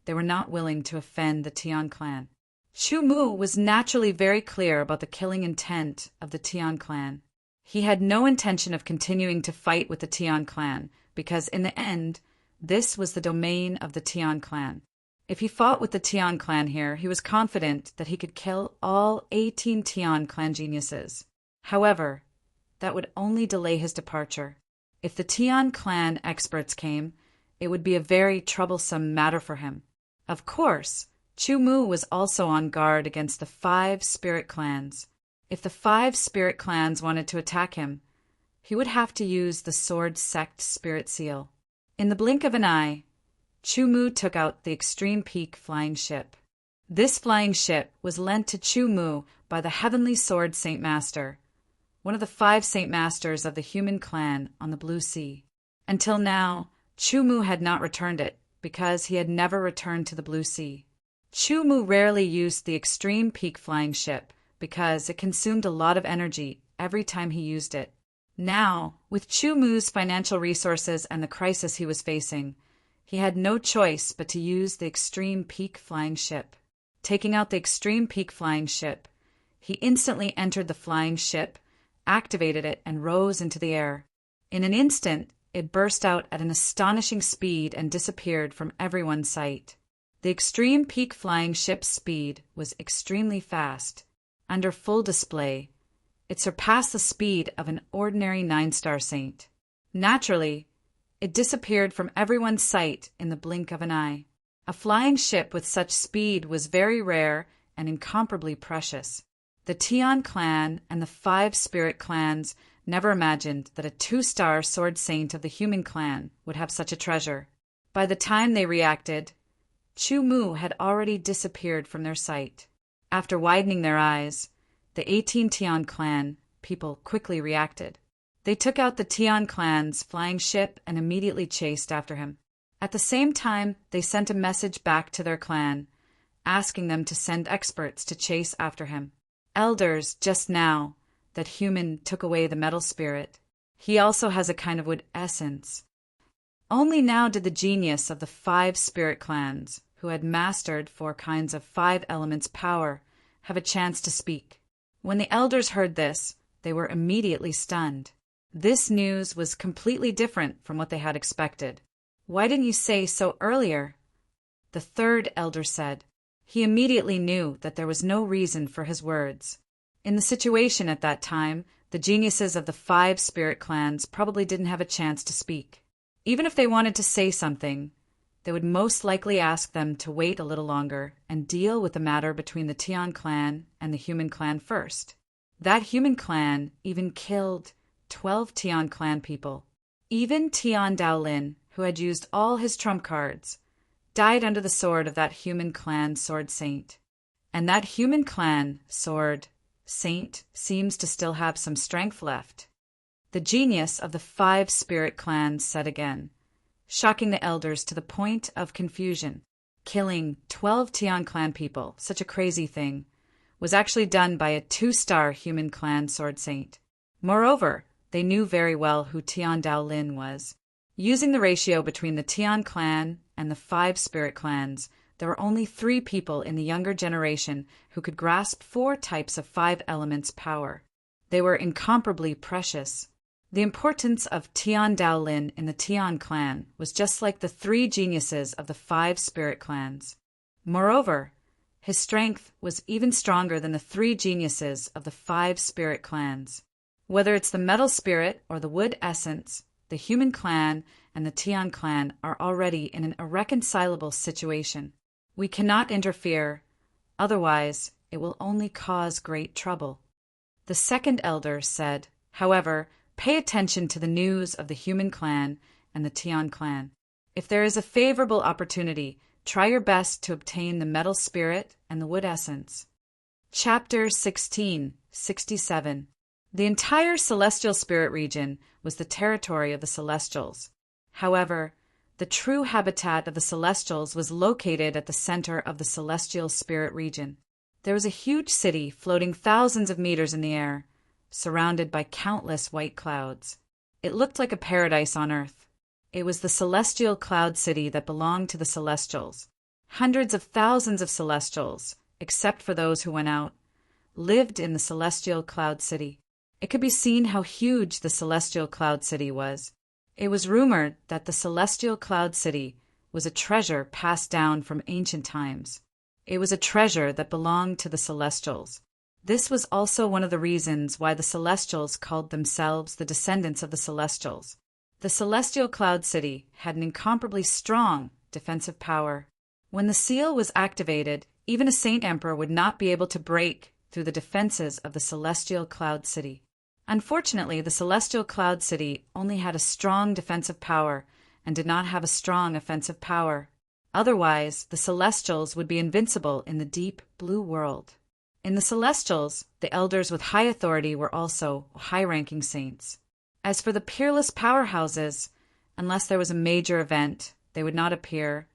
they were not willing to offend the Tian clan. Chu Mu was naturally very clear about the killing intent of the Tian clan. He had no intention of continuing to fight with the Tian clan, because in the end, this was the domain of the Tian clan. If he fought with the Tian clan here, he was confident that he could kill all 18 Tian clan geniuses. However, that would only delay his departure. If the Tian clan experts came, it would be a very troublesome matter for him. Of course, Chu Mu was also on guard against the 5 spirit clans. If the 5 spirit clans wanted to attack him, he would have to use the Sword Sect spirit seal. In the blink of an eye, Chu Mu took out the Extreme Peak flying ship. This flying ship was lent to Chu Mu by the Heavenly Sword Saint Master, one of the 5 Saint Masters of the human clan on the Blue Sea. Until now, Chu Mu had not returned it, because he had never returned to the Blue Sea. Chu Mu rarely used the Extreme Peak flying ship, because it consumed a lot of energy every time he used it. Now, with Chu Mu's financial resources and the crisis he was facing, he had no choice but to use the Extreme Peak flying ship. Taking out the Extreme Peak flying ship, he instantly entered the flying ship, activated it, and rose into the air. In an instant, it burst out at an astonishing speed and disappeared from everyone's sight. The Extreme Peak flying ship's speed was extremely fast. Under full display, it surpassed the speed of an ordinary 9-star saint. Naturally, it disappeared from everyone's sight in the blink of an eye. A flying ship with such speed was very rare and incomparably precious. The Tian clan and the 5 spirit clans never imagined that a 2-star sword saint of the human clan would have such a treasure. By the time they reacted, Chu Mu had already disappeared from their sight. After widening their eyes, the 18 Tian clan people quickly reacted. They took out the Tian clan's flying ship and immediately chased after him. At the same time, they sent a message back to their clan, asking them to send experts to chase after him. Elders, just now, that human took away the metal spirit. He also has a kind of wood essence. Only now did the genius of the 5 spirit clans, who had mastered 4 kinds of 5 elements power, have a chance to speak. When the elders heard this, they were immediately stunned. This news was completely different from what they had expected. "Why didn't you say so earlier?" The 3rd elder said. He immediately knew that there was no reason for his words. In the situation at that time, the geniuses of the 5 spirit clans probably didn't have a chance to speak. Even if they wanted to say something, they would most likely ask them to wait a little longer and deal with the matter between the Tian clan and the human clan first. That human clan even killed 12 Tian clan people. Even Tian Daolin, who had used all his trump cards, died under the sword of that human clan sword saint. And that human clan sword saint seems to still have some strength left. The genius of the 5 spirit clans said again, shocking the elders to the point of confusion. Killing 12 Tian clan people, such a crazy thing, was actually done by a 2-star human clan sword saint. Moreover, they knew very well who Tian Daolin was. Using the ratio between the Tian clan and the 5 spirit clans, there were only 3 people in the younger generation who could grasp 4 types of 5 elements power. They were incomparably precious. The importance of Tian Daolin in the Tian clan was just like the 3 geniuses of the 5 spirit clans. Moreover, his strength was even stronger than the 3 geniuses of the 5 spirit clans. Whether it's the metal spirit or the wood essence, the human clan and the Tian clan are already in an irreconcilable situation. We cannot interfere, otherwise it will only cause great trouble. The 2nd elder said, however, pay attention to the news of the human clan and the Tian clan. If there is a favorable opportunity, try your best to obtain the metal spirit and the wood essence. Chapter 16, 67. The entire celestial spirit region was the territory of the Celestials. However, the true habitat of the Celestials was located at the center of the celestial spirit region. There was a huge city floating thousands of meters in the air, surrounded by countless white clouds. It looked like a paradise on earth. It was the celestial cloud city that belonged to the Celestials. Hundreds of thousands of Celestials, except for those who went out, lived in the celestial cloud city. It could be seen how huge the celestial cloud city was. It was rumored that the celestial cloud city was a treasure passed down from ancient times. It was a treasure that belonged to the Celestials. This was also one of the reasons why the Celestials called themselves the descendants of the Celestials. The celestial cloud city had an incomparably strong defensive power. When the seal was activated, even a Saint Emperor would not be able to break through the defenses of the Celestial Cloud City. Unfortunately, the Celestial Cloud City only had a strong defensive power and did not have a strong offensive power. Otherwise, the Celestials would be invincible in the deep blue world. In the Celestials, the elders with high authority were also high-ranking saints. As for the peerless powerhouses, unless there was a major event, they would not appear,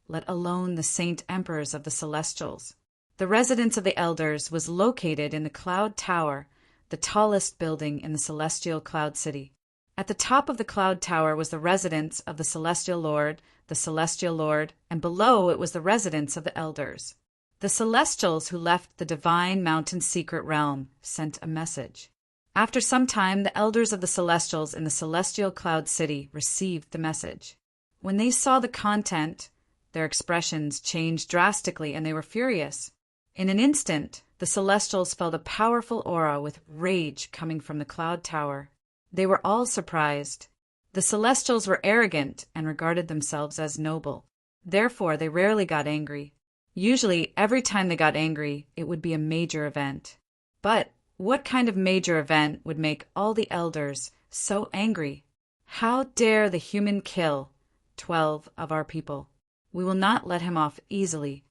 let alone the Saint Emperors of the Celestials. The residence of the elders was located in the Cloud Tower, the tallest building in the Celestial Cloud City. At the top of the Cloud Tower was the residence of the Celestial Lord, and below it was the residence of the elders. The Celestials who left the divine mountain secret realm sent a message. After some time, the elders of the Celestials in the Celestial Cloud City received the message. When they saw the content, their expressions changed drastically and they were furious. In an instant, the Celestials felt a powerful aura with rage coming from the Cloud Tower. They were all surprised. The Celestials were arrogant and regarded themselves as noble. Therefore, they rarely got angry. Usually, every time they got angry, it would be a major event. But what kind of major event would make all the elders so angry? How dare the human kill 12 of our people? We will not let him off easily.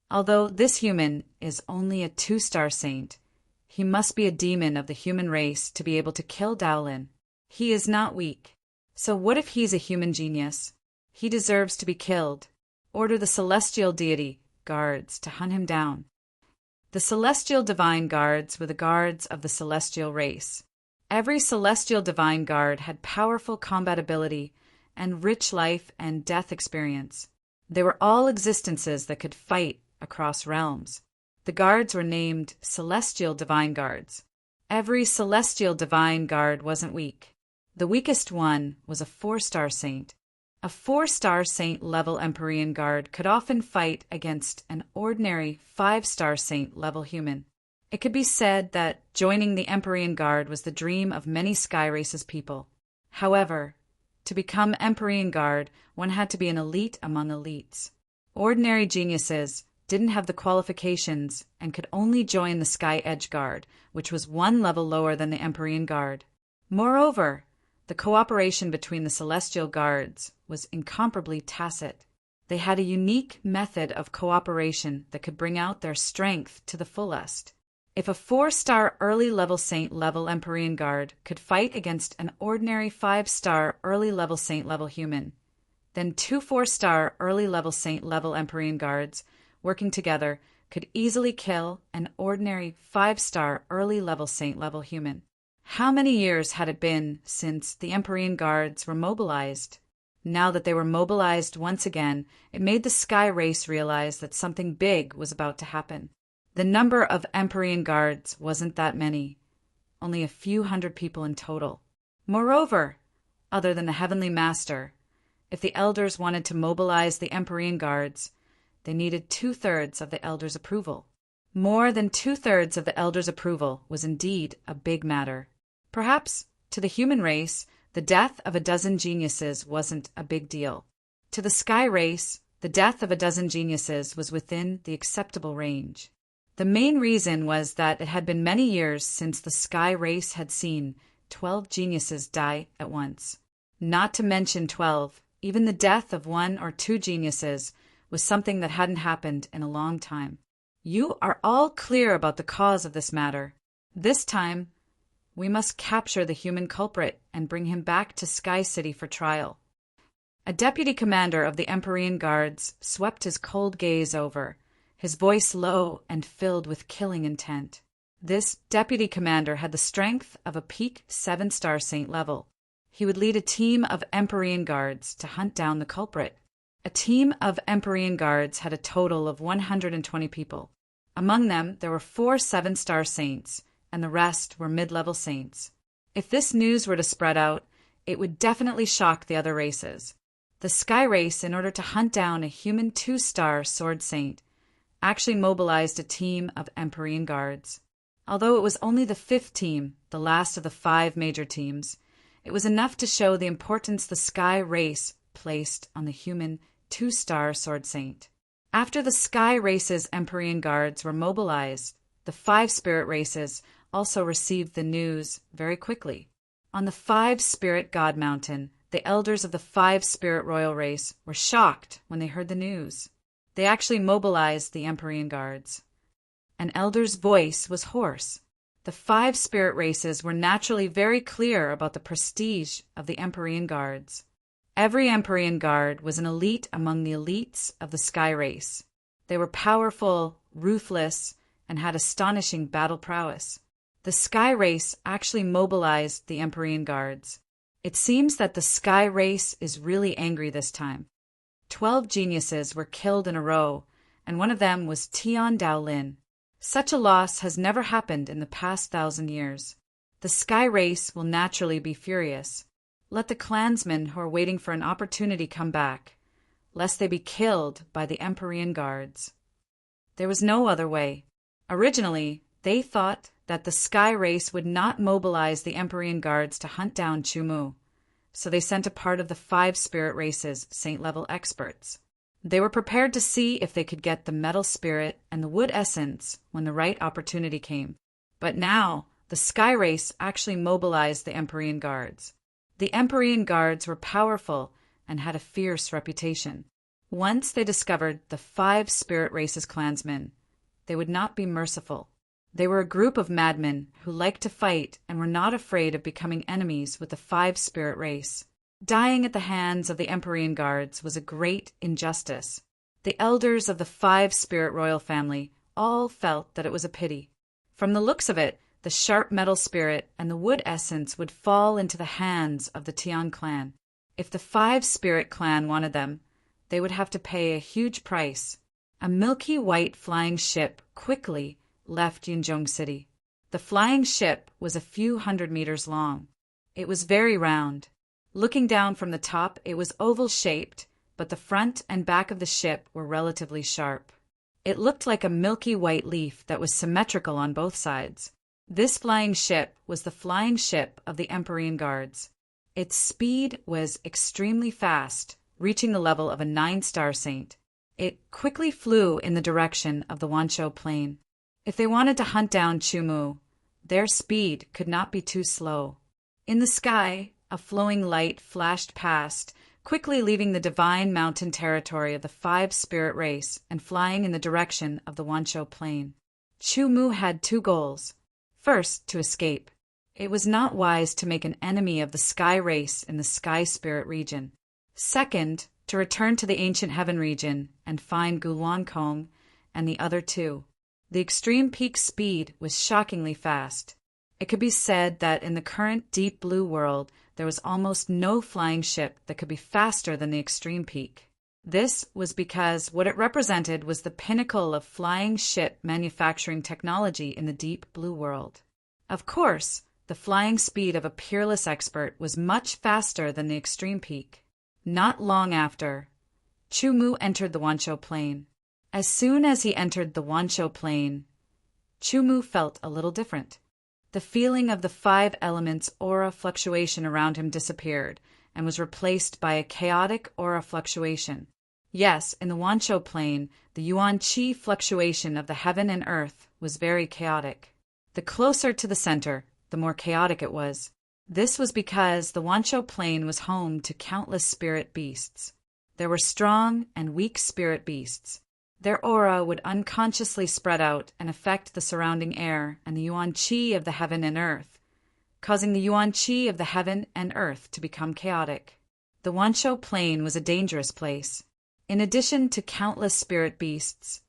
Although this human is only a 2-star saint, he must be a demon of the human race to be able to kill Dowlin. He is not weak. So what if he's a human genius? He deserves to be killed. Order the celestial deity guards to hunt him down. The celestial divine guards were the guards of the celestial race. Every celestial divine guard had powerful combat ability and rich life and death experience. They were all existences that could fight across realms. The guards were named Celestial Divine Guards. Every Celestial Divine Guard wasn't weak. The weakest one was a 4-star saint. A 4-star saint level Empyrean Guard could often fight against an ordinary 5-star saint level human. It could be said that joining the Empyrean Guard was the dream of many Sky Race's people. However, to become Empyrean Guard, one had to be an elite among elites. Ordinary geniuses didn't have the qualifications and could only join the Sky Edge Guard, which was 1 level lower than the Empyrean Guard. Moreover, the cooperation between the Celestial Guards was incomparably tacit. They had a unique method of cooperation that could bring out their strength to the fullest. If a 4-star early level saint level Empyrean Guard could fight against an ordinary 5-star early level saint level human, then 2 4-star early level saint level Empyrean Guards working together could easily kill an ordinary 5-star early level saint level human. How many years had it been since the Empyrean Guards were mobilized? Now that they were mobilized once again, it made the Sky Race realize that something big was about to happen. The number of Empyrean Guards wasn't that many, only a few hundred people in total. Moreover, other than the Heavenly Master, if the elders wanted to mobilize the Empyrean Guards, they needed 2/3 of the elders' approval. More than 2/3 of the elders' approval was indeed a big matter. Perhaps, to the human race, the death of a dozen geniuses wasn't a big deal. To the Sky Race, the death of a dozen geniuses was within the acceptable range. The main reason was that it had been many years since the Sky Race had seen 12 geniuses die at once. Not to mention 12, even the death of 1 or 2 geniuses was something that hadn't happened in a long time. You are all clear about the cause of this matter. This time, we must capture the human culprit and bring him back to Sky City for trial. A deputy commander of the Empyrean Guards swept his cold gaze over, his voice low and filled with killing intent. This deputy commander had the strength of a peak 7-star saint level. He would lead a team of Empyrean Guards to hunt down the culprit. A team of Empyrean Guards had a total of 120 people. Among them, there were 4 7-star saints, and the rest were mid-level saints. If this news were to spread out, it would definitely shock the other races. The Sky Race, in order to hunt down a human 2-star sword saint, actually mobilized a team of Empyrean Guards. Although it was only the 5th team, the last of the 5 major teams, it was enough to show the importance the Sky Race placed on the human 2-star sword saint. After the sky race's Empyrean guards were mobilized, the 5 spirit races also received the news very quickly. On the 5 spirit god mountain, the elders of the 5 spirit royal race were shocked when they heard the news. They actually mobilized the Empyrean guards. An elder's voice was hoarse. The 5 spirit races were naturally very clear about the prestige of the Empyrean guards. Every Empyrean guard was an elite among the elites of the sky race. They were powerful, ruthless, and had astonishing battle prowess. The sky race actually mobilized the Empyrean guards. It seems that the sky race is really angry this time. 12 geniuses were killed in a row, and one of them was Tian Daolin. Such a loss has never happened in the past 1,000 years. The sky race will naturally be furious. Let the clansmen who are waiting for an opportunity come back, lest they be killed by the Empyrean guards. There was no other way. Originally, they thought that the sky race would not mobilize the Empyrean guards to hunt down Chumu, so they sent a part of the 5 spirit races saint-level experts. They were prepared to see if they could get the metal spirit and the wood essence when the right opportunity came. But now, the sky race actually mobilized the Empyrean guards. The Empyrean guards were powerful and had a fierce reputation. Once they discovered the 5 spirit races clansmen, they would not be merciful. They were a group of madmen who liked to fight and were not afraid of becoming enemies with the 5 spirit race. Dying at the hands of the Empyrean guards was a great injustice. The elders of the 5 spirit royal family all felt that it was a pity. From the looks of it, the sharp metal spirit and the wood essence would fall into the hands of the Tian clan. If the 5 spirit clan wanted them, they would have to pay a huge price. A milky white flying ship quickly left Yunzhong City. The flying ship was a few hundred meters long. It was very round. Looking down from the top, it was oval-shaped, but the front and back of the ship were relatively sharp. It looked like a milky white leaf that was symmetrical on both sides. This flying ship was the flying ship of the Empyrean guards. Its speed was extremely fast, reaching the level of a 9-star saint. It quickly flew in the direction of the Wanshou Plain. If they wanted to hunt down Chumu, their speed could not be too slow. In the sky, a flowing light flashed past, quickly leaving the divine mountain territory of the 5 spirit race and flying in the direction of the Wanshou Plain. Chumu had 2 goals. First, to escape. It was not wise to make an enemy of the sky race in the sky spirit region. Second, to return to the ancient heaven region and find Guluankong and the other 2. The extreme peak speed was shockingly fast. It could be said that in the current deep blue world, there was almost no flying ship that could be faster than the extreme peak. This was because what it represented was the pinnacle of flying ship manufacturing technology in the deep blue world. Of course, the flying speed of a peerless expert was much faster than the extreme peak. Not long after, Chumu entered the Wanshou Plain. As soon as he entered the Wanshou Plain, Chumu felt a little different. The feeling of the 5 elements aura fluctuation around him disappeared and was replaced by a chaotic aura fluctuation. Yes, in the Wanshou Plain, the yuan qi fluctuation of the heaven and earth was very chaotic. The closer to the center, the more chaotic it was. This was because the Wanshou Plain was home to countless spirit beasts. There were strong and weak spirit beasts. Their aura would unconsciously spread out and affect the surrounding air and the yuan qi of the heaven and earth, causing the yuan qi of the heaven and earth to become chaotic. The Wanshou Plain was a dangerous place. In addition to countless spirit beasts,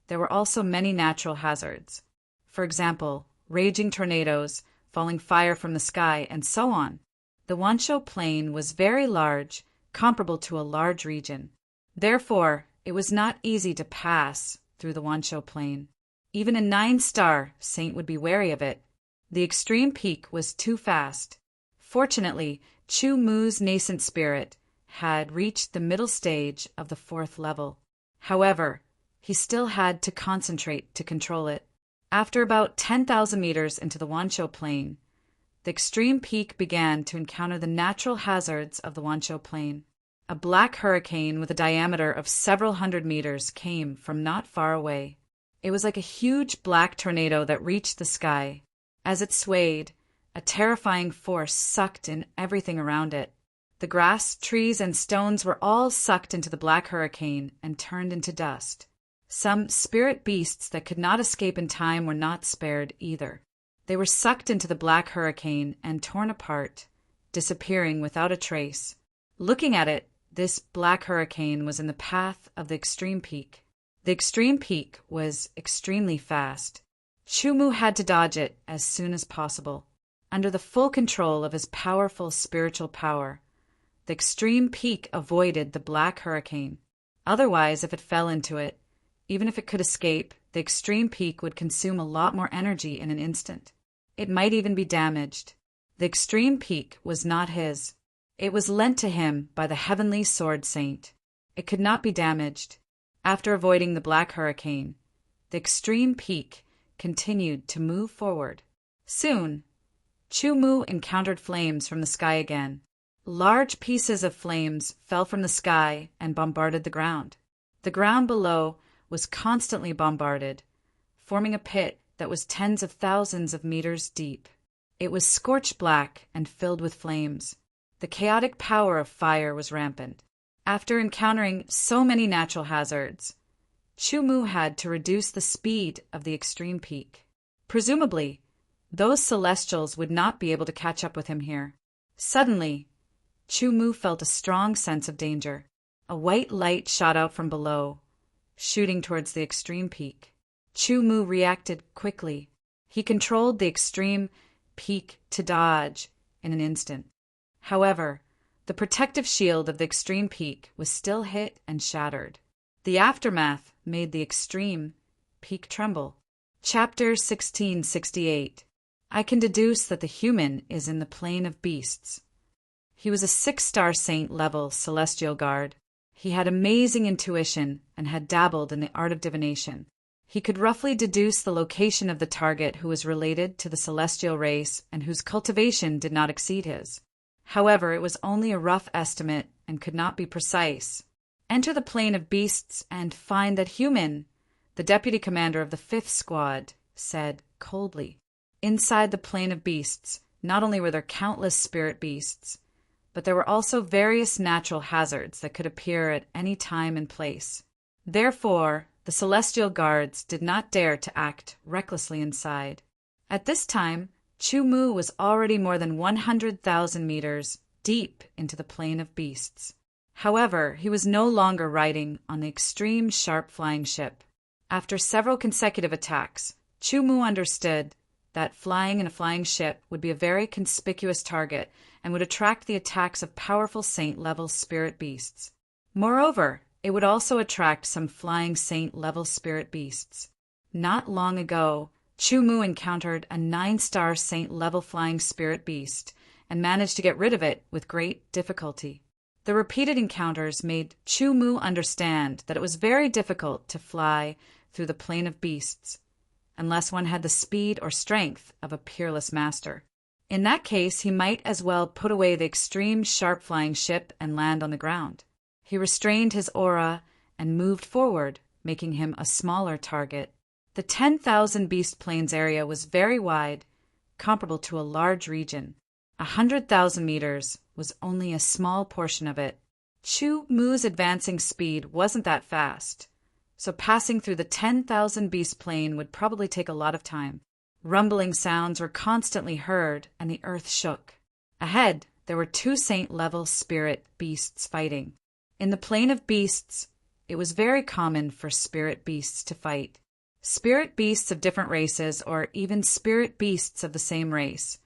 there were also many natural hazards. For example, raging tornadoes, falling fire from the sky, and so on. The Wanshou Plain was very large, comparable to a large region. Therefore, it was not easy to pass through the Wanshou Plain. Even a 9-star saint would be wary of it. The extreme peak was too fast. Fortunately, Chu Mu's nascent spirit had reached the middle stage of the 4th level. However, he still had to concentrate to control it. After about 10,000 meters into the Wanshou Plain, the extreme peak began to encounter the natural hazards of the Wanshou Plain. A black hurricane with a diameter of several hundred meters came from not far away. It was like a huge black tornado that reached the sky. As it swayed, a terrifying force sucked in everything around it. The grass, trees, and stones were all sucked into the black hurricane and turned into dust. Some spirit beasts that could not escape in time were not spared either. They were sucked into the black hurricane and torn apart, disappearing without a trace. Looking at it, this black hurricane was in the path of the extreme peak. The extreme peak was extremely fast. Chumu had to dodge it as soon as possible. Under the full control of his powerful spiritual power, the extreme peak avoided the black hurricane. Otherwise, if it fell into it, even if it could escape, the extreme peak would consume a lot more energy in an instant. It might even be damaged. The extreme peak was not his. It was lent to him by the heavenly sword saint. It could not be damaged. After avoiding the black hurricane, the extreme peak continued to move forward. Soon, Chumu encountered flames from the sky again. Large pieces of flames fell from the sky and bombarded the ground. The ground below was constantly bombarded, forming a pit that was tens of thousands of meters deep. It was scorched black and filled with flames. The chaotic power of fire was rampant. After encountering so many natural hazards, Chumu had to reduce the speed of the extreme peak. Presumably, those celestials would not be able to catch up with him here. Suddenly, Chumu felt a strong sense of danger. A white light shot out from below, shooting towards the extreme peak. Chumu reacted quickly. He controlled the extreme peak to dodge in an instant. However, the protective shield of the extreme peak was still hit and shattered. The aftermath made the extreme peak tremble. Chapter 1668. I can deduce that the human is in the plane of beasts. He was a 6-star saint level celestial guard. He had amazing intuition and had dabbled in the art of divination. He could roughly deduce the location of the target who was related to the celestial race and whose cultivation did not exceed his. However, it was only a rough estimate and could not be precise. Enter the plane of beasts and find that human, the deputy commander of the 5th Squad, said coldly. Inside the plane of beasts, not only were there countless spirit beasts, but there were also various natural hazards that could appear at any time and place. Therefore, the celestial guards did not dare to act recklessly inside. At this time, Chumu was already more than 100,000 meters deep into the plane of beasts. However, he was no longer riding on the extreme sharp flying ship. After several consecutive attacks, Chumu understood that flying in a flying ship would be a very conspicuous target and would attract the attacks of powerful saint-level spirit beasts. Moreover, it would also attract some flying saint-level spirit beasts. Not long ago, Chumu encountered a 9-star saint-level flying spirit beast and managed to get rid of it with great difficulty. The repeated encounters made Chumu understand that it was very difficult to fly through the plane of beasts unless one had the speed or strength of a peerless master. In that case, he might as well put away the extreme sharp flying ship and land on the ground. He restrained his aura and moved forward, making him a smaller target. The 10,000 beast plains area was very wide, comparable to a large region. 100,000 meters was only a small portion of it. Chumu's advancing speed wasn't that fast, so passing through the 10,000 beast plain would probably take a lot of time. Rumbling sounds were constantly heard, and the earth shook. Ahead, there were 2 saint-level spirit beasts fighting. In the plane of beasts, it was very common for spirit beasts to fight. Spirit beasts of different races, or even spirit beasts of the same race,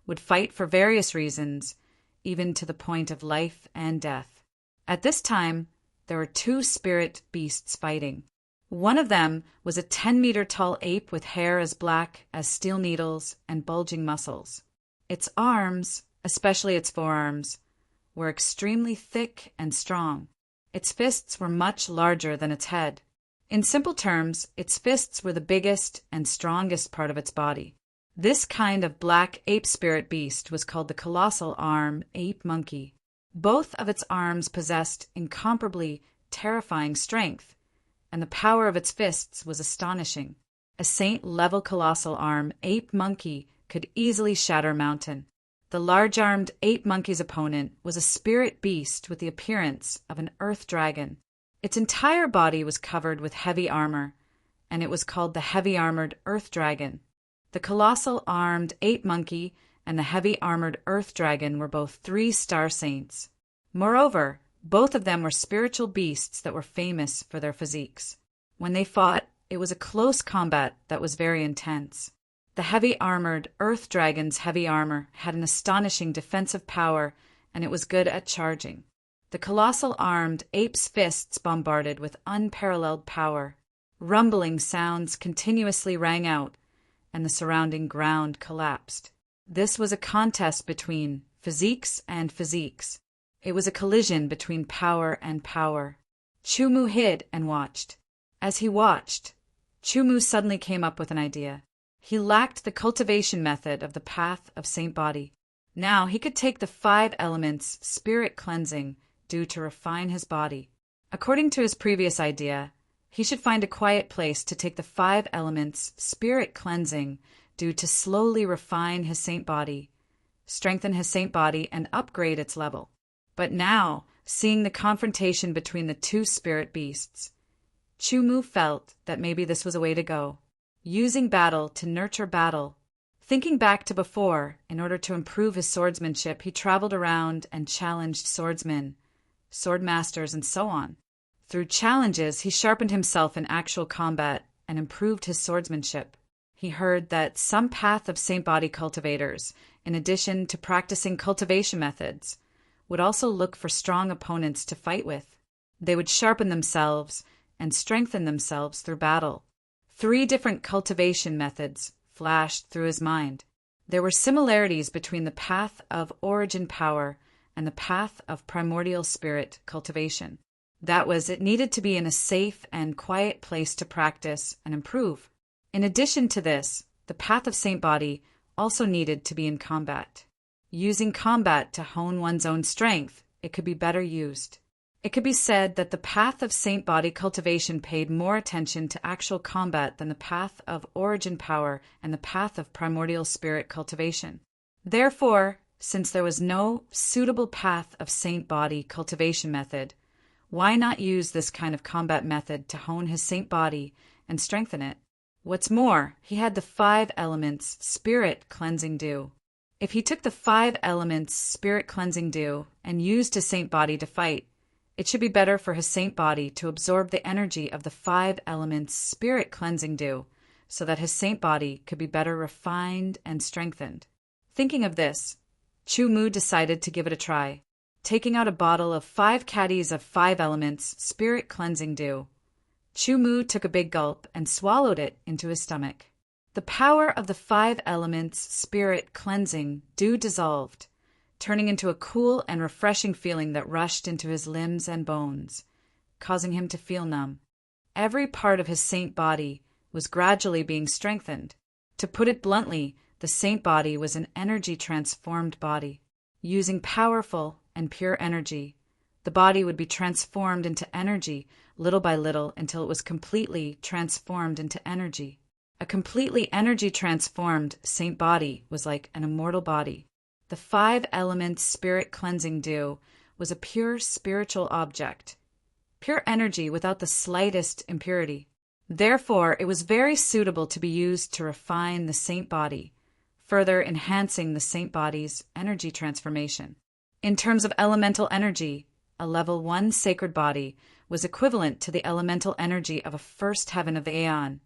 would fight for various reasons, even to the point of life and death. At this time, there were 2 spirit beasts fighting. One of them was a 10-meter-tall ape with hair as black as steel needles and bulging muscles. Its arms, especially its forearms, were extremely thick and strong. Its fists were much larger than its head. In simple terms, its fists were the biggest and strongest part of its body. This kind of black ape spirit beast was called the colossal arm ape monkey. Both of its arms possessed incomparably terrifying strength, and the power of its fists was astonishing. A saint-level colossal arm ape monkey could easily shatter a mountain. The large-armed ape monkey's opponent was a spirit beast with the appearance of an earth dragon. Its entire body was covered with heavy armor, and it was called the heavy-armored earth dragon. The colossal armed ape monkey and the heavy-armored earth dragon were both 3-star saints. Moreover, both of them were spiritual beasts that were famous for their physiques. When they fought, it was a close combat that was very intense. The heavy-armored earth dragon's heavy armor had an astonishing defensive power, and it was good at charging. The colossal armed ape's fists bombarded with unparalleled power. Rumbling sounds continuously rang out, and the surrounding ground collapsed. This was a contest between physiques and physiques. It was a collision between power and power. Chumu hid and watched. As he watched, Chumu suddenly came up with an idea. He lacked the cultivation method of the path of Saint Body. Now he could take the 5 elements spirit cleansing due to refine his body. According to his previous idea, he should find a quiet place to take the 5 elements spirit cleansing due to slowly refine his saint body, strengthen his saint body, and upgrade its level. But now, seeing the confrontation between the 2 spirit beasts, Chumu felt that maybe this was a way to go. Using battle to nurture battle. Thinking back to before, in order to improve his swordsmanship, he traveled around and challenged swordsmen, swordmasters, and so on. Through challenges, he sharpened himself in actual combat and improved his swordsmanship. He heard that some path of Saint Body cultivators, in addition to practicing cultivation methods, would also look for strong opponents to fight with. They would sharpen themselves and strengthen themselves through battle. 3 different cultivation methods flashed through his mind. There were similarities between the path of origin power and the path of primordial spirit cultivation. That was, it needed to be in a safe and quiet place to practice and improve. In addition to this, the path of Saint Body also needed to be in combat. Using combat to hone one's own strength, it could be better used. It could be said that the path of Saint Body cultivation paid more attention to actual combat than the path of origin power and the path of primordial spirit cultivation. Therefore, since there was no suitable path of Saint Body cultivation method, why not use this kind of combat method to hone his Saint Body and strengthen it? What's more, he had the 5 elements spirit cleansing dew. If he took the 5 elements spirit cleansing dew and used his Saint Body to fight, it should be better for his Saint Body to absorb the energy of the 5 elements spirit cleansing dew, so that his Saint Body could be better refined and strengthened. Thinking of this, Chumu decided to give it a try. Taking out a bottle of 5 caddies of 5 elements spirit cleansing dew, Chumu took a big gulp and swallowed it into his stomach. The power of the 5 elements spirit cleansing dew dissolved, turning into a cool and refreshing feeling that rushed into his limbs and bones, causing him to feel numb. Every part of his Saint Body was gradually being strengthened. To put it bluntly, the Saint Body was an energy-transformed body. Using powerful and pure energy, the body would be transformed into energy little by little until it was completely transformed into energy. A completely energy-transformed Saint Body was like an immortal body. The 5 elements spirit cleansing dew was a pure spiritual object, pure energy without the slightest impurity. Therefore, it was very suitable to be used to refine the Saint Body, further enhancing the Saint Body's energy transformation. In terms of elemental energy, a level 1 sacred body was equivalent to the elemental energy of a first heaven of the Aeon.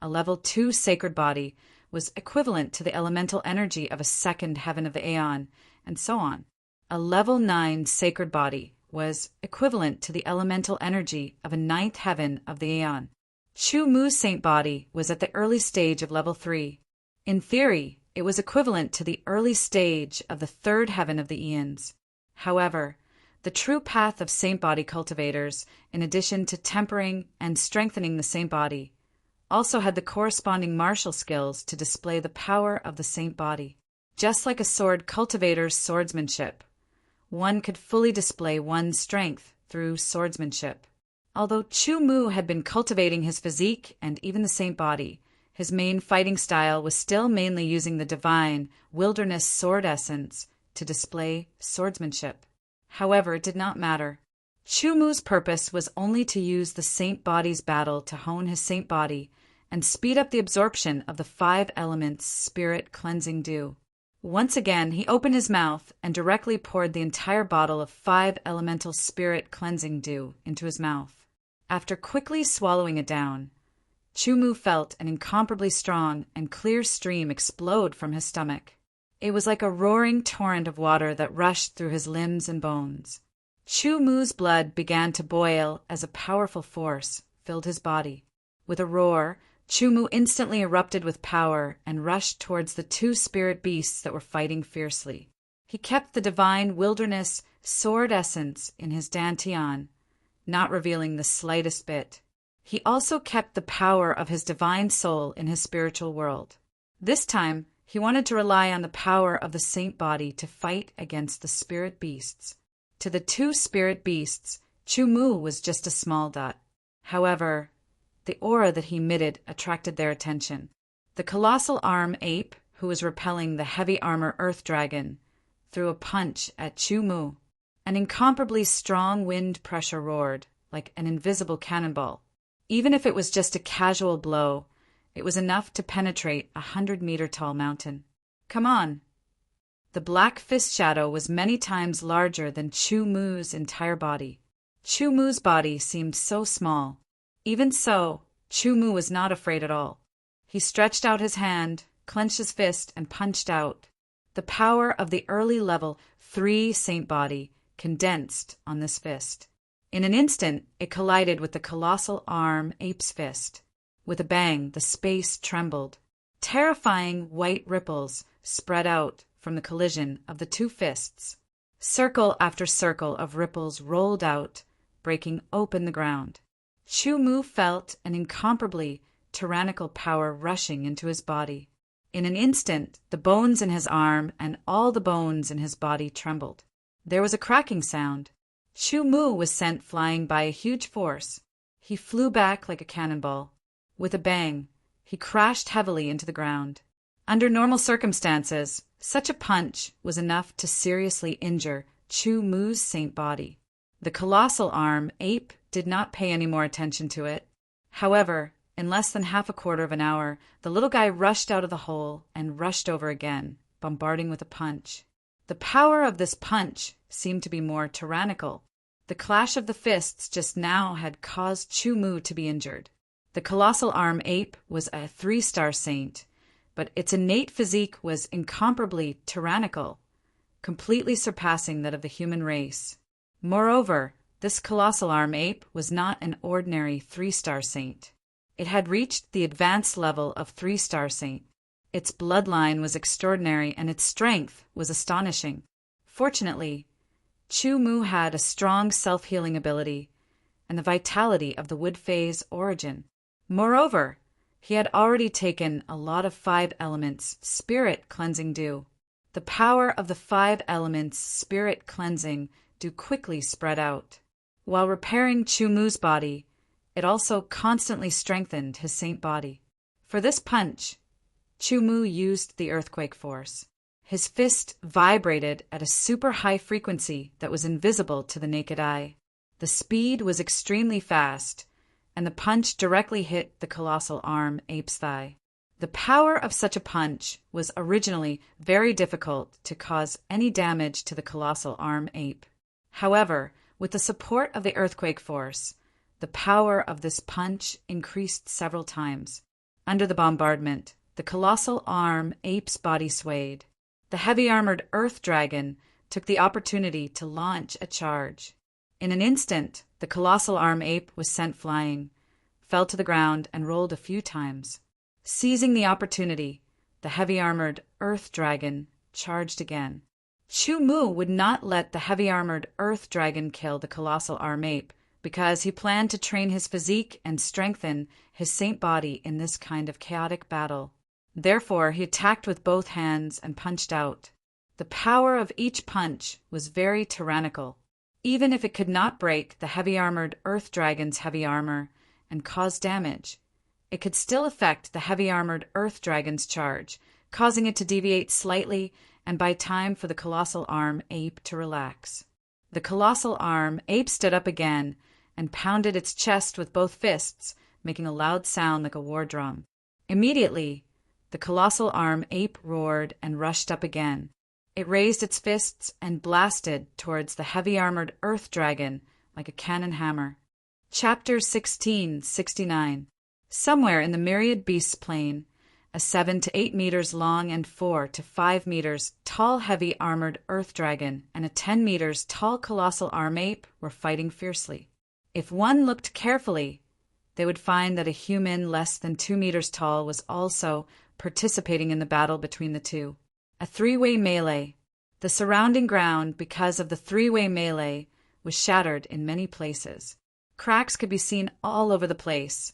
A level 2 sacred body was equivalent to the elemental energy of a second heaven of the Aeon, and so on. A level 9 sacred body was equivalent to the elemental energy of a 9th heaven of the Aeon. Chumu's Saint Body was at the early stage of level 3. In theory, it was equivalent to the early stage of the 3rd heaven of the Aeons. However, the true path of Saint Body cultivators, in addition to tempering and strengthening the Saint Body, also had the corresponding martial skills to display the power of the Saint Body. Just like a sword cultivator's swordsmanship, one could fully display one's strength through swordsmanship. Although Chu Mu had been cultivating his physique and even the saint body, his main fighting style was still mainly using the divine wilderness sword essence to display swordsmanship. However, it did not matter. Chu Mu's purpose was only to use the saint body's battle to hone his saint body and speed up the absorption of the 5 elements spirit cleansing dew. Once again, he opened his mouth and directly poured the entire bottle of 5 elemental spirit cleansing dew into his mouth. After quickly swallowing it down, Chu Mu felt an incomparably strong and clear stream explode from his stomach. It was like a roaring torrent of water that rushed through his limbs and bones. Chu Mu's blood began to boil as a powerful force filled his body. With a roar, Chu Mu instantly erupted with power and rushed towards the 2 spirit beasts that were fighting fiercely. He kept the divine wilderness sword essence in his dantian, not revealing the slightest bit. He also kept the power of his divine soul in his spiritual world. This time, he wanted to rely on the power of the saint body to fight against the spirit beasts. To the 2 spirit beasts, Chu Mu was just a small dot. However, the aura that he emitted attracted their attention. The colossal arm ape, who was repelling the heavy armor earth dragon, threw a punch at Chu Mu. An incomparably strong wind pressure roared, like an invisible cannonball. Even if it was just a casual blow, it was enough to penetrate a 100-meter-tall mountain. Come on! The black fist shadow was many times larger than Chu Mu's entire body. Chu Mu's body seemed so small. Even so, Chu Mu was not afraid at all. He stretched out his hand, clenched his fist, and punched out. The power of the early level 3 saint body condensed on this fist. In an instant, it collided with the colossal arm ape's fist. With a bang, the space trembled. Terrifying white ripples spread out from the collision of the 2 fists. Circle after circle of ripples rolled out, breaking open the ground. Chu Mu felt an incomparably tyrannical power rushing into his body. In an instant, the bones in his arm and all the bones in his body trembled. There was a cracking sound. Chu Mu was sent flying by a huge force. He flew back like a cannonball. With a bang, he crashed heavily into the ground. Under normal circumstances, such a punch was enough to seriously injure Chu Mu's saint body. The colossal arm ape did not pay any more attention to it. However, in less than half a quarter of an hour, the little guy rushed out of the hole and rushed over again, bombarding with a punch. The power of this punch seemed to be more tyrannical. The clash of the fists just now had caused Chu Mu to be injured. The colossal arm ape was a 3-star saint, but its innate physique was incomparably tyrannical, completely surpassing that of the human race. Moreover, this colossal arm ape was not an ordinary 3-star saint. It had reached the advanced level of 3-star saint. Its bloodline was extraordinary and its strength was astonishing. Fortunately, Chu Mu had a strong self-healing ability and the vitality of the wood phase origin. Moreover, he had already taken a lot of 5 elements spirit cleansing dew. The power of the 5 elements spirit cleansing dew quickly spread out. While repairing Chu Mu's body, it also constantly strengthened his saint body. For this punch, Chu Mu used the earthquake force. His fist vibrated at a super high frequency that was invisible to the naked eye. The speed was extremely fast, and the punch directly hit the colossal arm ape's thigh. The power of such a punch was originally very difficult to cause any damage to the colossal arm ape. However, with the support of the earthquake force, the power of this punch increased several times. Under the bombardment, the colossal arm ape's body swayed. The heavy-armored earth dragon took the opportunity to launch a charge. In an instant, the colossal arm ape was sent flying, fell to the ground, and rolled a few times. Seizing the opportunity, the heavy-armored earth dragon charged again. Chu Mu would not let the heavy-armored earth dragon kill the colossal arm ape because he planned to train his physique and strengthen his saint body in this kind of chaotic battle. Therefore, he attacked with both hands and punched out. The power of each punch was very tyrannical. Even if it could not break the heavy-armored Earth Dragon's heavy armor and cause damage, it could still affect the heavy-armored Earth Dragon's charge, causing it to deviate slightly and buy time for the colossal arm ape to relax. The colossal arm ape stood up again and pounded its chest with both fists, making a loud sound like a war drum. Immediately, the colossal arm ape roared and rushed up again. It raised its fists and blasted towards the heavy-armored Earth Dragon like a cannon hammer. Chapter 1669. Somewhere in the myriad beasts plain, a 7 to 8 meters long and 4 to 5 meters tall heavy-armored Earth Dragon and a 10 meters tall colossal arm ape were fighting fiercely. If one looked carefully, they would find that a human less than 2 meters tall was also participating in the battle between the two. A three-way melee. The surrounding ground, because of the three-way melee, was shattered in many places. Cracks could be seen all over the place,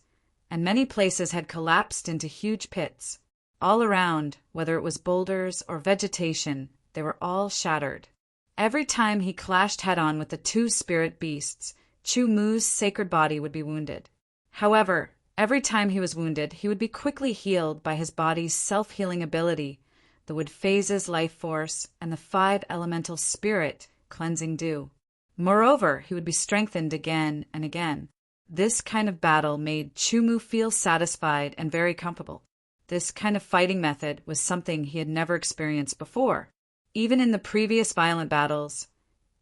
and many places had collapsed into huge pits. All around, whether it was boulders or vegetation, they were all shattered. Every time he clashed head-on with the two spirit beasts, Chu Mu's sacred body would be wounded. However, every time he was wounded, he would be quickly healed by his body's self-healing ability, the wood phase's life force, and the 5 elemental spirit cleansing dew. Moreover, he would be strengthened again and again. This kind of battle made Chu Mu feel satisfied and very comfortable. This kind of fighting method was something he had never experienced before. Even in the previous violent battles,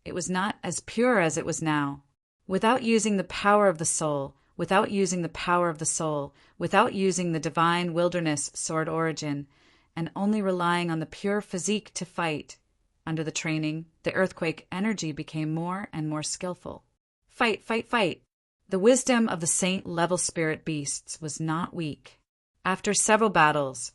it was not as pure as it was now. Without using the power of the soul, without using the divine wilderness sword origin, and only relying on the pure physique to fight, under the training, the earthquake energy became more and more skillful. Fight, fight, fight! The wisdom of the saint-level spirit beasts was not weak. After several battles,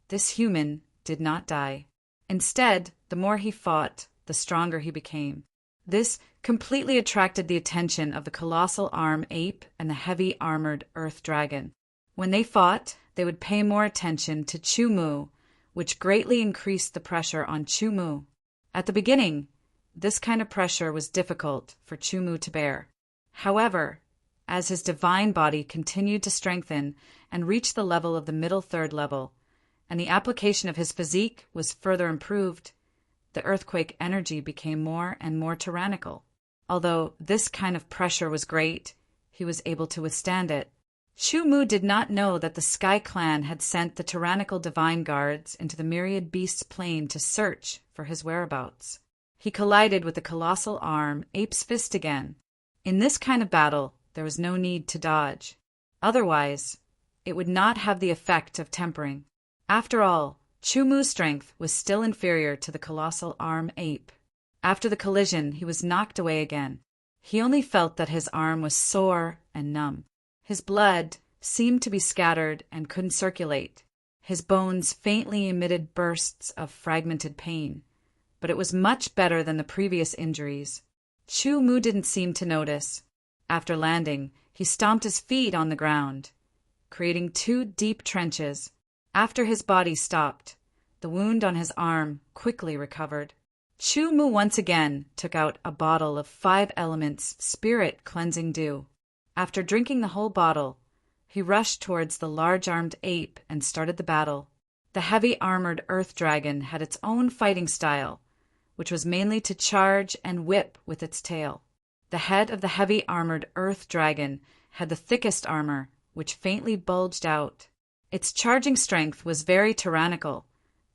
this human did not die. Instead, the more he fought, the stronger he became. This completely attracted the attention of the colossal arm ape and the heavy-armored Earth Dragon. When they fought, they would pay more attention to Chu Mu, which greatly increased the pressure on Chu Mu. At the beginning, this kind of pressure was difficult for Chu Mu to bear. However, as his divine body continued to strengthen and reach the level of the middle third level, and the application of his physique was further improved, the earthquake energy became more and more tyrannical. Although this kind of pressure was great, he was able to withstand it. Chu Mu did not know that the Sky Clan had sent the tyrannical divine guards into the myriad beasts plain to search for his whereabouts. He collided with the colossal arm ape's fist again. In this kind of battle, there was no need to dodge. Otherwise, it would not have the effect of tempering. After all, Chu Mu's strength was still inferior to the colossal arm ape. After the collision, he was knocked away again. He only felt that his arm was sore and numb. His blood seemed to be scattered and couldn't circulate. His bones faintly emitted bursts of fragmented pain, but it was much better than the previous injuries. Chu Mu didn't seem to notice. After landing, he stomped his feet on the ground, creating 2 deep trenches. After his body stopped, the wound on his arm quickly recovered. Chu Mu once again took out a bottle of 5 elements spirit cleansing dew. After drinking the whole bottle, he rushed towards the large-armed ape and started the battle. The heavy-armored Earth Dragon had its own fighting style, which was mainly to charge and whip with its tail. The head of the heavy-armored Earth Dragon had the thickest armor, which faintly bulged out. Its charging strength was very tyrannical,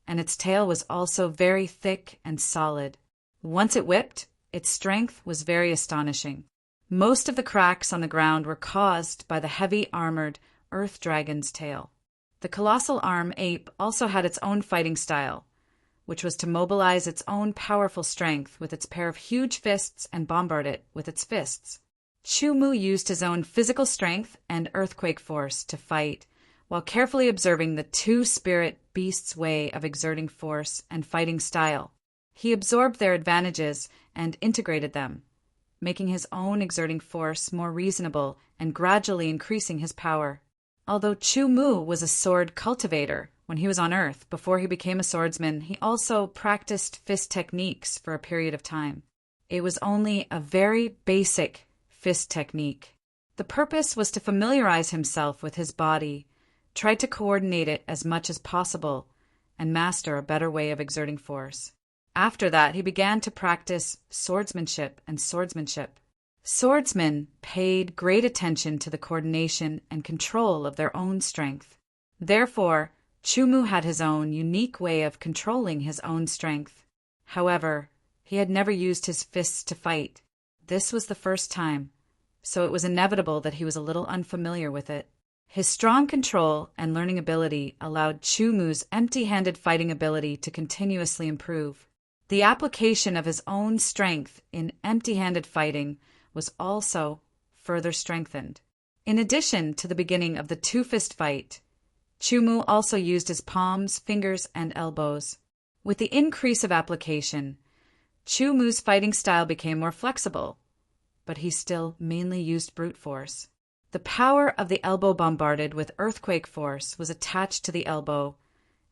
and its tail was also very thick and solid. Once it whipped, its strength was very astonishing. Most of the cracks on the ground were caused by the heavy-armored Earth Dragon's tail. The colossal arm ape also had its own fighting style, which was to mobilize its own powerful strength with its pair of huge fists and bombard it with its fists. Chu Mu used his own physical strength and earthquake force to fight, while carefully observing the 2 spirit beasts' way of exerting force and fighting style. He absorbed their advantages and integrated them, making his own exerting force more reasonable and gradually increasing his power. Although Chu Mu was a sword cultivator When he was on Earth, before he became a swordsman, he also practiced fist techniques for a period of time. It was only a very basic fist technique. The purpose was to familiarize himself with his body, try to coordinate it as much as possible, and master a better way of exerting force. After that, he began to practice swordsmanship and swordsmanship. Swordsmen paid great attention to the coordination and control of their own strength. Therefore, Chumu had his own unique way of controlling his own strength. However, he had never used his fists to fight. This was the first time, so it was inevitable that he was a little unfamiliar with it. His strong control and learning ability allowed Chumu's empty-handed fighting ability to continuously improve. The application of his own strength in empty-handed fighting was also further strengthened. In addition to the beginning of the two-fist fight, Chumu also used his palms, fingers, and elbows. With the increase of application, Chumu's fighting style became more flexible, but he still mainly used brute force. The power of the elbow bombarded with earthquake force was attached to the elbow,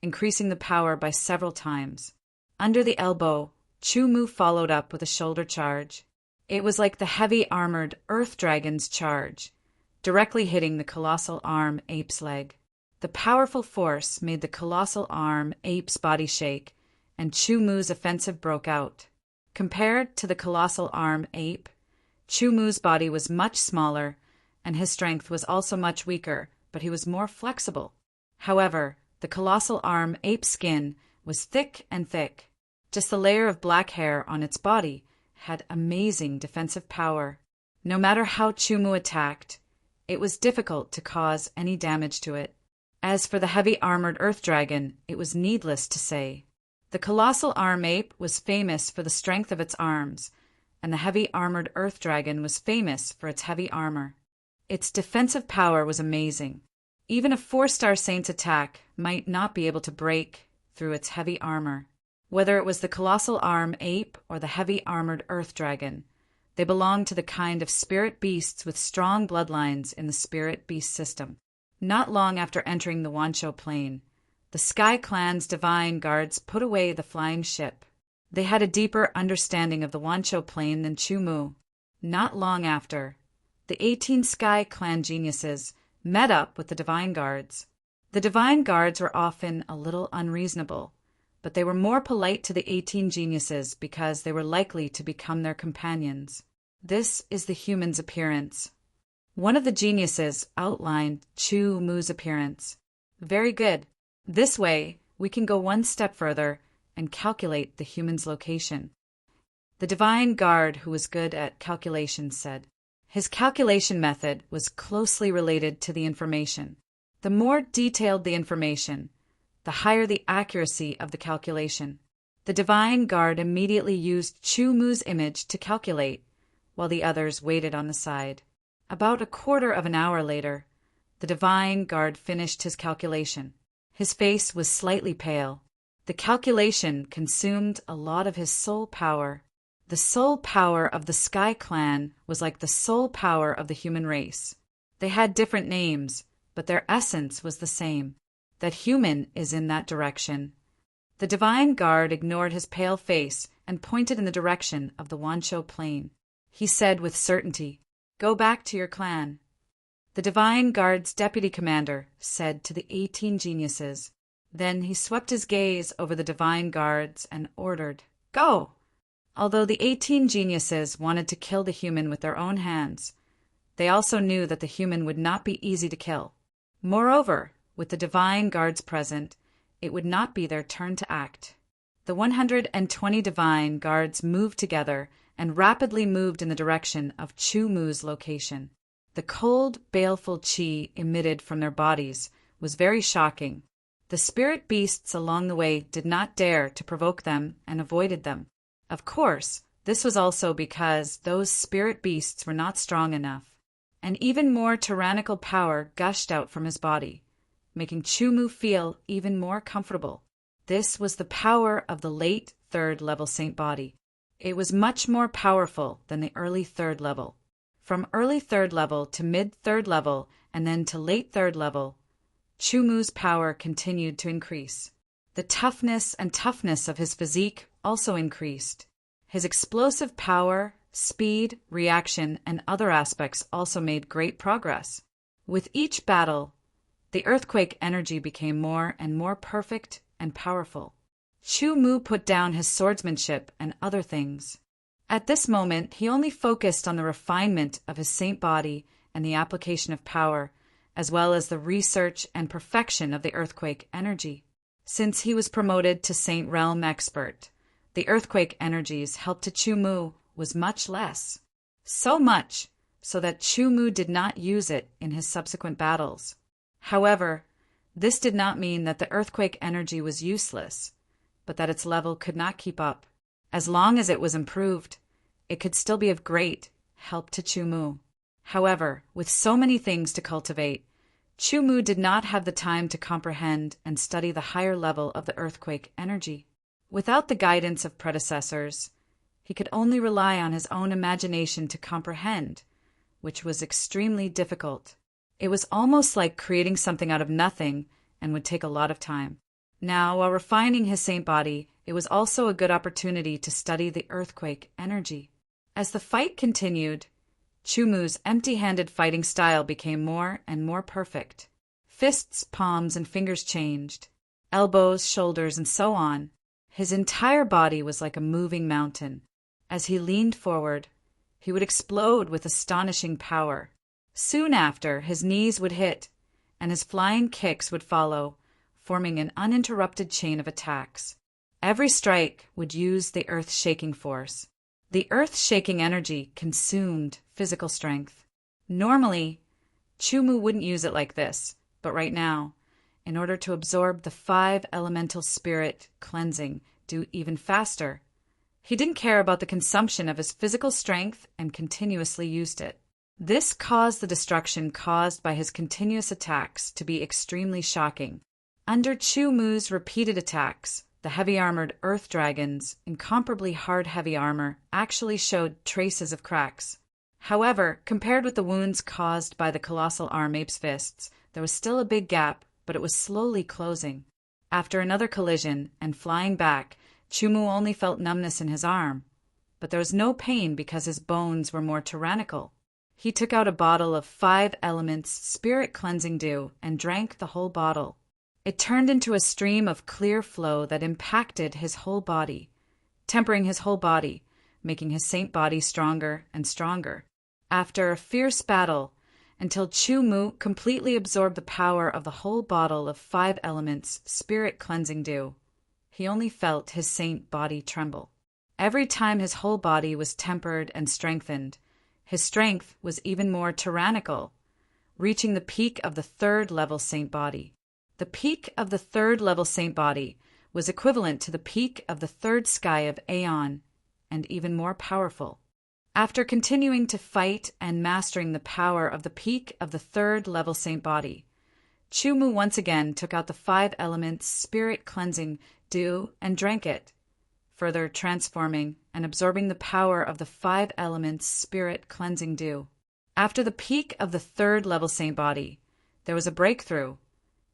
increasing the power by several times. Under the elbow, Chumu followed up with a shoulder charge. It was like the heavy armored earth dragon's charge, directly hitting the colossal arm ape's leg. The powerful force made the colossal arm ape's body shake, and Chumu's offensive broke out. Compared to the colossal arm ape, Chumu's body was much smaller, and his strength was also much weaker, but he was more flexible. However, the colossal arm ape's skin was thick and thick. Just the layer of black hair on its body had amazing defensive power. No matter how Chumu attacked, it was difficult to cause any damage to it. As for the heavy armored earth dragon, it was needless to say. The colossal arm ape was famous for the strength of its arms, and the heavy armored earth dragon was famous for its heavy armor. Its defensive power was amazing. Even a 4-star saint's attack might not be able to break through its heavy armor. Whether it was the colossal arm ape or the heavy armored earth dragon, they belonged to the kind of spirit beasts with strong bloodlines in the spirit beast system. Not long after entering the Wancho Plain, the Sky Clan's divine guards put away the flying ship. They had a deeper understanding of the Wancho Plain than Chumu. Not long after, the 18 Sky Clan geniuses met up with the divine guards. The divine guards were often a little unreasonable, but they were more polite to the 18 geniuses because they were likely to become their companions. This is the human's appearance. One of the geniuses outlined Chumu's appearance. Very good. This way, we can go one step further and calculate the human's location. The divine guard, who was good at calculations, said. His calculation method was closely related to the information. The more detailed the information, the higher the accuracy of the calculation. The divine guard immediately used Chumu's image to calculate, while the others waited on the side. About a quarter of an hour later, the divine guard finished his calculation. His face was slightly pale. The calculation consumed a lot of his soul power. The soul power of the Sky Clan was like the soul power of the human race. They had different names, but their essence was the same. That human is in that direction. The divine guard ignored his pale face and pointed in the direction of the Wancho Plain. He said with certainty, "Go back to your clan." The divine guard's deputy commander said to the 18 geniuses. Then he swept his gaze over the divine guards and ordered, "Go!" Although the 18 geniuses wanted to kill the human with their own hands, they also knew that the human would not be easy to kill. Moreover, with the divine guards present, it would not be their turn to act. The 120 divine guards moved together and rapidly moved in the direction of Chumu's location. The cold, baleful chi emitted from their bodies was very shocking. The spirit beasts along the way did not dare to provoke them and avoided them. Of course, this was also because those spirit beasts were not strong enough. An even more tyrannical power gushed out from his body, making Chumu feel even more comfortable. This was the power of the late third-level saint body. It was much more powerful than the early third level. From early third level to mid-third level and then to late third level, Chu Mu's power continued to increase. The toughness of his physique also increased. His explosive power, speed, reaction, and other aspects also made great progress. With each battle, the earthquake energy became more and more perfect and powerful. Chu Mu put down his swordsmanship and other things. At this moment, he only focused on the refinement of his saint body and the application of power, as well as the research and perfection of the earthquake energy. Since he was promoted to Saint Realm Expert, the earthquake energies helped to Chu Mu was much less. So much so that Chu Mu did not use it in his subsequent battles. However, this did not mean that the earthquake energy was useless, but that its level could not keep up. As long as it was improved, it could still be of great help to Chu Mu. However, with so many things to cultivate, Chu Mu did not have the time to comprehend and study the higher level of the earthquake energy. Without the guidance of predecessors, he could only rely on his own imagination to comprehend, which was extremely difficult. It was almost like creating something out of nothing and would take a lot of time. Now, while refining his saint body, it was also a good opportunity to study the earthquake energy. As the fight continued, Chu Mu's empty-handed fighting style became more and more perfect. Fists, palms, and fingers changed, elbows, shoulders, and so on. His entire body was like a moving mountain. As he leaned forward, he would explode with astonishing power. Soon after, his knees would hit, and his flying kicks would follow, forming an uninterrupted chain of attacks. Every strike would use the earth-shaking force. The earth-shaking energy consumed physical strength. Normally, Chu Mu wouldn't use it like this, but right now, in order to absorb the 5 elemental spirit cleansing, do even faster, he didn't care about the consumption of his physical strength and continuously used it. This caused the destruction caused by his continuous attacks to be extremely shocking. Under Chu Mu's repeated attacks, the heavy-armored earth dragons, incomparably hard heavy armor, actually showed traces of cracks. However, compared with the wounds caused by the colossal arm ape's fists, there was still a big gap, but it was slowly closing. After another collision and flying back, Chu Mu only felt numbness in his arm, but there was no pain because his bones were more tyrannical. He took out a bottle of 5 elements spirit cleansing dew and drank the whole bottle. It turned into a stream of clear flow that impacted his whole body, tempering his whole body, making his saint body stronger and stronger. After a fierce battle, until Chu Mu completely absorbed the power of the whole bottle of 5 elements spirit cleansing dew, he only felt his saint body tremble. Every time his whole body was tempered and strengthened, his strength was even more tyrannical, reaching the peak of the 3rd level saint body. The peak of the 3rd level saint body was equivalent to the peak of the 3rd sky of Aeon, and even more powerful. After continuing to fight and mastering the power of the peak of the 3rd level saint body, Chu Mu once again took out the 5 elements spirit cleansing dew and drank it, further transforming and absorbing the power of the 5 elements spirit cleansing dew. After the peak of the 3rd level saint body, there was a breakthrough,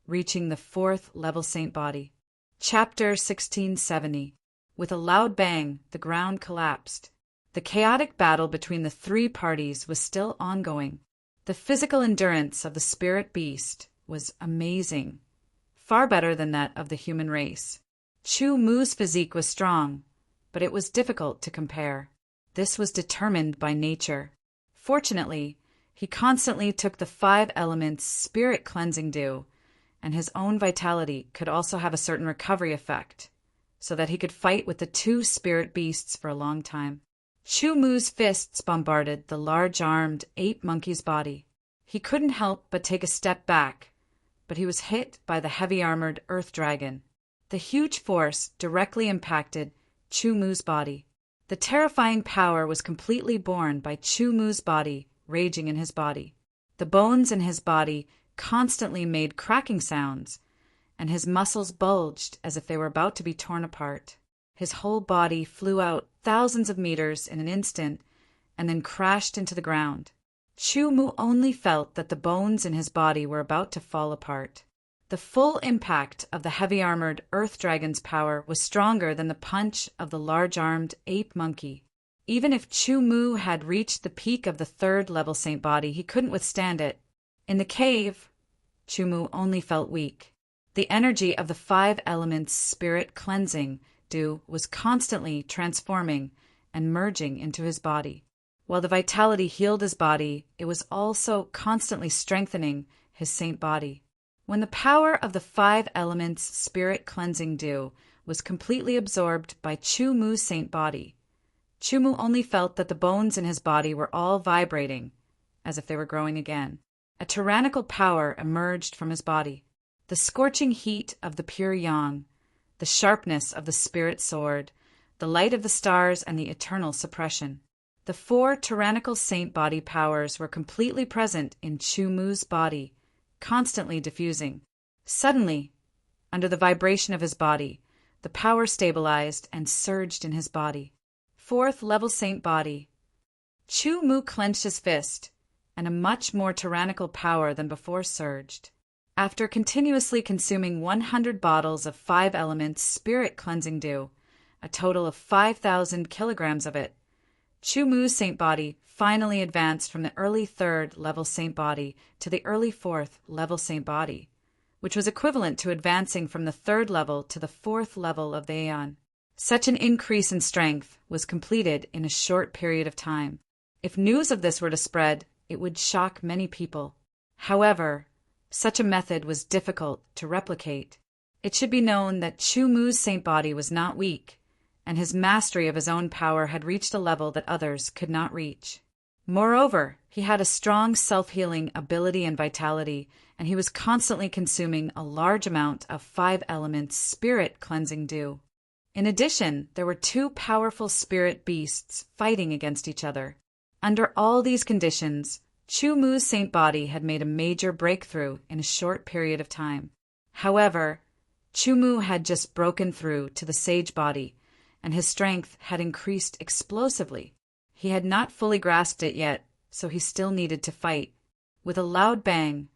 reaching the 4th level saint body. Chapter 1670. With a loud bang, the ground collapsed. The chaotic battle between the 3 parties was still ongoing. The physical endurance of the spirit beast was amazing, far better than that of the human race. Chu Mu's physique was strong, but it was difficult to compare. This was determined by nature. Fortunately, he constantly took the 5 elements spirit cleansing dew, and his own vitality could also have a certain recovery effect, so that he could fight with the 2 spirit beasts for a long time. Chu Mu's fists bombarded the large-armed ape monkey's body. He couldn't help but take a step back, but he was hit by the heavy-armored earth dragon. The huge force directly impacted Chu Mu's body. The terrifying power was completely borne by Chu Mu's body raging in his body. The bones in his body constantly made cracking sounds, and his muscles bulged as if they were about to be torn apart. His whole body flew out thousands of meters in an instant and then crashed into the ground. Chu Mu only felt that the bones in his body were about to fall apart. The full impact of the heavy-armored Earth Dragon's power was stronger than the punch of the large-armed ape monkey. Even if Chu Mu had reached the peak of the third-level Saint Body, he couldn't withstand it. In the cave, Chu Mu only felt weak. The energy of the 5 elements spirit cleansing dew was constantly transforming and merging into his body. While the vitality healed his body, it was also constantly strengthening his Saint Body. When the power of the 5 elements spirit cleansing dew was completely absorbed by Chu Mu's Saint Body, Chu Mu only felt that the bones in his body were all vibrating, as if they were growing again. A tyrannical power emerged from his body. The scorching heat of the pure yang, the sharpness of the spirit sword, the light of the stars, and the eternal suppression. The 4 tyrannical Saint Body powers were completely present in Chu Mu's body, constantly diffusing. Suddenly, under the vibration of his body, the power stabilized and surged in his body. 4th level Saint Body. Chu Mu clenched his fist, and a much more tyrannical power than before surged. After continuously consuming 100 bottles of 5 elements spirit cleansing dew, a total of 5,000 kilograms of it, Chu Mu's Saint Body finally advanced from the early 3rd level Saint Body to the early 4th level Saint Body, which was equivalent to advancing from the 3rd level to the 4th level of the Aeon. Such an increase in strength was completed in a short period of time. If news of this were to spread, it would shock many people. However, such a method was difficult to replicate. It should be known that Chu Mu's Saint Body was not weak, and his mastery of his own power had reached a level that others could not reach. Moreover, he had a strong self-healing ability and vitality, and he was constantly consuming a large amount of 5 elements spirit cleansing dew. In addition, there were 2 powerful spirit beasts fighting against each other. Under all these conditions, Chu Mu's Saint Body had made a major breakthrough in a short period of time. However, Chu Mu had just broken through to the Sage Body, and his strength had increased explosively. He had not fully grasped it yet, so he still needed to fight. With a loud bang,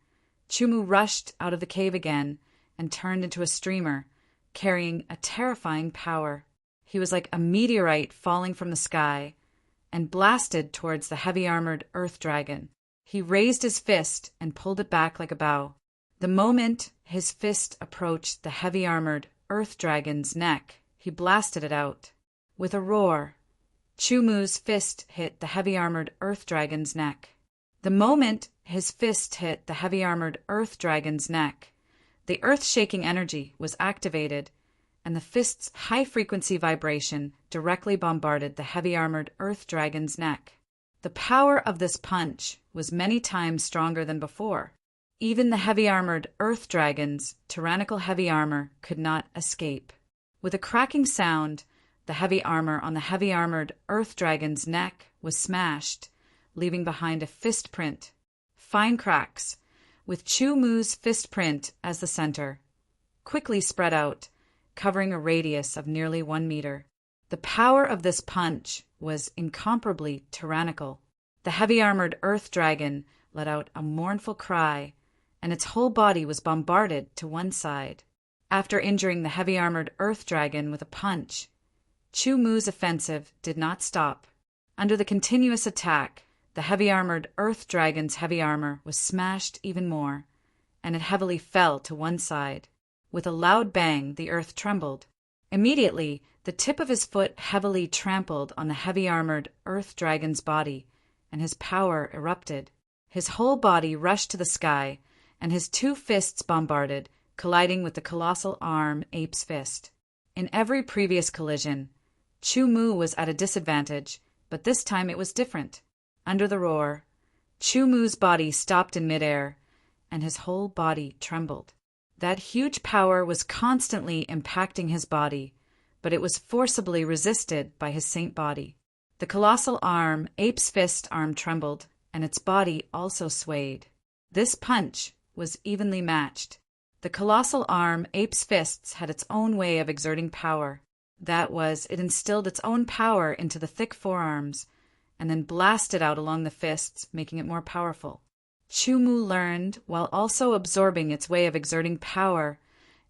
Chu Mu rushed out of the cave again and turned into a streamer, carrying a terrifying power. He was like a meteorite falling from the sky and blasted towards the heavy-armored Earth Dragon. He raised his fist and pulled it back like a bow. The moment his fist approached the heavy-armored Earth Dragon's neck, he blasted it out. With a roar, Chu Mu's fist hit the heavy-armored Earth Dragon's neck. The moment his fist hit the heavy-armored Earth Dragon's neck, the earth-shaking energy was activated, and the fist's high-frequency vibration directly bombarded the heavy-armored Earth Dragon's neck. The power of this punch was many times stronger than before. Even the heavy-armored Earth Dragon's tyrannical heavy armor could not escape. With a cracking sound, the heavy armor on the heavy-armored Earth Dragon's neck was smashed, leaving behind a fist print. Fine cracks, with Chu Mu's fist print as the center, quickly spread out, covering a radius of nearly 1 meter. The power of this punch was incomparably tyrannical. The heavy-armored Earth Dragon let out a mournful cry, and its whole body was bombarded to one side. After injuring the heavy-armored Earth Dragon with a punch, Chu Mu's offensive did not stop. Under the continuous attack, the heavy-armored Earth Dragon's heavy armor was smashed even more, and it heavily fell to one side. With a loud bang, the earth trembled. Immediately, the tip of his foot heavily trampled on the heavy-armored Earth Dragon's body, and his power erupted. His whole body rushed to the sky, and his 2 fists bombarded, colliding with the colossal arm ape's fist. In every previous collision, Chu Mu was at a disadvantage, but this time it was different. Under the roar, Chu Mu's body stopped in midair, and his whole body trembled. That huge power was constantly impacting his body, but it was forcibly resisted by his Saint Body. The colossal arm, ape's fist arm trembled, and its body also swayed. This punch was evenly matched. The colossal arm, ape's fists, had its own way of exerting power. That was, it instilled its own power into the thick forearms, and then blasted out along the fists, making it more powerful. Chumu learned while also absorbing its way of exerting power,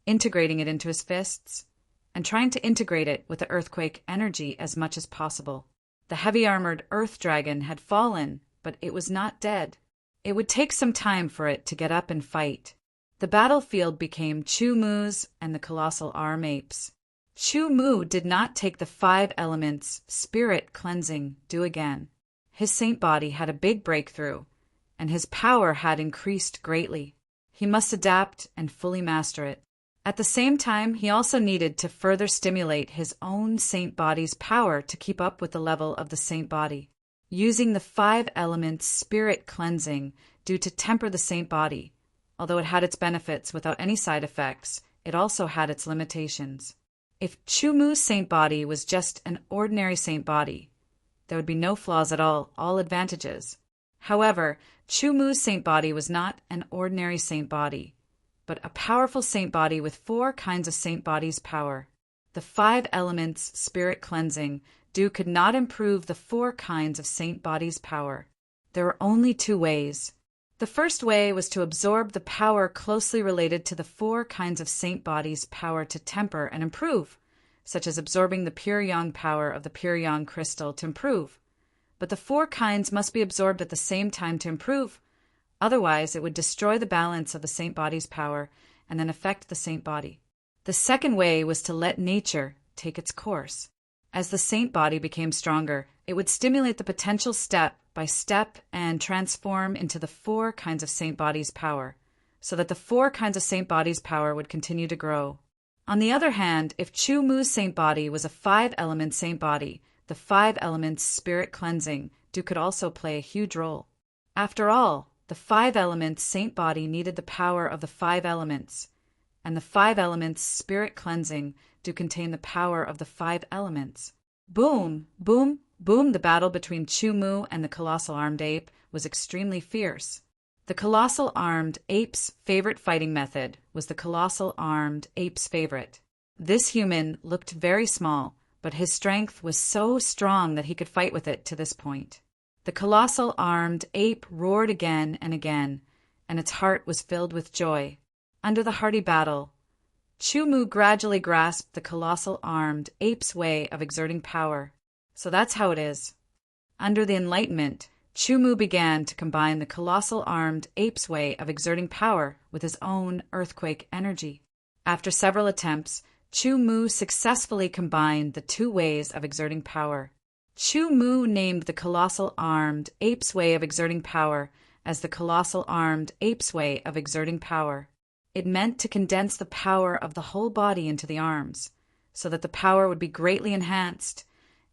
integrating it into his fists, and trying to integrate it with the earthquake energy as much as possible. The heavy-armored earth dragon had fallen, but it was not dead. It would take some time for it to get up and fight. The battlefield became Chumu's and the colossal arm apes. Chumu did not take the 5 elements spirit cleansing do again. His saint body had a big breakthrough, and his power had increased greatly. He must adapt and fully master it. At the same time, he also needed to further stimulate his own saint body's power to keep up with the level of the saint body. Using the 5 elements spirit cleansing due to temper the saint body. Although it had its benefits without any side effects, it also had its limitations. If Chumu's saint body was just an ordinary saint body, there would be no flaws at all advantages. However, Chumu's saint body was not an ordinary saint body, but a powerful saint body with 4 kinds of saint body's power. The 5 elements spirit cleansing could not improve the 4 kinds of saint body's power. There were only 2 ways. The first way was to absorb the power closely related to the 4 kinds of saint body's power to temper and improve, such as absorbing the pure yang power of the pure yang crystal to improve. But the 4 kinds must be absorbed at the same time to improve. Otherwise, it would destroy the balance of the saint body's power and then affect the saint body. The second way was to let nature take its course. As the saint body became stronger, it would stimulate the potential step by step and transform into the 4 kinds of saint body's power, so that the 4 kinds of saint body's power would continue to grow. On the other hand, if Chumu's saint body was a 5-element saint body, the 5 elements spirit cleansing could also play a huge role. After all, the 5 elements saint body needed the power of the 5 elements, and the 5 elements spirit cleansing contain the power of the 5 elements. Boom, boom, boom! The battle between Chumu and the colossal armed ape was extremely fierce. The colossal armed ape's favorite fighting method was the colossal armed ape's favorite. This human looked very small, but his strength was so strong that he could fight with it to this point. The colossal armed ape roared again and again, and its heart was filled with joy. Under the hearty battle, Chumu gradually grasped the colossal armed ape's way of exerting power. So that's how it is. Under the Enlightenment, Chumu began to combine the colossal armed ape's way of exerting power with his own earthquake energy. After several attempts, Chumu successfully combined the 2 ways of exerting power. Chumu named the colossal armed ape's way of exerting power as the colossal armed ape's way of exerting power. It meant to condense the power of the whole body into the arms, so that the power would be greatly enhanced,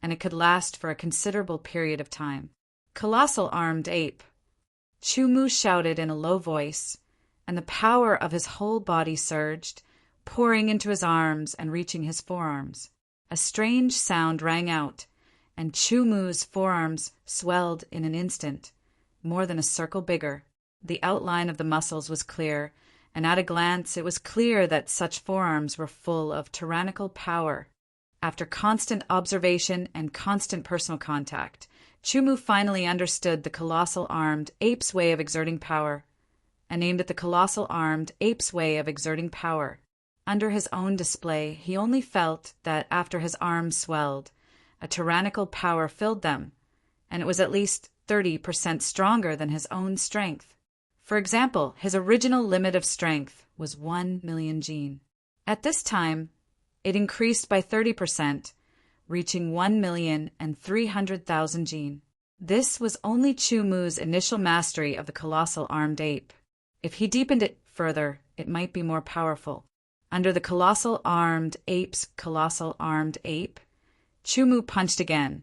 and it could last for a considerable period of time. Colossal armed ape. Chumu shouted in a low voice, and the power of his whole body surged, pouring into his arms and reaching his forearms. A strange sound rang out, and Chumu's forearms swelled in an instant, more than a circle bigger. The outline of the muscles was clear, and at a glance it was clear that such forearms were full of tyrannical power. After constant observation and constant personal contact, Chumu finally understood the colossal armed ape's way of exerting power, and named it the colossal armed ape's way of exerting power. Under his own display, he only felt that after his arms swelled, a tyrannical power filled them, and it was at least 30% stronger than his own strength. For example, his original limit of strength was 1 million jin. At this time, it increased by 30%, reaching 1,300,000 jin. This was only Chumu's initial mastery of the colossal armed ape. If he deepened it further, it might be more powerful. Under the colossal armed ape's colossal armed ape, Chumu punched again,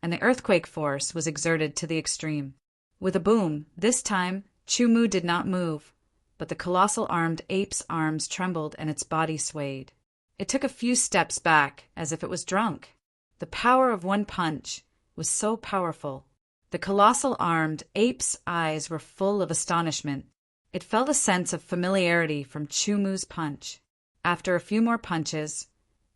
and the earthquake force was exerted to the extreme. With a boom, this time, Chumu did not move, but the colossal armed ape's arms trembled and its body swayed. It took a few steps back, as if it was drunk. The power of one punch was so powerful. The colossal armed ape's eyes were full of astonishment. It felt a sense of familiarity from Chumu's punch. After a few more punches,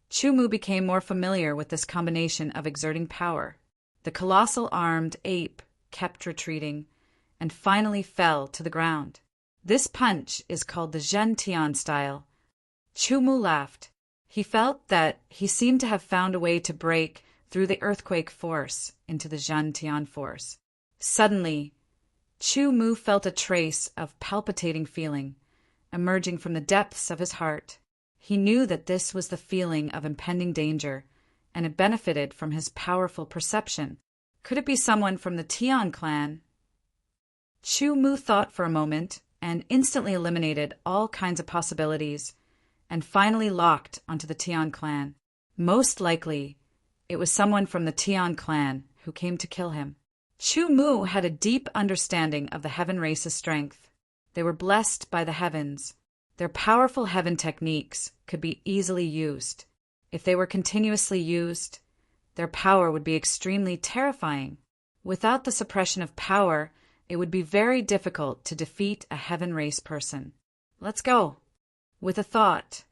Chumu became more familiar with this combination of exerting power. The colossal armed ape kept retreating, and finally fell to the ground. This punch is called the Zhen-Tian style. Chu Mu laughed. He felt that he seemed to have found a way to break through the earthquake force into the Zhen-Tian force. Suddenly, Chu Mu felt a trace of palpitating feeling emerging from the depths of his heart. He knew that this was the feeling of impending danger, and it benefited from his powerful perception. Could it be someone from the Tian clan? Chu Mu thought for a moment and instantly eliminated all kinds of possibilities and finally locked onto the Tian clan. Most likely, it was someone from the Tian clan who came to kill him. Chu Mu had a deep understanding of the heaven race's strength. They were blessed by the heavens. Their powerful heaven techniques could be easily used. If they were continuously used, their power would be extremely terrifying. Without the suppression of power, it would be very difficult to defeat a heaven race person. Let's go. With a thought,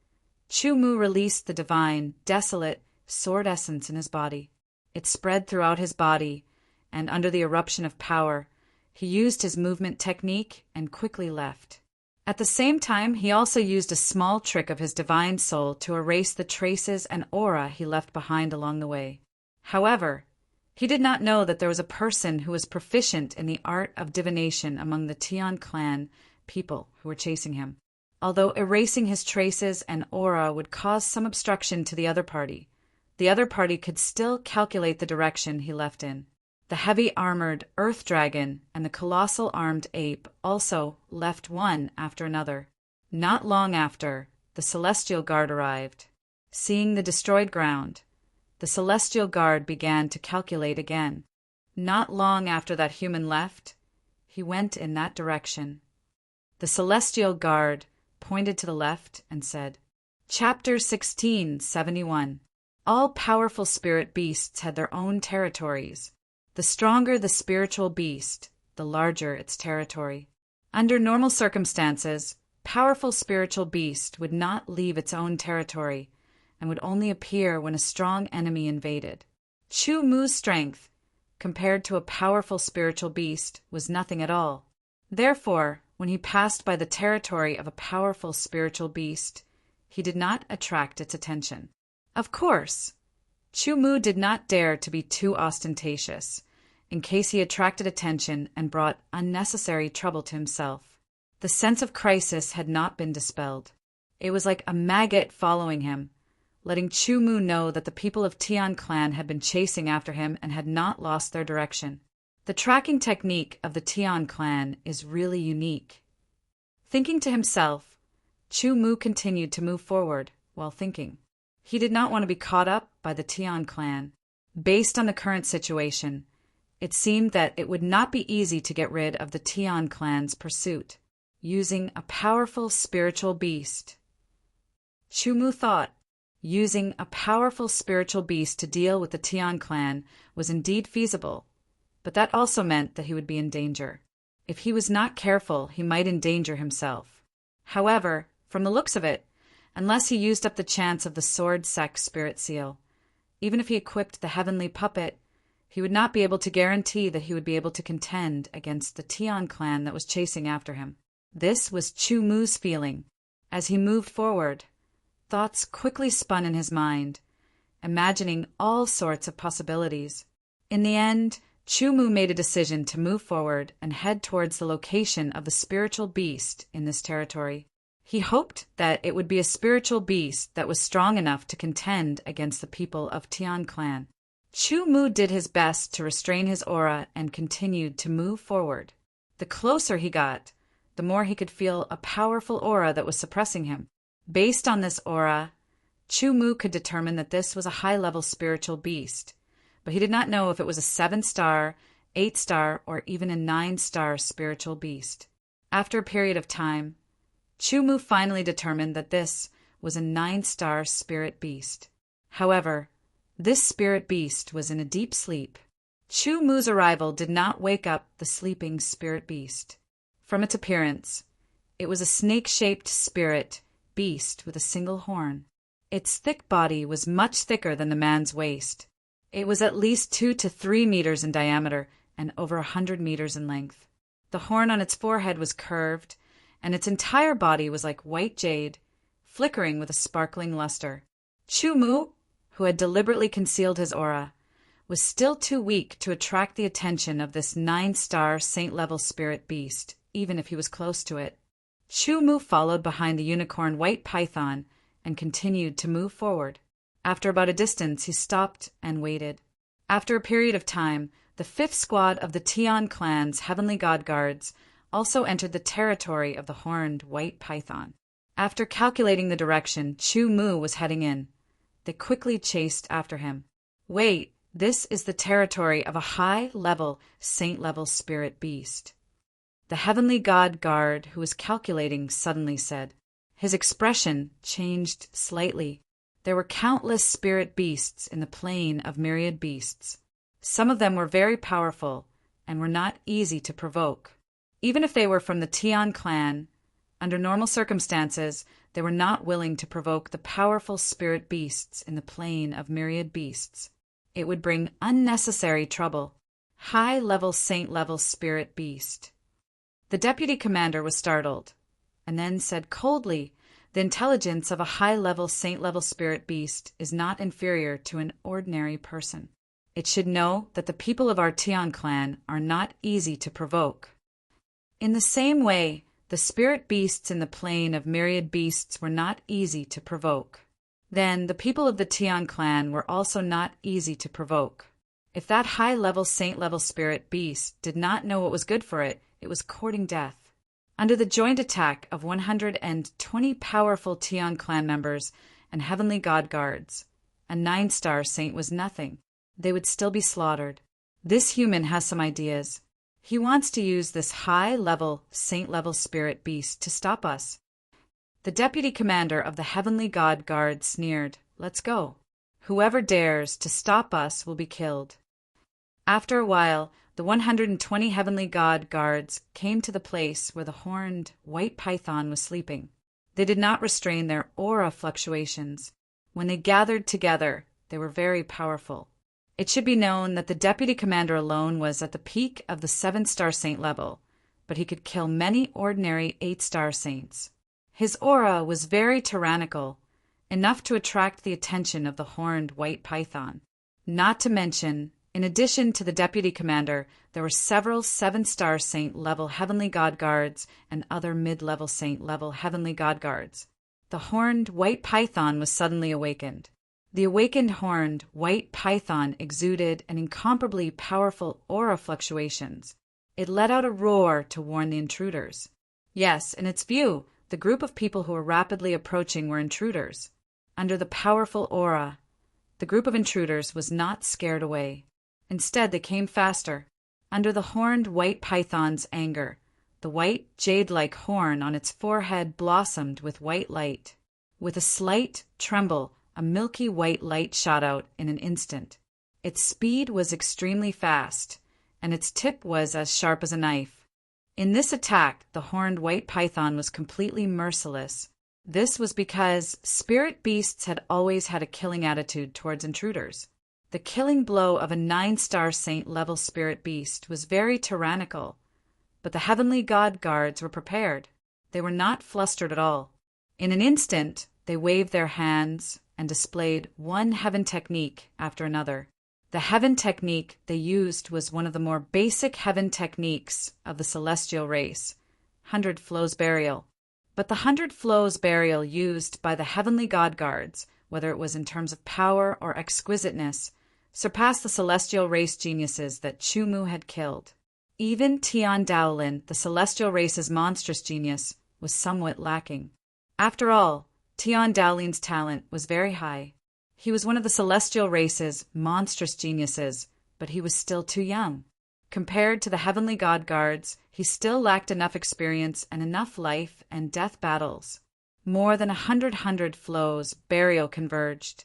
Chu Mu released the divine, desolate sword essence in his body. It spread throughout his body, and under the eruption of power, he used his movement technique and quickly left. At the same time, he also used a small trick of his divine soul to erase the traces and aura he left behind along the way. However, he did not know that there was a person who was proficient in the art of divination among the Tian clan people who were chasing him. Although erasing his traces and aura would cause some obstruction to the other party could still calculate the direction he left in. The heavy-armored earth dragon and the colossal armed ape also left one after another. Not long after, the celestial guard arrived. Seeing the destroyed ground, the celestial guard began to calculate again. Not long after that human left, he went in that direction. The celestial guard pointed to the left and said, Chapter 1671. All powerful spirit beasts had their own territories. The stronger the spiritual beast, the larger its territory. Under normal circumstances, powerful spiritual beast would not leave its own territory and would only appear when a strong enemy invaded. Chu Mu's strength, compared to a powerful spiritual beast, was nothing at all. Therefore, when he passed by the territory of a powerful spiritual beast, he did not attract its attention. Of course, Chu Mu did not dare to be too ostentatious, in case he attracted attention and brought unnecessary trouble to himself. The sense of crisis had not been dispelled. It was like a maggot following him, letting Chu Mu know that the people of Tian clan had been chasing after him and had not lost their direction. The tracking technique of the Tian clan is really unique. Thinking to himself, Chu Mu continued to move forward while thinking. He did not want to be caught up by the Tian clan. Based on the current situation, it seemed that it would not be easy to get rid of the Tian clan's pursuit, using a powerful spiritual beast. Chu Mu thought, using a powerful spiritual beast to deal with the Tian clan was indeed feasible, but that also meant that he would be in danger. If he was not careful, he might endanger himself. However, from the looks of it, unless he used up the chance of the sword sect spirit seal, even if he equipped the heavenly puppet, he would not be able to guarantee that he would be able to contend against the Tian clan that was chasing after him. This was Chu Mu's feeling. As he moved forward, thoughts quickly spun in his mind, imagining all sorts of possibilities. In the end, Chu Mu made a decision to move forward and head towards the location of the spiritual beast in this territory. He hoped that it would be a spiritual beast that was strong enough to contend against the people of Tian clan. Chu Mu did his best to restrain his aura and continued to move forward. The closer he got, the more he could feel a powerful aura that was suppressing him. Based on this aura, Chu Mu could determine that this was a high-level spiritual beast, but he did not know if it was a 7-star, 8-star, or even a 9-star spiritual beast. After a period of time, Chu Mu finally determined that this was a 9-star spirit beast. However, this spirit beast was in a deep sleep. Chu Mu's arrival did not wake up the sleeping spirit beast. From its appearance, it was a snake-shaped spirit beast with a single horn. Its thick body was much thicker than the man's waist. It was at least 2 to 3 meters in diameter and over 100 meters in length. The horn on its forehead was curved, and its entire body was like white jade, flickering with a sparkling luster. Chu-Mu, who had deliberately concealed his aura, was still too weak to attract the attention of this 9-star saint-level spirit beast, even if he was close to it. Chu-Mu followed behind the unicorn white python and continued to move forward. After about a distance, he stopped and waited. After a period of time, the 5th squad of the Tian clan's heavenly god guards also entered the territory of the horned white python. After calculating the direction Chu-Mu was heading in, they quickly chased after him. Wait, this is the territory of a high-level, saint-level spirit beast. The heavenly god guard who was calculating suddenly said. His expression changed slightly. There were countless spirit beasts in the plane of myriad beasts. Some of them were very powerful and were not easy to provoke. Even if they were from the Tian clan, under normal circumstances, they were not willing to provoke the powerful spirit beasts in the plane of myriad beasts. It would bring unnecessary trouble. High-level saint-level spirit beast. The deputy commander was startled, and then said coldly, "The intelligence of a high-level saint-level spirit beast is not inferior to an ordinary person. It should know that the people of our Tian clan are not easy to provoke." In the same way, the spirit beasts in the plane of myriad beasts were not easy to provoke. Then the people of the Tian clan were also not easy to provoke. If that high-level saint-level spirit beast did not know what was good for it, it was courting death. Under the joint attack of 120 powerful Tian clan members and heavenly god guards, a 9-star saint was nothing. They would still be slaughtered. This human has some ideas. He wants to use this high-level, saint-level spirit beast to stop us. The deputy commander of the heavenly god guard sneered, "Let's go. Whoever dares to stop us will be killed." After a while, the 120 heavenly god guards came to the place where the horned white python was sleeping. They did not restrain their aura fluctuations. When they gathered together, they were very powerful. It should be known that the deputy commander alone was at the peak of the 7-star saint level, but he could kill many ordinary 8-star saints. His aura was very tyrannical, enough to attract the attention of the horned white python. Not to mention, in addition to the deputy commander, there were several 7-star saint level heavenly god guards and other mid-level saint level heavenly god guards. The horned white python was suddenly awakened. The awakened horned white python exuded an incomparably powerful aura fluctuations. It let out a roar to warn the intruders. Yes, in its view, the group of people who were rapidly approaching were intruders. Under the powerful aura, the group of intruders was not scared away. Instead, they came faster. Under the horned white python's anger, the white jade-like horn on its forehead blossomed with white light. With a slight tremble, a milky white light shot out in an instant. Its speed was extremely fast, and its tip was as sharp as a knife. In this attack, the horned white python was completely merciless. This was because spirit beasts had always had a killing attitude towards intruders. The killing blow of a 9-star saint-level spirit beast was very tyrannical, but the heavenly god guards were prepared. They were not flustered at all. In an instant, they waved their hands and displayed one heaven technique after another. The heaven technique they used was one of the more basic heaven techniques of the celestial race, 100 Flows Burial. But the 100 Flows Burial used by the heavenly god guards, whether it was in terms of power or exquisiteness, surpassed the celestial race geniuses that Chu-Mu had killed. Even Tian Daolin, the celestial race's monstrous genius, was somewhat lacking. After all, Tian Daolin's talent was very high. He was one of the celestial race's monstrous geniuses, but he was still too young. Compared to the heavenly god guards, he still lacked enough experience and enough life and death battles. More than 100 flows burial converged,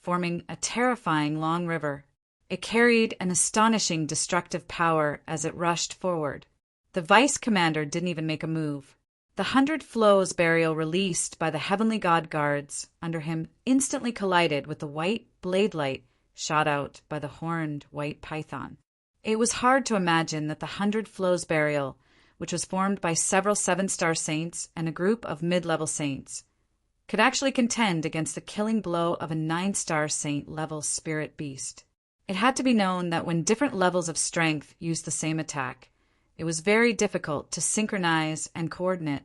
forming a terrifying long river. It carried an astonishing destructive power as it rushed forward. The vice commander didn't even make a move. The 100 Flows Burial released by the heavenly god guards under him instantly collided with the white blade light shot out by the horned white python. It was hard to imagine that the 100 Flows Burial which was formed by several 7-star saints and a group of mid-level saints, could actually contend against the killing blow of a 9-star saint-level spirit beast. It had to be known that when different levels of strength used the same attack, it was very difficult to synchronize and coordinate.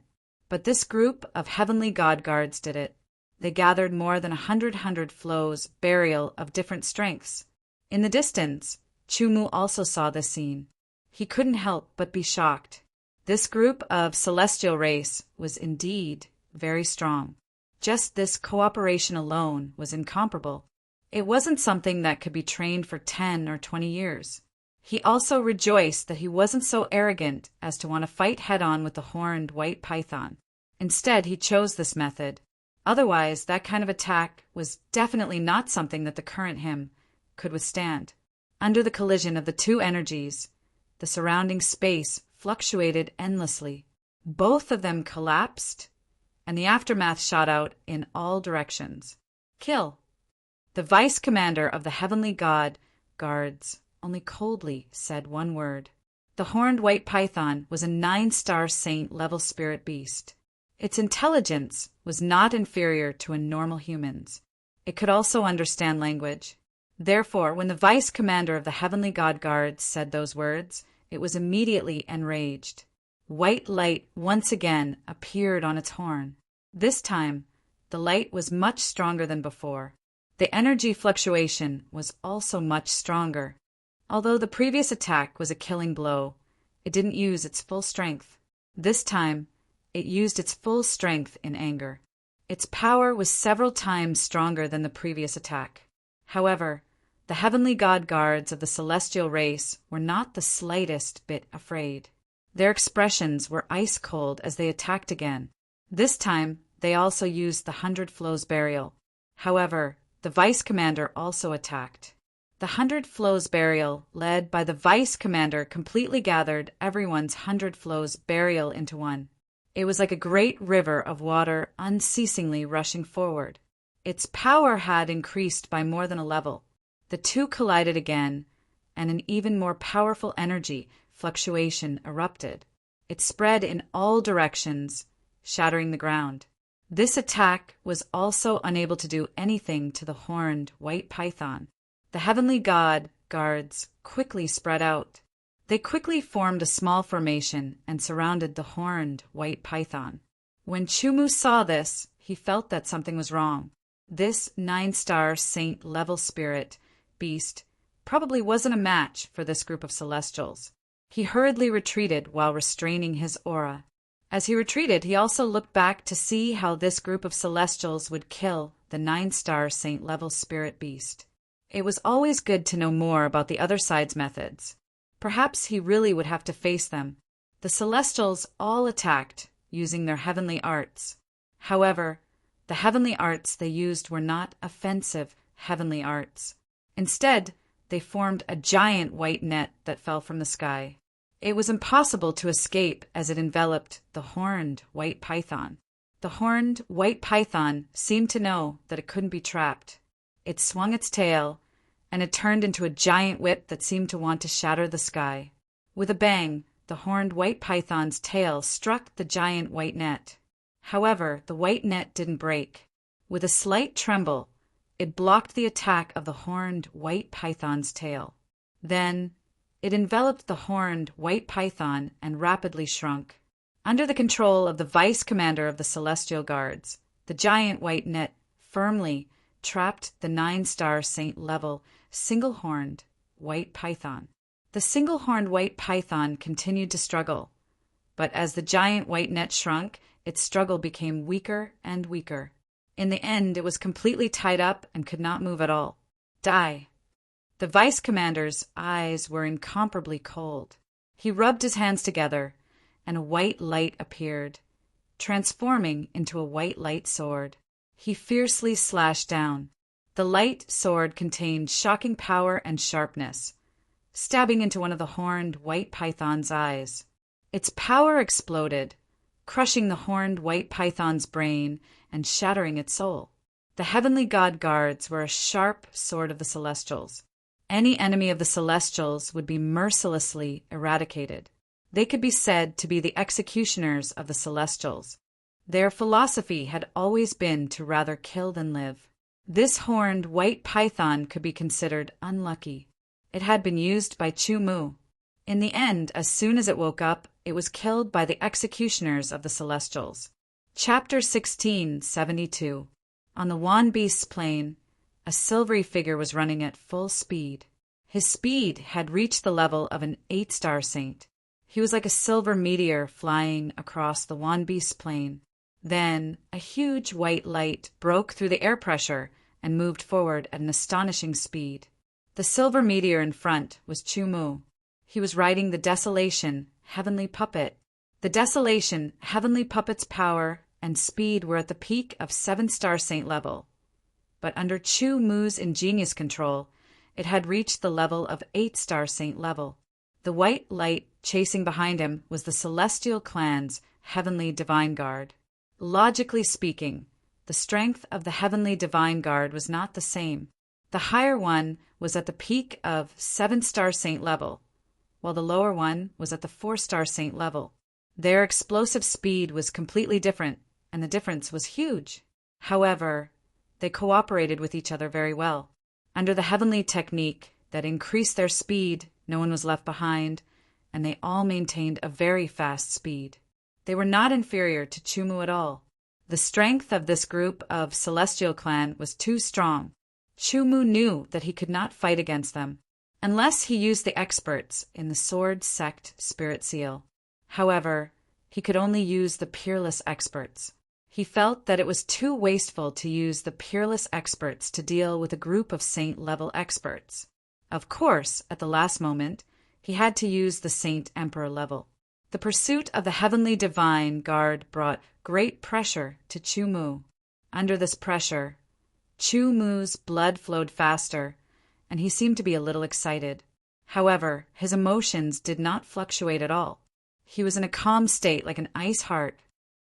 But this group of heavenly god guards did it. They gathered more than 100 flows burial of different strengths. In the distance, Chumu also saw this scene. He couldn't help but be shocked. This group of celestial race was indeed very strong. Just this cooperation alone was incomparable. It wasn't something that could be trained for 10 or 20 years. He also rejoiced that he wasn't so arrogant as to want to fight head-on with the horned white python. Instead, he chose this method. Otherwise, that kind of attack was definitely not something that the current him could withstand. Under the collision of the two energies, the surrounding space fluctuated endlessly. Both of them collapsed, and the aftermath shot out in all directions. Kill. The vice commander of the heavenly god guards only coldly said one word. The horned white python was a 9-star saint-level spirit beast. Its intelligence was not inferior to a normal human's. It could also understand language. Therefore, when the vice commander of the heavenly god guards said those words, it was immediately enraged. White light once again appeared on its horn. This time, the light was much stronger than before. The energy fluctuation was also much stronger. Although the previous attack was a killing blow, it didn't use its full strength. This time, it used its full strength in anger. Its power was several times stronger than the previous attack. However, the heavenly god guards of the celestial race were not the slightest bit afraid. Their expressions were ice cold as they attacked again. This time, they also used the 100 flows burial. However, the vice commander also attacked. The 100 flows burial, led by the vice commander, completely gathered everyone's 100 flows burial into one. It was like a great river of water unceasingly rushing forward. Its power had increased by more than a level. The two collided again, and an even more powerful energy fluctuation erupted. It spread in all directions, shattering the ground. This attack was also unable to do anything to the horned white python. The heavenly god guards quickly spread out. They quickly formed a small formation and surrounded the horned white python. When Chumu saw this, he felt that something was wrong. This 9-star saint-level spirit beast probably wasn't a match for this group of celestials. He hurriedly retreated while restraining his aura. As he retreated, he also looked back to see how this group of celestials would kill the 9-star saint-level spirit beast. It was always good to know more about the other side's methods. Perhaps he really would have to face them. The celestials all attacked using their heavenly arts. However, the heavenly arts they used were not offensive heavenly arts. Instead, they formed a giant white net that fell from the sky. It was impossible to escape as it enveloped the horned white python. The horned white python seemed to know that it couldn't be trapped. It swung its tail, and it turned into a giant whip that seemed to want to shatter the sky. With a bang, the horned white python's tail struck the giant white net. However, the white net didn't break. With a slight tremble, it blocked the attack of the horned white python's tail. Then, it enveloped the horned white python and rapidly shrunk. Under the control of the vice commander of the celestial guards, the giant white net firmly trapped the 9-star saint-level single-horned white python. The single-horned white python continued to struggle, but as the giant white net shrunk, its struggle became weaker and weaker. In the end, it was completely tied up and could not move at all. Die. The vice commander's eyes were incomparably cold. He rubbed his hands together, and a white light appeared, transforming into a white light sword. He fiercely slashed down. The light sword contained shocking power and sharpness, stabbing into one of the horned white python's eyes. Its power exploded, crushing the horned white python's brain and shattering its soul. The heavenly god guards were a sharp sword of the celestials. Any enemy of the celestials would be mercilessly eradicated. They could be said to be the executioners of the Celestials. Their philosophy had always been to rather kill than live. This horned white python could be considered unlucky. It had been used by Chu Mu. In the end, as soon as it woke up, it was killed by the executioners of the Celestials. Chapter 1672. On the Wan Beast's plain, a silvery figure was running at full speed. His speed had reached the level of an 8-star saint. He was like a silver meteor flying across the Wan Beast's plain. Then, a huge white light broke through the air pressure and moved forward at an astonishing speed. The silver meteor in front was Chu Mu. He was riding the Desolation, Heavenly Puppet. The Desolation, Heavenly Puppet's power and speed were at the peak of 7-star saint level. But under Chu Mu's ingenious control, it had reached the level of 8-star saint level. The white light chasing behind him was the Celestial Clan's Heavenly Divine Guard. Logically speaking, the strength of the Heavenly Divine Guard was not the same. The higher one was at the peak of 7-star saint level, while the lower one was at the 4-star saint level. Their explosive speed was completely different, and the difference was huge. However, they cooperated with each other very well. Under the heavenly technique that increased their speed, no one was left behind, and they all maintained a very fast speed. They were not inferior to Chu Mu at all. The strength of this group of Celestial Clan was too strong. Chu Mu knew that he could not fight against them, unless he used the experts in the Sword Sect Spirit Seal. However, he could only use the Peerless experts. He felt that it was too wasteful to use the Peerless experts to deal with a group of Saint-level experts. Of course, at the last moment, he had to use the Saint Emperor level. The pursuit of the Heavenly Divine Guard brought great pressure to Chu Mu. Under this pressure, Chu Mu's blood flowed faster, and he seemed to be a little excited. However, his emotions did not fluctuate at all. He was in a calm state like an ice heart.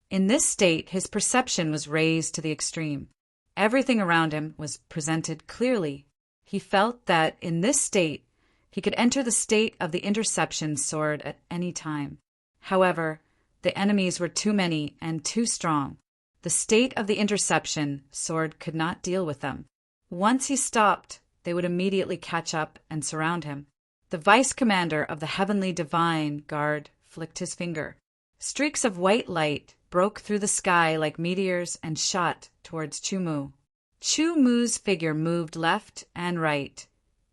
In this state, his perception was raised to the extreme. Everything around him was presented clearly. He felt that in this state, he could enter the state of the Interception Sword at any time. However, the enemies were too many and too strong. The state of the Interception Sword could not deal with them. Once he stopped, they would immediately catch up and surround him. The Vice Commander of the Heavenly Divine Guard flicked his finger. Streaks of white light broke through the sky like meteors and shot towards Chu Mu. Chu Mu's figure moved left and right,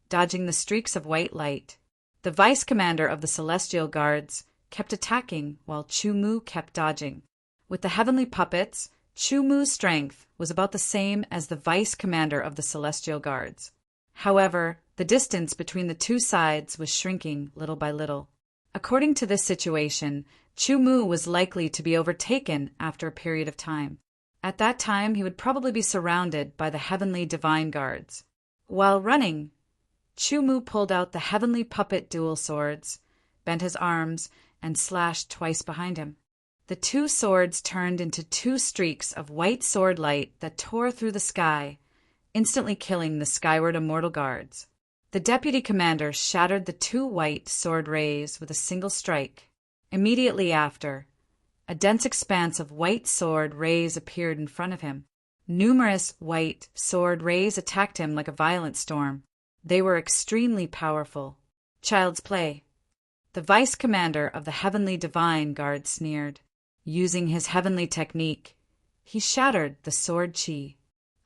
dodging the streaks of white light. The Vice Commander of the Celestial Guards kept attacking while Chu Mu kept dodging. With the Heavenly Puppets, Chu Mu's strength was about the same as the Vice Commander of the Celestial Guards. However, the distance between the two sides was shrinking little by little. According to this situation, Chu Mu was likely to be overtaken after a period of time. At that time, he would probably be surrounded by the Heavenly Divine Guards. While running, Chu Mu pulled out the Heavenly Puppet dual swords, bent his arms, and slashed twice behind him. The two swords turned into two streaks of white sword light that tore through the sky, instantly killing the skyward immortal guards. The deputy commander shattered the two white sword rays with a single strike. Immediately after, a dense expanse of white sword rays appeared in front of him. Numerous white sword rays attacked him like a violent storm. They were extremely powerful. Child's play. The vice commander of the Heavenly Divine Guard sneered. Using his heavenly technique, he shattered the sword chi.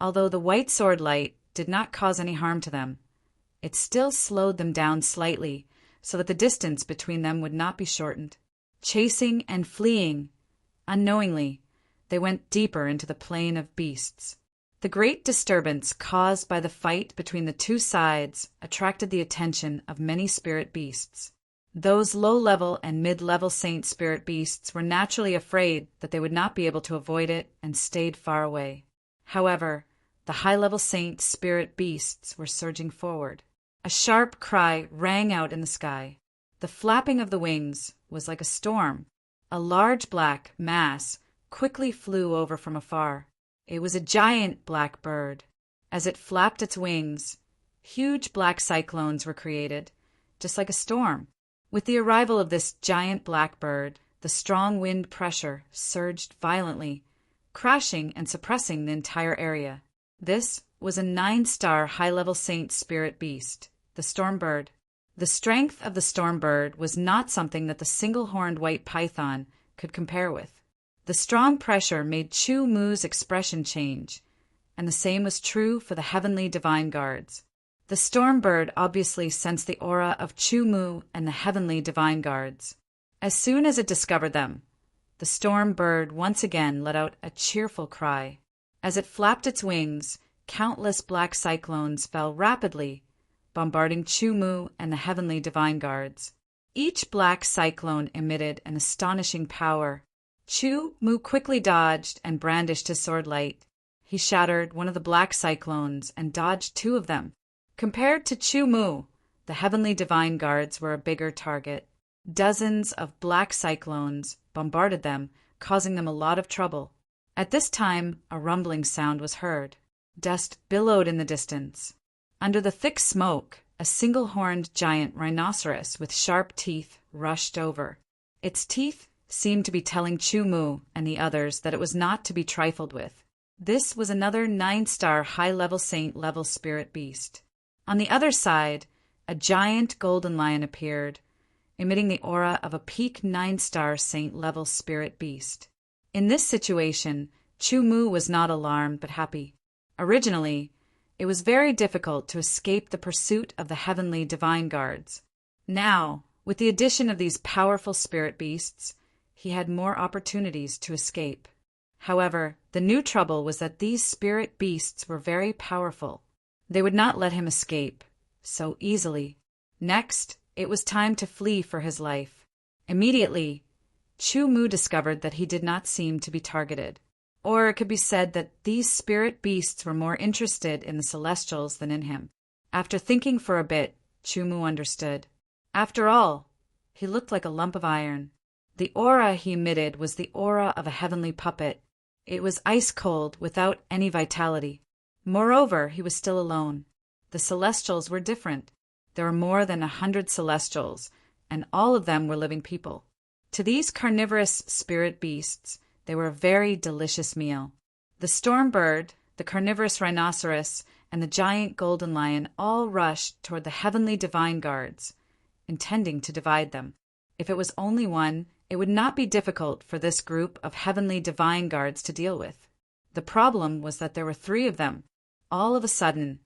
Although the white sword light did not cause any harm to them, it still slowed them down slightly so that the distance between them would not be shortened. Chasing and fleeing, unknowingly, they went deeper into the plane of beasts. The great disturbance caused by the fight between the two sides attracted the attention of many spirit beasts. Those low-level and mid-level saint spirit beasts were naturally afraid that they would not be able to avoid it and stayed far away. However, the high-level saint spirit beasts were surging forward. A sharp cry rang out in the sky. The flapping of the wings was like a storm. A large black mass quickly flew over from afar. It was a giant black bird. As it flapped its wings, huge black cyclones were created, just like a storm. With the arrival of this giant blackbird, the strong wind pressure surged violently, crashing and suppressing the entire area. This was a 9-star high-level saint spirit beast, the Stormbird. The strength of the Stormbird was not something that the single-horned white python could compare with. The strong pressure made Chu Mu's expression change, and the same was true for the heavenly divine guards. The Stormbird obviously sensed the aura of Chu Mu and the heavenly divine guards. As soon as it discovered them, the Stormbird once again let out a cheerful cry. As it flapped its wings, countless black cyclones fell rapidly, bombarding Chu Mu and the heavenly divine guards. Each black cyclone emitted an astonishing power. Chu Mu quickly dodged and brandished his sword light. He shattered one of the black cyclones and dodged 2 of them. Compared to Chu Mu, the heavenly divine guards were a bigger target. Dozens of black cyclones bombarded them, causing them a lot of trouble. At this time, a rumbling sound was heard. Dust billowed in the distance. Under the thick smoke, a single-horned giant rhinoceros with sharp teeth rushed over. Its teeth seemed to be telling Chu Mu and the others that it was not to be trifled with. This was another 9-star high-level saint-level spirit beast. On the other side, a giant golden lion appeared, emitting the aura of a peak 9-star saint-level spirit beast. In this situation, Chu Mu was not alarmed but happy. Originally, it was very difficult to escape the pursuit of the heavenly divine guards. Now, with the addition of these powerful spirit beasts, he had more opportunities to escape. However, the new trouble was that these spirit beasts were very powerful. They would not let him escape so easily. Next, it was time to flee for his life. Immediately, Chu Mu discovered that he did not seem to be targeted. Or it could be said that these spirit beasts were more interested in the Celestials than in him. After thinking for a bit, Chu Mu understood. After all, he looked like a lump of iron. The aura he emitted was the aura of a heavenly puppet. It was ice-cold, without any vitality. Moreover, he was still alone. The Celestials were different. There were more than 100 Celestials, and all of them were living people. To these carnivorous spirit beasts, they were a very delicious meal. The Stormbird, the carnivorous rhinoceros, and the giant golden lion all rushed toward the heavenly divine guards, intending to divide them. If it was only one, it would not be difficult for this group of heavenly divine guards to deal with. The problem was that there were 3 of them. All of a sudden,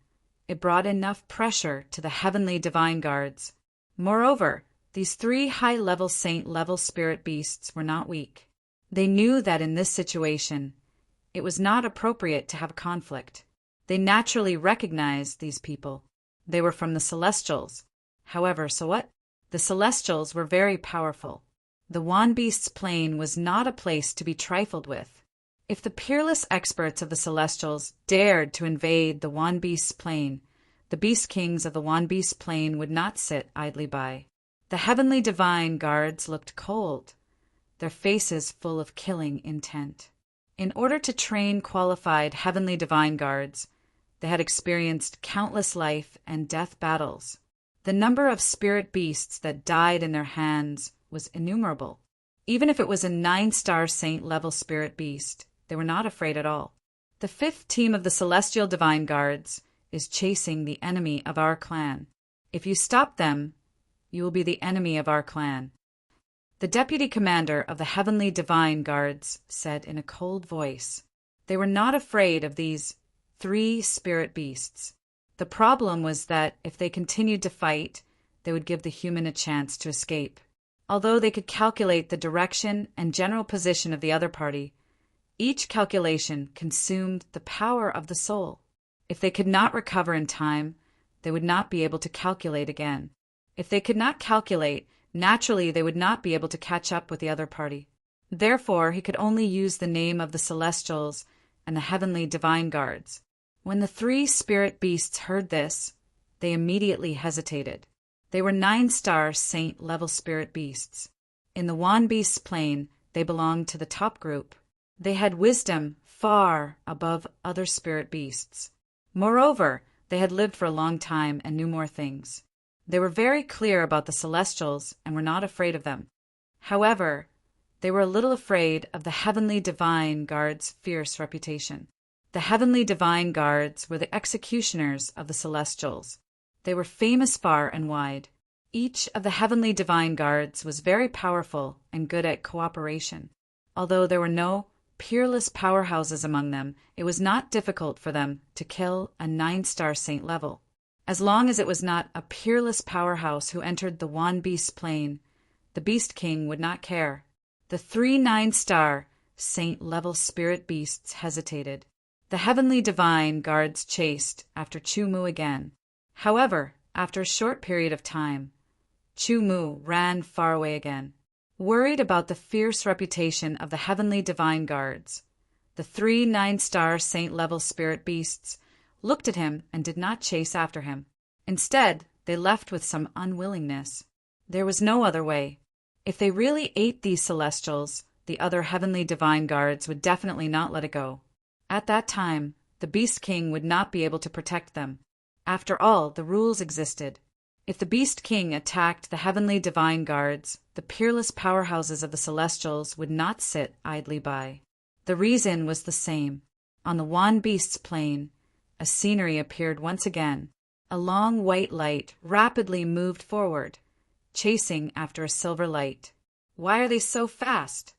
it brought enough pressure to the heavenly divine guards. Moreover, these 3 high-level saint-level spirit beasts were not weak. They knew that in this situation, it was not appropriate to have conflict. They naturally recognized these people. They were from the Celestials. However, so what? The Celestials were very powerful. The Wan Beast's plane was not a place to be trifled with. If the peerless experts of the Celestials dared to invade the Wan Beast's plane, the Beast Kings of the Wan Beast's plane would not sit idly by. The heavenly divine guards looked cold, their faces full of killing intent. In order to train qualified heavenly divine guards, they had experienced countless life and death battles. The number of spirit beasts that died in their hands was innumerable. Even if it was a 9-star saint-level spirit beast, they were not afraid at all. The 5th team of the Celestial Divine Guards is chasing the enemy of our clan. If you stop them, you will be the enemy of our clan. The deputy commander of the Heavenly Divine Guards said in a cold voice. They were not afraid of these 3 spirit beasts. The problem was that if they continued to fight, they would give the human a chance to escape. Although they could calculate the direction and general position of the other party, each calculation consumed the power of the soul. If they could not recover in time, they would not be able to calculate again. If they could not calculate, naturally they would not be able to catch up with the other party. Therefore, he could only use the name of the Celestials and the Heavenly Divine Guards. When the 3 spirit beasts heard this, they immediately hesitated. They were 9-star saint-level spirit beasts. In the Wan Beast's plane, they belonged to the top group. They had wisdom far above other spirit beasts. Moreover, they had lived for a long time and knew more things. They were very clear about the Celestials and were not afraid of them. However, they were a little afraid of the Heavenly Divine Guard's fierce reputation. The Heavenly Divine Guards were the executioners of the Celestials. They were famous far and wide. Each of the Heavenly Divine Guards was very powerful and good at cooperation. Although there were no peerless powerhouses among them, it was not difficult for them to kill a 9-star saint level. As long as it was not a peerless powerhouse who entered the Wan Beast's plane, the Beast King would not care. The 3 9-star saint level spirit beasts hesitated. The Heavenly Divine Guards chased after Chu Mu again. However, after a short period of time, Chu Mu ran far away again. Worried about the fierce reputation of the Heavenly Divine Guards, the 3 9-star saint-level spirit beasts looked at him and did not chase after him. Instead, they left with some unwillingness. There was no other way. If they really ate these Celestials, the other Heavenly Divine Guards would definitely not let it go. At that time, the Beast King would not be able to protect them. After all, the rules existed. If the Beast King attacked the Heavenly Divine Guards, the peerless powerhouses of the Celestials would not sit idly by. The reason was the same. On the Wan Beast's plane, a scenery appeared once again. A long white light rapidly moved forward, chasing after a silver light. Why are they so fast?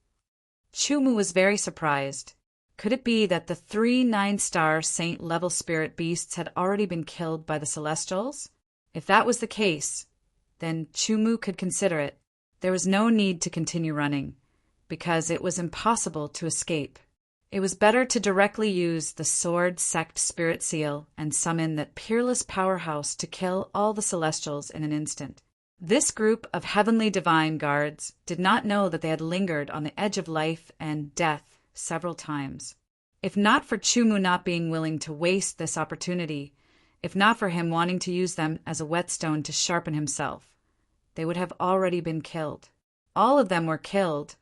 Chu Mu was very surprised. Could it be that the 3 9-star saint-level spirit beasts had already been killed by the Celestials? If that was the case, then Chu Mu could consider it. There was no need to continue running, because it was impossible to escape. It was better to directly use the Sword Sect Spirit Seal and summon that peerless powerhouse to kill all the Celestials in an instant. This group of Heavenly Divine Guards did not know that they had lingered on the edge of life and death several times. If not for Chu Mu not being willing to waste this opportunity, if not for him wanting to use them as a whetstone to sharpen himself, they would have already been killed. All of them were killed.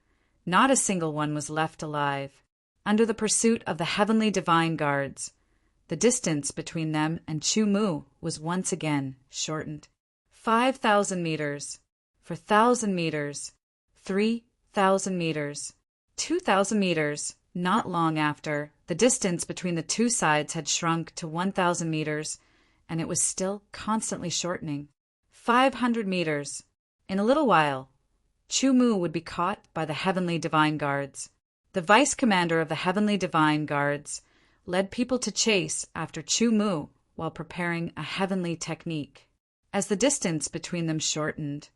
Not a single one was left alive. Under the pursuit of the Heavenly Divine Guards, the distance between them and Chu Mu was once again shortened. 5,000 meters, 4,000 meters, 3,000 meters, 2,000 meters. Not long after, the distance between the two sides had shrunk to 1,000 meters, and it was still constantly shortening. 500 meters. In a little while, Chu Mu would be caught by the Heavenly Divine Guards. The vice commander of the Heavenly Divine Guards led people to chase after Chu Mu while preparing a heavenly technique. As the distance between them shortened,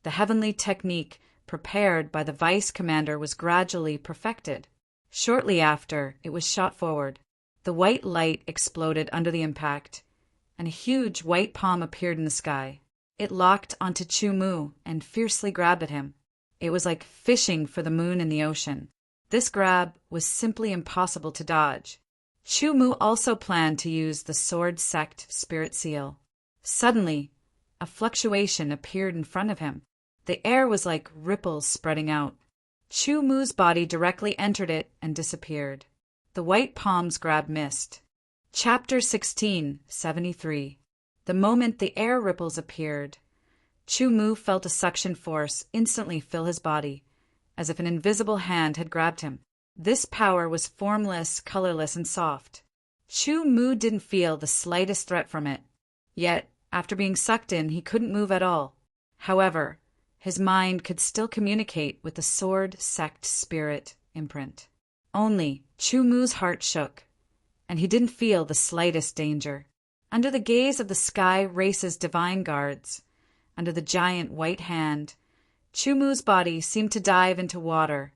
the heavenly technique prepared by the vice commander was gradually perfected. Shortly after, it was shot forward. The white light exploded under the impact, and a huge white palm appeared in the sky. It locked onto Chu Mu and fiercely grabbed at him. It was like fishing for the moon in the ocean. This grab was simply impossible to dodge. Chu Mu also planned to use the Sword Sect Spirit Seal. Suddenly, a fluctuation appeared in front of him. The air was like ripples spreading out. Chu Mu's body directly entered it and disappeared. The white palm's grab missed. Chapter 16, 73. The moment the air ripples appeared, Chu Mu felt a suction force instantly fill his body, as if an invisible hand had grabbed him. This power was formless, colorless, and soft. Chu Mu didn't feel the slightest threat from it. Yet, after being sucked in, he couldn't move at all. However, his mind could still communicate with the Sword Sect Spirit imprint. Only Chu Mu's heart shook, and he didn't feel the slightest danger. Under the gaze of the Sky Race's divine guards, under the giant white hand, Chu Mu's body seemed to dive into water,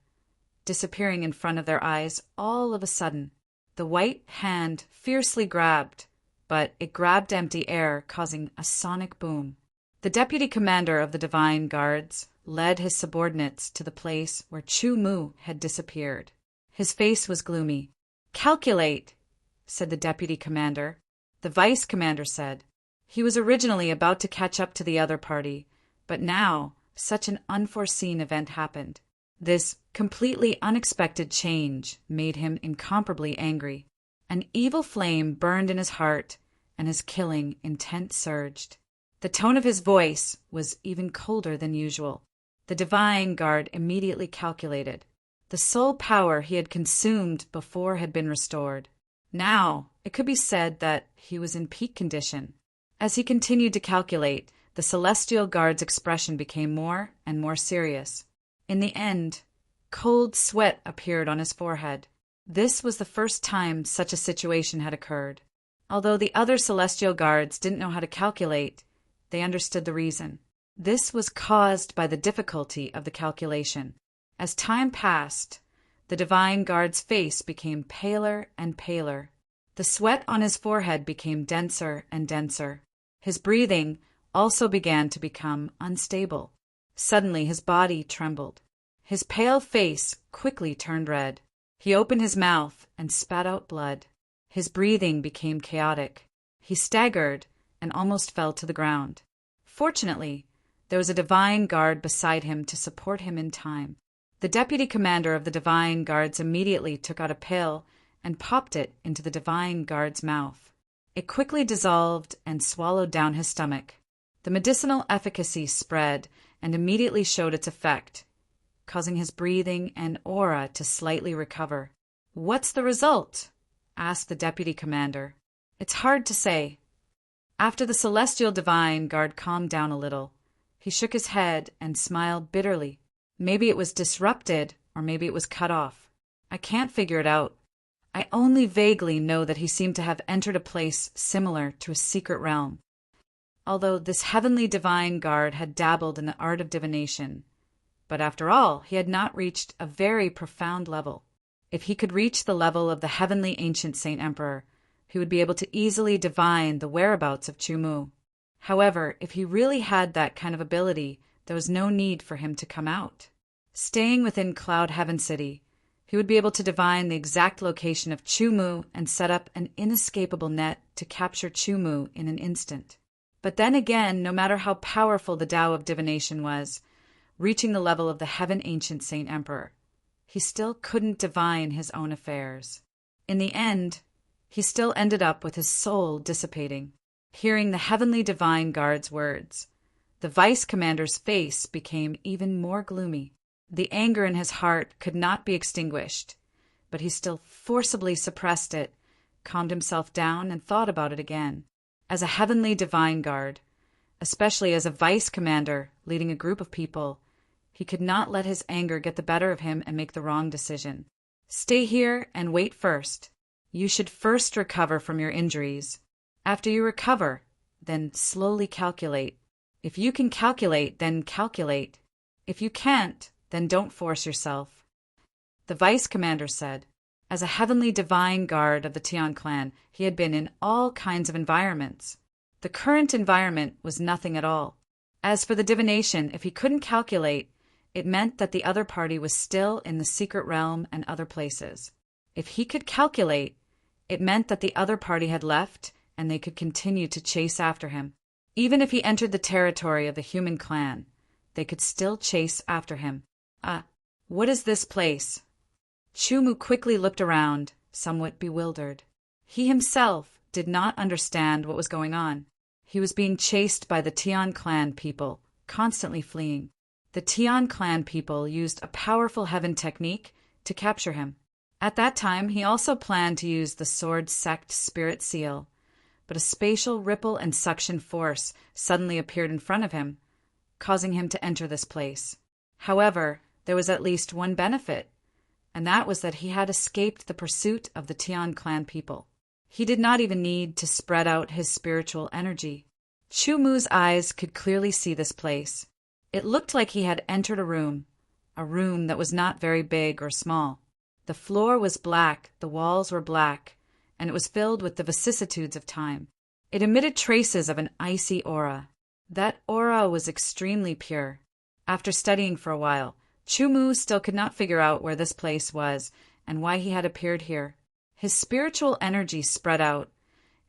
disappearing in front of their eyes all of a sudden. The white hand fiercely grabbed, but it grabbed empty air, causing a sonic boom. The deputy commander of the Divine Guards led his subordinates to the place where Chu Mu had disappeared. His face was gloomy. "Calculate," said the deputy commander. The vice commander said. He was originally about to catch up to the other party, but now such an unforeseen event happened. This completely unexpected change made him incomparably angry. An evil flame burned in his heart, and his killing intent surged. The tone of his voice was even colder than usual. The divine guard immediately calculated. The soul power he had consumed before had been restored. Now, it could be said that he was in peak condition. As he continued to calculate, the celestial guard's expression became more and more serious. In the end, cold sweat appeared on his forehead. This was the first time such a situation had occurred. Although the other celestial guards didn't know how to calculate, they understood the reason. This was caused by the difficulty of the calculation. As time passed, the divine guard's face became paler and paler. The sweat on his forehead became denser and denser. His breathing also began to become unstable. Suddenly his body trembled. His pale face quickly turned red. He opened his mouth and spat out blood. His breathing became chaotic. He staggered and almost fell to the ground. Fortunately, there was a divine guard beside him to support him in time. The deputy commander of the divine guards immediately took out a pill and popped it into the divine guard's mouth. It quickly dissolved and swallowed down his stomach. The medicinal efficacy spread and immediately showed its effect, causing his breathing and aura to slightly recover. "What's the result?" asked the deputy commander. "It's hard to say." After the celestial divine guard calmed down a little, he shook his head and smiled bitterly. Maybe it was disrupted, or maybe it was cut off. I can't figure it out. I only vaguely know that he seemed to have entered a place similar to a secret realm. Although this heavenly divine guard had dabbled in the art of divination, but after all, he had not reached a very profound level. If he could reach the level of the heavenly ancient Saint Emperor, he would be able to easily divine the whereabouts of Chu. However, if he really had that kind of ability, there was no need for him to come out. Staying within Cloud Heaven City, he would be able to divine the exact location of Chu and set up an inescapable net to capture Chu in an instant. But then again, no matter how powerful the Tao of divination was, reaching the level of the Heaven Ancient Saint Emperor, he still couldn't divine his own affairs. In the end, he still ended up with his soul dissipating. Hearing the heavenly divine guard's words, the vice commander's face became even more gloomy. The anger in his heart could not be extinguished, but he still forcibly suppressed it, calmed himself down, and thought about it again. As a heavenly divine guard, especially as a vice commander leading a group of people, he could not let his anger get the better of him and make the wrong decision. "Stay here and wait first. You should first recover from your injuries. After you recover, then slowly calculate. If you can calculate, then calculate. If you can't, then don't force yourself," the vice commander said. As a heavenly divine guard of the Tian clan, he had been in all kinds of environments. The current environment was nothing at all. As for the divination, if he couldn't calculate, it meant that the other party was still in the secret realm and other places. If he could calculate, it meant that the other party had left and they could continue to chase after him. Even if he entered the territory of the human clan, they could still chase after him. What is this place?" Chu quickly looked around, somewhat bewildered. He himself did not understand what was going on. He was being chased by the Tian clan people, constantly fleeing. The Tian clan people used a powerful heaven technique to capture him. At that time, he also planned to use the Sword Sect Spirit Seal, but a spatial ripple and suction force suddenly appeared in front of him, causing him to enter this place. However, there was at least one benefit, and that was that he had escaped the pursuit of the Tian clan people. He did not even need to spread out his spiritual energy. Chu eyes could clearly see this place. It looked like he had entered a room that was not very big or small. The floor was black, the walls were black, and it was filled with the vicissitudes of time. It emitted traces of an icy aura. That aura was extremely pure. After studying for a while, Chu still could not figure out where this place was and why he had appeared here. His spiritual energy spread out,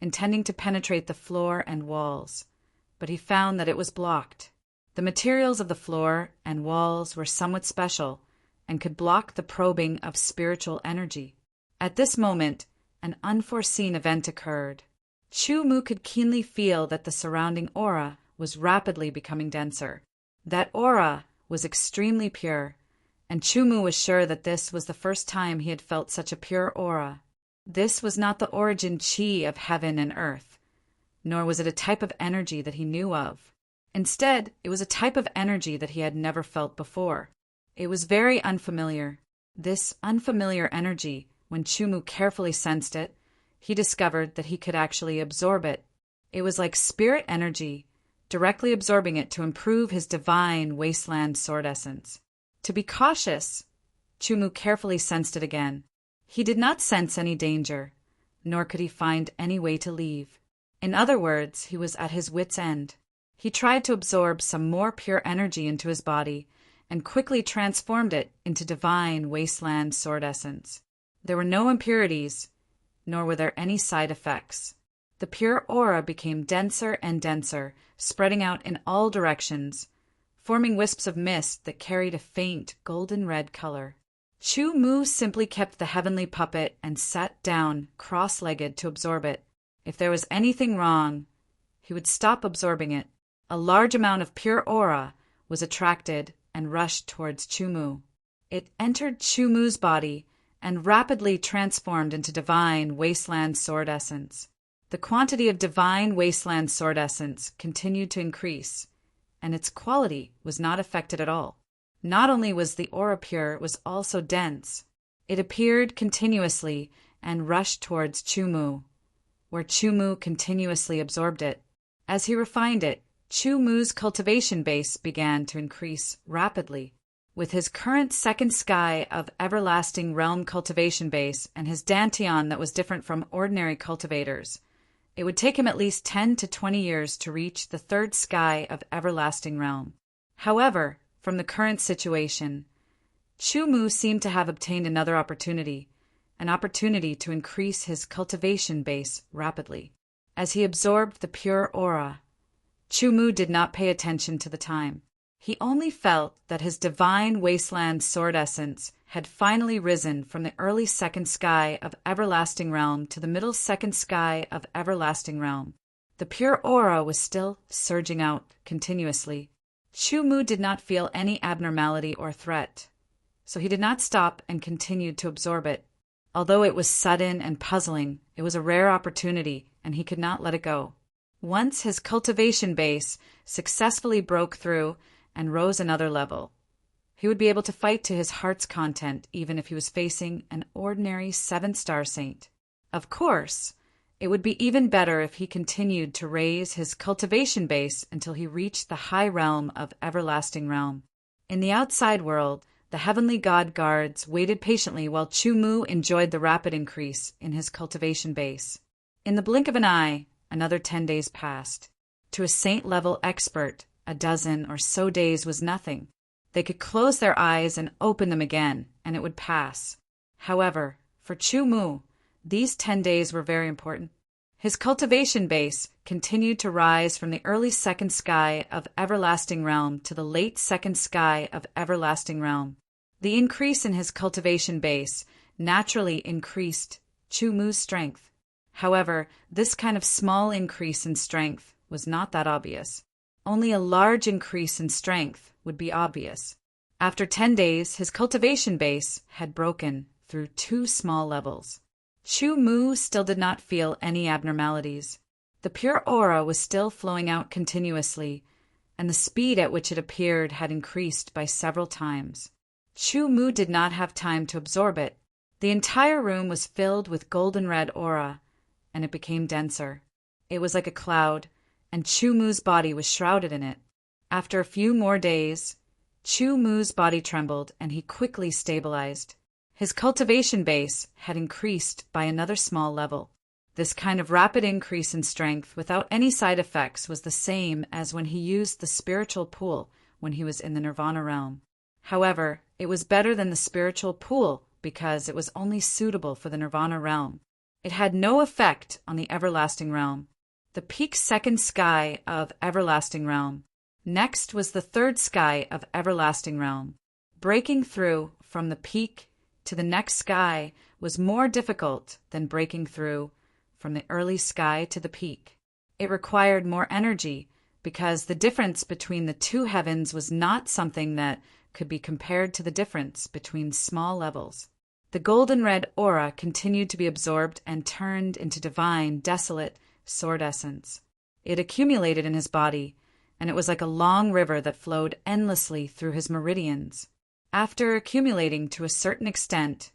intending to penetrate the floor and walls, but he found that it was blocked. The materials of the floor and walls were somewhat special and could block the probing of spiritual energy. At this moment, an unforeseen event occurred. Chu could keenly feel that the surrounding aura was rapidly becoming denser. That aura was extremely pure, and Chumu was sure that this was the first time he had felt such a pure aura. This was not the origin chi of heaven and earth, nor was it a type of energy that he knew of. Instead, it was a type of energy that he had never felt before. It was very unfamiliar. This unfamiliar energy, when Chumu carefully sensed it, he discovered that he could actually absorb it. It was like spirit energy, directly absorbing it to improve his divine wasteland sword essence. To be cautious, Chumu carefully sensed it again. He did not sense any danger, nor could he find any way to leave. In other words, he was at his wit's end. He tried to absorb some more pure energy into his body and quickly transformed it into divine wasteland sword essence. There were no impurities, nor were there any side effects. The pure aura became denser and denser, spreading out in all directions, forming wisps of mist that carried a faint golden red color. Chumu simply kept the heavenly puppet and sat down cross-legged to absorb it. If there was anything wrong, he would stop absorbing it. A large amount of pure aura was attracted and rushed towards Chumu. It entered Chumu's body and rapidly transformed into divine wasteland sword essence. The quantity of divine wasteland sword essence continued to increase, and its quality was not affected at all. Not only was the aura pure, it was also dense. It appeared continuously and rushed towards Chumu, where Chumu continuously absorbed it. As he refined it, Chumu's cultivation base began to increase rapidly. With his current second sky of everlasting realm cultivation base and his dantian that was different from ordinary cultivators, it would take him at least 10 to 20 years to reach the third sky of everlasting realm. However, from the current situation, Chumu seemed to have obtained another opportunity, an opportunity to increase his cultivation base rapidly. As he absorbed the pure aura, Chumu did not pay attention to the time. He only felt that his divine wasteland sword essence had finally risen from the early second sky of everlasting realm to the middle second sky of everlasting realm. The pure aura was still surging out continuously. Chumu did not feel any abnormality or threat, so he did not stop and continued to absorb it. Although it was sudden and puzzling, it was a rare opportunity, and he could not let it go. Once his cultivation base successfully broke through and rose another level, he would be able to fight to his heart's content even if he was facing an ordinary 7-star saint. Of course, it would be even better if he continued to raise his cultivation base until he reached the high realm of everlasting realm. In the outside world, the heavenly god guards waited patiently while Chumu enjoyed the rapid increase in his cultivation base. In the blink of an eye, another 10 days passed. To a saint-level expert, a dozen or so days was nothing. They could close their eyes and open them again, and it would pass. However, for Chumu, these 10 days were very important. His cultivation base continued to rise from the early second sky of everlasting realm to the late second sky of everlasting realm. The increase in his cultivation base naturally increased Chumu's strength. However, this kind of small increase in strength was not that obvious. Only a large increase in strength would be obvious. After 10 days, his cultivation base had broken through 2 small levels. Chumu still did not feel any abnormalities. The pure aura was still flowing out continuously, and the speed at which it appeared had increased by several times. Chumu did not have time to absorb it. The entire room was filled with golden red aura, and it became denser. It was like a cloud, and Chumu's body was shrouded in it. After a few more days, Chumu's body trembled, and he quickly stabilized. His cultivation base had increased by another small level. This kind of rapid increase in strength without any side effects was the same as when he used the spiritual pool when he was in the Nirvana realm. However, it was better than the spiritual pool because it was only suitable for the Nirvana realm. It had no effect on the everlasting realm, the peak second sky of everlasting realm. Next was the third sky of everlasting realm. Breaking through from the peak to the next sky was more difficult than breaking through from the early sky to the peak. It required more energy because the difference between the two heavens was not something that could be compared to the difference between small levels. The golden red aura continued to be absorbed and turned into divine, desolate sword essence. It accumulated in his body, and it was like a long river that flowed endlessly through his meridians. After accumulating to a certain extent,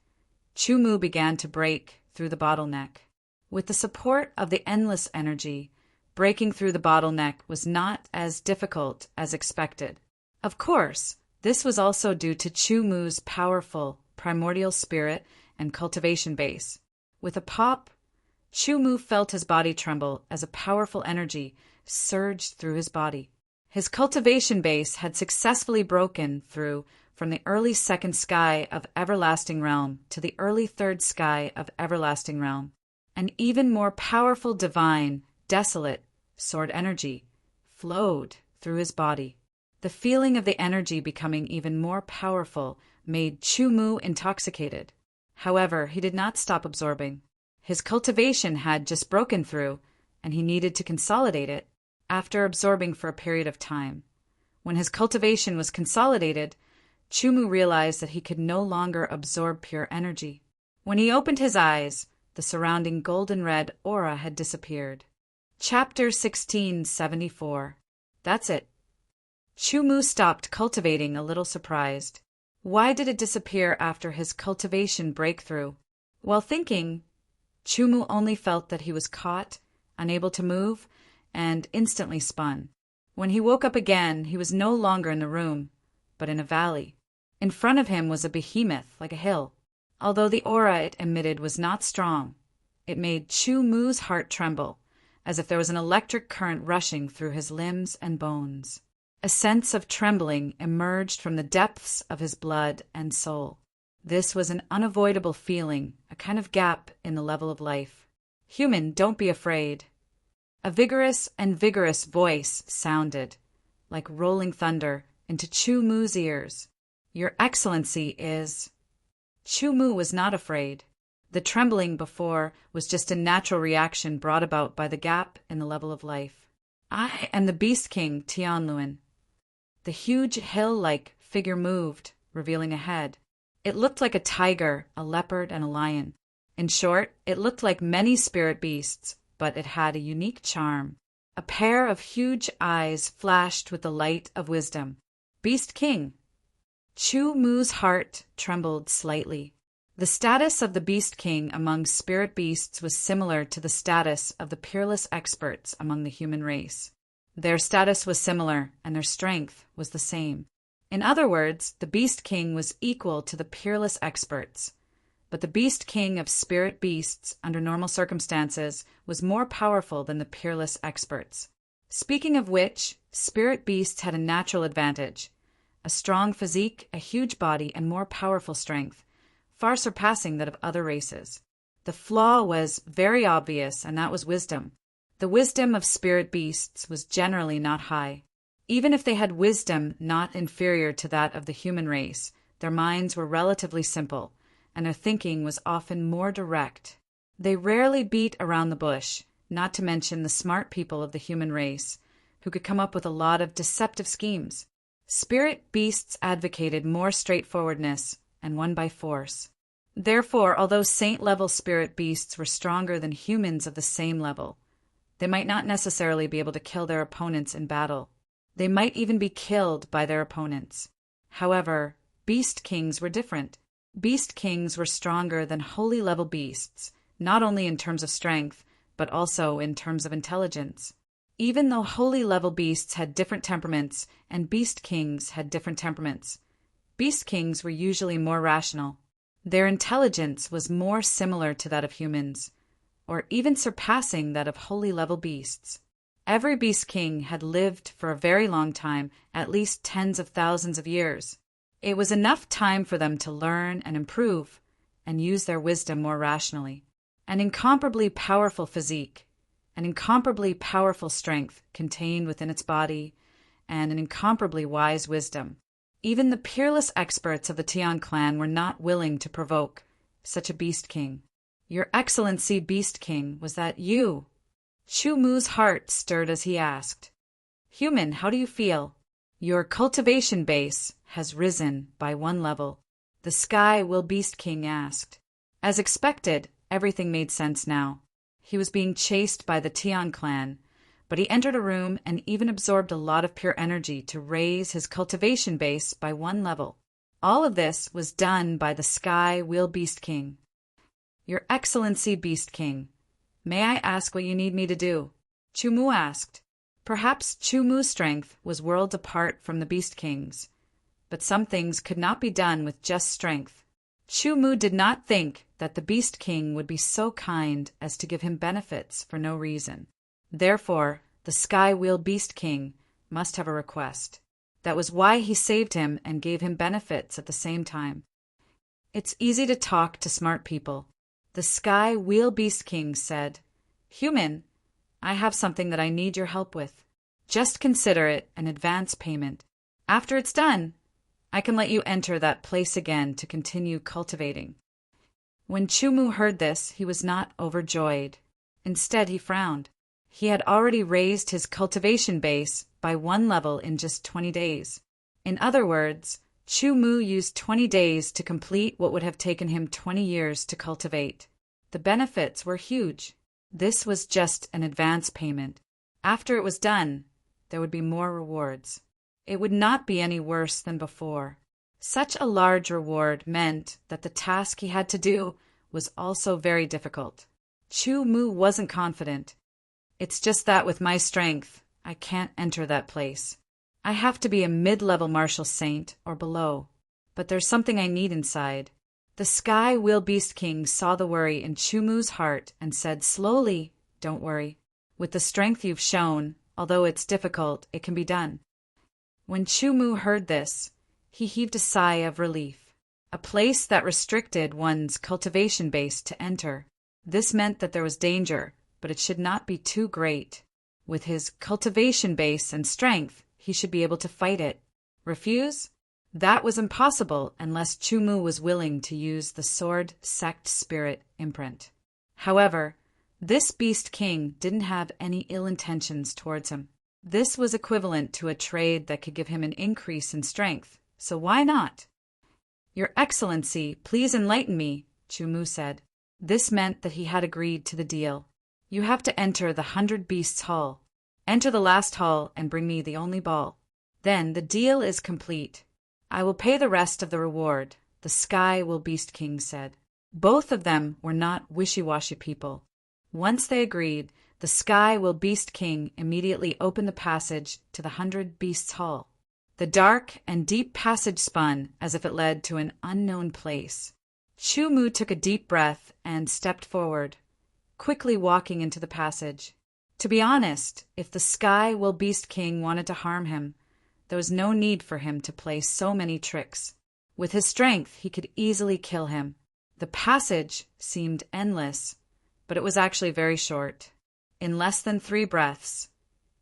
Chu-Mu began to break through the bottleneck. With the support of the endless energy, breaking through the bottleneck was not as difficult as expected. Of course, this was also due to Chu-Mu's powerful primordial spirit and cultivation base. With a pop, Chu-Mu felt his body tremble as a powerful energy surged through his body. His cultivation base had successfully broken through from the early second sky of Everlasting Realm to the early third sky of Everlasting Realm. An even more powerful divine, desolate sword energy flowed through his body. The feeling of the energy becoming even more powerful made Chu-Mu intoxicated. However, he did not stop absorbing. His cultivation had just broken through, and he needed to consolidate it after absorbing for a period of time. When his cultivation was consolidated, Chu-Mu realized that he could no longer absorb pure energy. When he opened his eyes, the surrounding golden red aura had disappeared. Chapter 1674. That's it. Chu-Mu stopped cultivating, a little surprised. Why did it disappear after his cultivation breakthrough? While thinking, Chu-Mu only felt that he was caught, unable to move, and instantly spun. When he woke up again, he was no longer in the room, but in a valley. In front of him was a behemoth like a hill. Although the aura it emitted was not strong, it made Chu-Mu's heart tremble, as if there was an electric current rushing through his limbs and bones. A sense of trembling emerged from the depths of his blood and soul. This was an unavoidable feeling, a kind of gap in the level of life. "Human, don't be afraid." A vigorous and vigorous voice sounded, like rolling thunder, into Chu-Mu's ears. "Your Excellency is—" Chu-Mu was not afraid. The trembling before was just a natural reaction brought about by the gap in the level of life. "I am the Beast King, Tianluan." The huge hill-like figure moved, revealing a head. It looked like a tiger, a leopard, and a lion. In short, it looked like many spirit beasts, but it had a unique charm. A pair of huge eyes flashed with the light of wisdom. "Beast King." Chu-Mu's heart trembled slightly. The status of the Beast King among spirit beasts was similar to the status of the peerless experts among the human race. Their status was similar, and their strength was the same. In other words, the Beast King was equal to the peerless experts. But the Beast King of spirit beasts, under normal circumstances, was more powerful than the peerless experts. Speaking of which, spirit beasts had a natural advantage: a strong physique, a huge body, and more powerful strength, far surpassing that of other races. The flaw was very obvious, and that was wisdom. The wisdom of spirit beasts was generally not high. Even if they had wisdom not inferior to that of the human race, their minds were relatively simple, and their thinking was often more direct. They rarely beat around the bush, not to mention the smart people of the human race, who could come up with a lot of deceptive schemes. Spirit beasts advocated more straightforwardness and won by force. Therefore, although saint-level spirit beasts were stronger than humans of the same level, they might not necessarily be able to kill their opponents in battle. They might even be killed by their opponents. However, Beast Kings were different. Beast Kings were stronger than holy-level beasts, not only in terms of strength, but also in terms of intelligence. Even though holy-level beasts had different temperaments and Beast Kings had different temperaments, Beast Kings were usually more rational. Their intelligence was more similar to that of humans, or even surpassing that of holy-level beasts. Every Beast King had lived for a very long time, at least tens of thousands of years. It was enough time for them to learn and improve, and use their wisdom more rationally. An incomparably powerful physique, an incomparably powerful strength contained within its body, and an incomparably wise wisdom. Even the peerless experts of the Tian clan were not willing to provoke such a Beast King. "Your Excellency, Beast King, was that you?" Chu-Mu's heart stirred as he asked. Human, how do you feel? Your cultivation base has risen by 1 level. The Sky Will Beast King asked. As expected, everything made sense now. He was being chased by the Tian clan, but he entered a room and even absorbed a lot of pure energy to raise his cultivation base by 1 level. All of this was done by the Sky Will Beast King. Your Excellency Beast King, may I ask what you need me to do? Chumu asked. Perhaps Chumu's strength was worlds apart from the Beast King's, but some things could not be done with just strength. Chumu did not think that the Beast King would be so kind as to give him benefits for no reason. Therefore, the Sky Will Beast King must have a request. That was why he saved him and gave him benefits at the same time. It's easy to talk to smart people. The Sky Will Beast King said, Human, I have something that I need your help with. Just consider it an advance payment. After it's done, I can let you enter that place again to continue cultivating. When Chumu heard this, he was not overjoyed. Instead, he frowned. He had already raised his cultivation base by 1 level in just 20 days. In other words, Chumu used 20 days to complete what would have taken him 20 years to cultivate. The benefits were huge. This was just an advance payment. After it was done, there would be more rewards. It would not be any worse than before. Such a large reward meant that the task he had to do was also very difficult. Chumu wasn't confident. It's just that with my strength, I can't enter that place. I have to be a mid-level martial saint or below. But there's something I need inside. The Sky Will Beast King saw the worry in Chumu's heart and said slowly, Don't worry. With the strength you've shown, although it's difficult, it can be done. When Chumu heard this, he heaved a sigh of relief. A place that restricted one's cultivation base to enter. This meant that there was danger, but it should not be too great. With his cultivation base and strength, he should be able to fight it. Refuse? That was impossible unless Chumu was willing to use the Sword Sect Spirit imprint. However, this Beast King didn't have any ill intentions towards him. This was equivalent to a trade that could give him an increase in strength, so why not? Your Excellency, please enlighten me, Chumu said. This meant that he had agreed to the deal. You have to enter the 100 Beasts Hall. Enter the last hall and bring me the only ball. Then the deal is complete. I will pay the rest of the reward, the Sky Will Beast King said. Both of them were not wishy-washy people. Once they agreed, the Sky Will Beast King immediately opened the passage to the 100 Beasts Hall. The dark and deep passage spun as if it led to an unknown place. Chumu took a deep breath and stepped forward, quickly walking into the passage. To be honest, if the Sky Will Beast King wanted to harm him, there was no need for him to play so many tricks. With his strength, he could easily kill him. The passage seemed endless, but it was actually very short. In less than 3 breaths,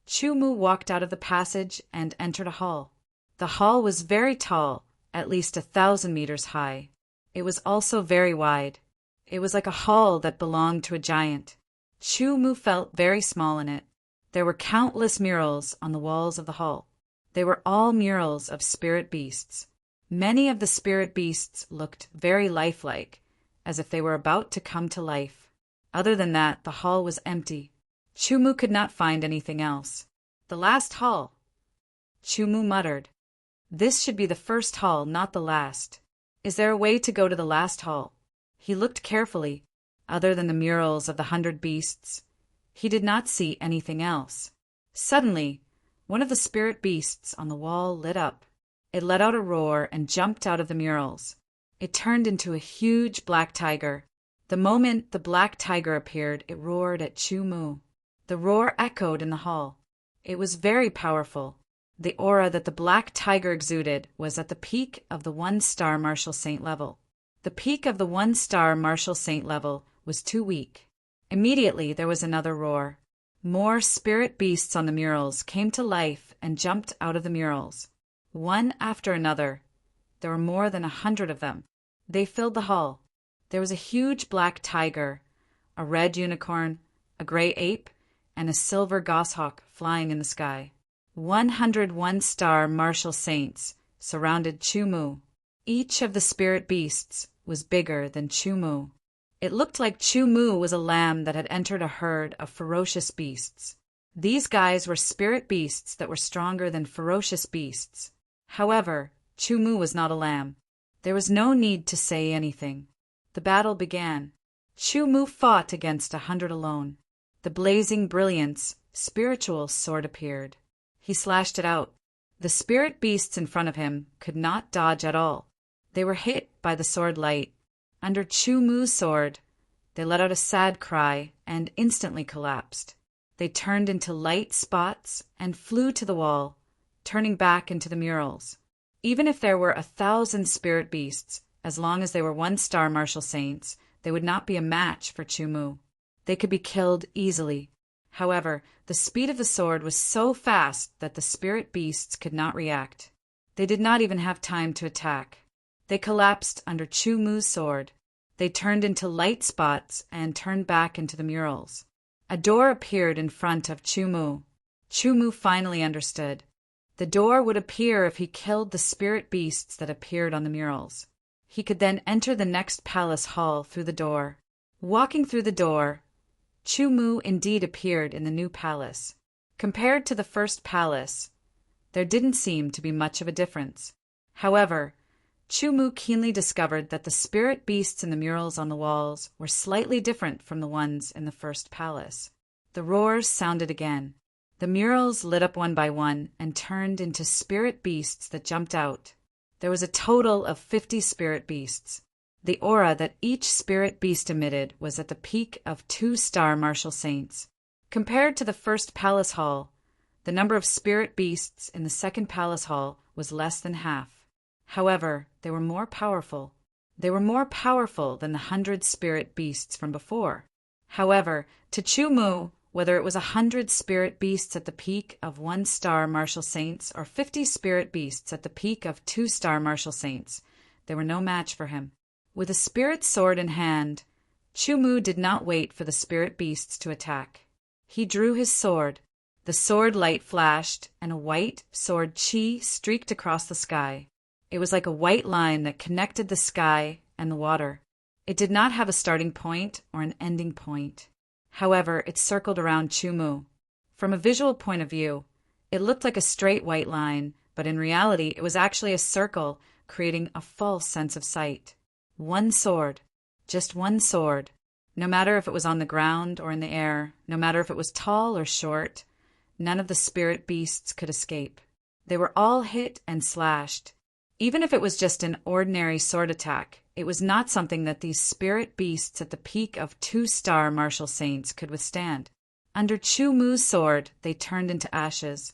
Chumu walked out of the passage and entered a hall. The hall was very tall, at least 1,000 meters high. It was also very wide. It was like a hall that belonged to a giant. Chumu felt very small in it. There were countless murals on the walls of the hall. They were all murals of spirit beasts. Many of the spirit beasts looked very lifelike, as if they were about to come to life. Other than that, the hall was empty. Chumu could not find anything else. The last hall. Chumu muttered. This should be the first hall, not the last. Is there a way to go to the last hall? He looked carefully. Other than the murals of the 100 beasts, he did not see anything else. Suddenly, one of the spirit beasts on the wall lit up. It let out a roar and jumped out of the murals. It turned into a huge black tiger. The moment the black tiger appeared, it roared at Chumu. The roar echoed in the hall. It was very powerful. The aura that the black tiger exuded was at the peak of the 1-star martial saint level. The peak of the 1-star martial saint level was too weak. Immediately there was another roar. More spirit beasts on the murals came to life and jumped out of the murals. One after another. There were more than 100 of them. They filled the hall. There was a huge black tiger, a red unicorn, a gray ape, and a silver goshawk flying in the sky. 101-star martial saints surrounded Chumu. Each of the spirit beasts was bigger than Chumu. It looked like Chumu was a lamb that had entered a herd of ferocious beasts. These guys were spirit beasts that were stronger than ferocious beasts. However, Chumu was not a lamb. There was no need to say anything. The battle began. Chumu fought against 100 alone. The blazing brilliance, spiritual sword appeared. He slashed it out. The spirit beasts in front of him could not dodge at all. They were hit by the sword light. Under Chumu's sword, they let out a sad cry and instantly collapsed. They turned into light spots and flew to the wall, turning back into the murals. Even if there were 1,000 spirit beasts, as long as they were 1-star martial saints, they would not be a match for Chumu. They could be killed easily. However, the speed of the sword was so fast that the spirit beasts could not react. They did not even have time to attack. They collapsed under Chumu's sword. They turned into light spots and turned back into the murals. A door appeared in front of Chumu. Chumu finally understood. The door would appear if he killed the spirit beasts that appeared on the murals. He could then enter the next palace hall through the door. Walking through the door, Chumu indeed appeared in the new palace. Compared to the first palace, there didn't seem to be much of a difference. However, Chumu keenly discovered that the spirit beasts in the murals on the walls were slightly different from the ones in the first palace. The roars sounded again. The murals lit up one by one and turned into spirit beasts that jumped out. There was a total of 50 spirit beasts. The aura that each spirit beast emitted was at the peak of 2-star martial saints. Compared to the first palace hall, the number of spirit beasts in the second palace hall was less than half. However, they were more powerful. They were more powerful than the 100 spirit beasts from before. However, to Chumu, whether it was 100 spirit beasts at the peak of 1-star martial saints or 50 spirit beasts at the peak of 2-star martial saints, they were no match for him. With a spirit sword in hand, Chumu did not wait for the spirit beasts to attack. He drew his sword. The sword light flashed, and a white sword chi streaked across the sky. It was like a white line that connected the sky and the water. It did not have a starting point or an ending point. However, it circled around Chumu. From a visual point of view, it looked like a straight white line, but in reality it was actually a circle, creating a false sense of sight. One sword. Just one sword. No matter if it was on the ground or in the air, no matter if it was tall or short, none of the spirit beasts could escape. They were all hit and slashed. Even if it was just an ordinary sword attack, it was not something that these spirit beasts at the peak of 2-star martial saints could withstand. Under Chumu's sword, they turned into ashes.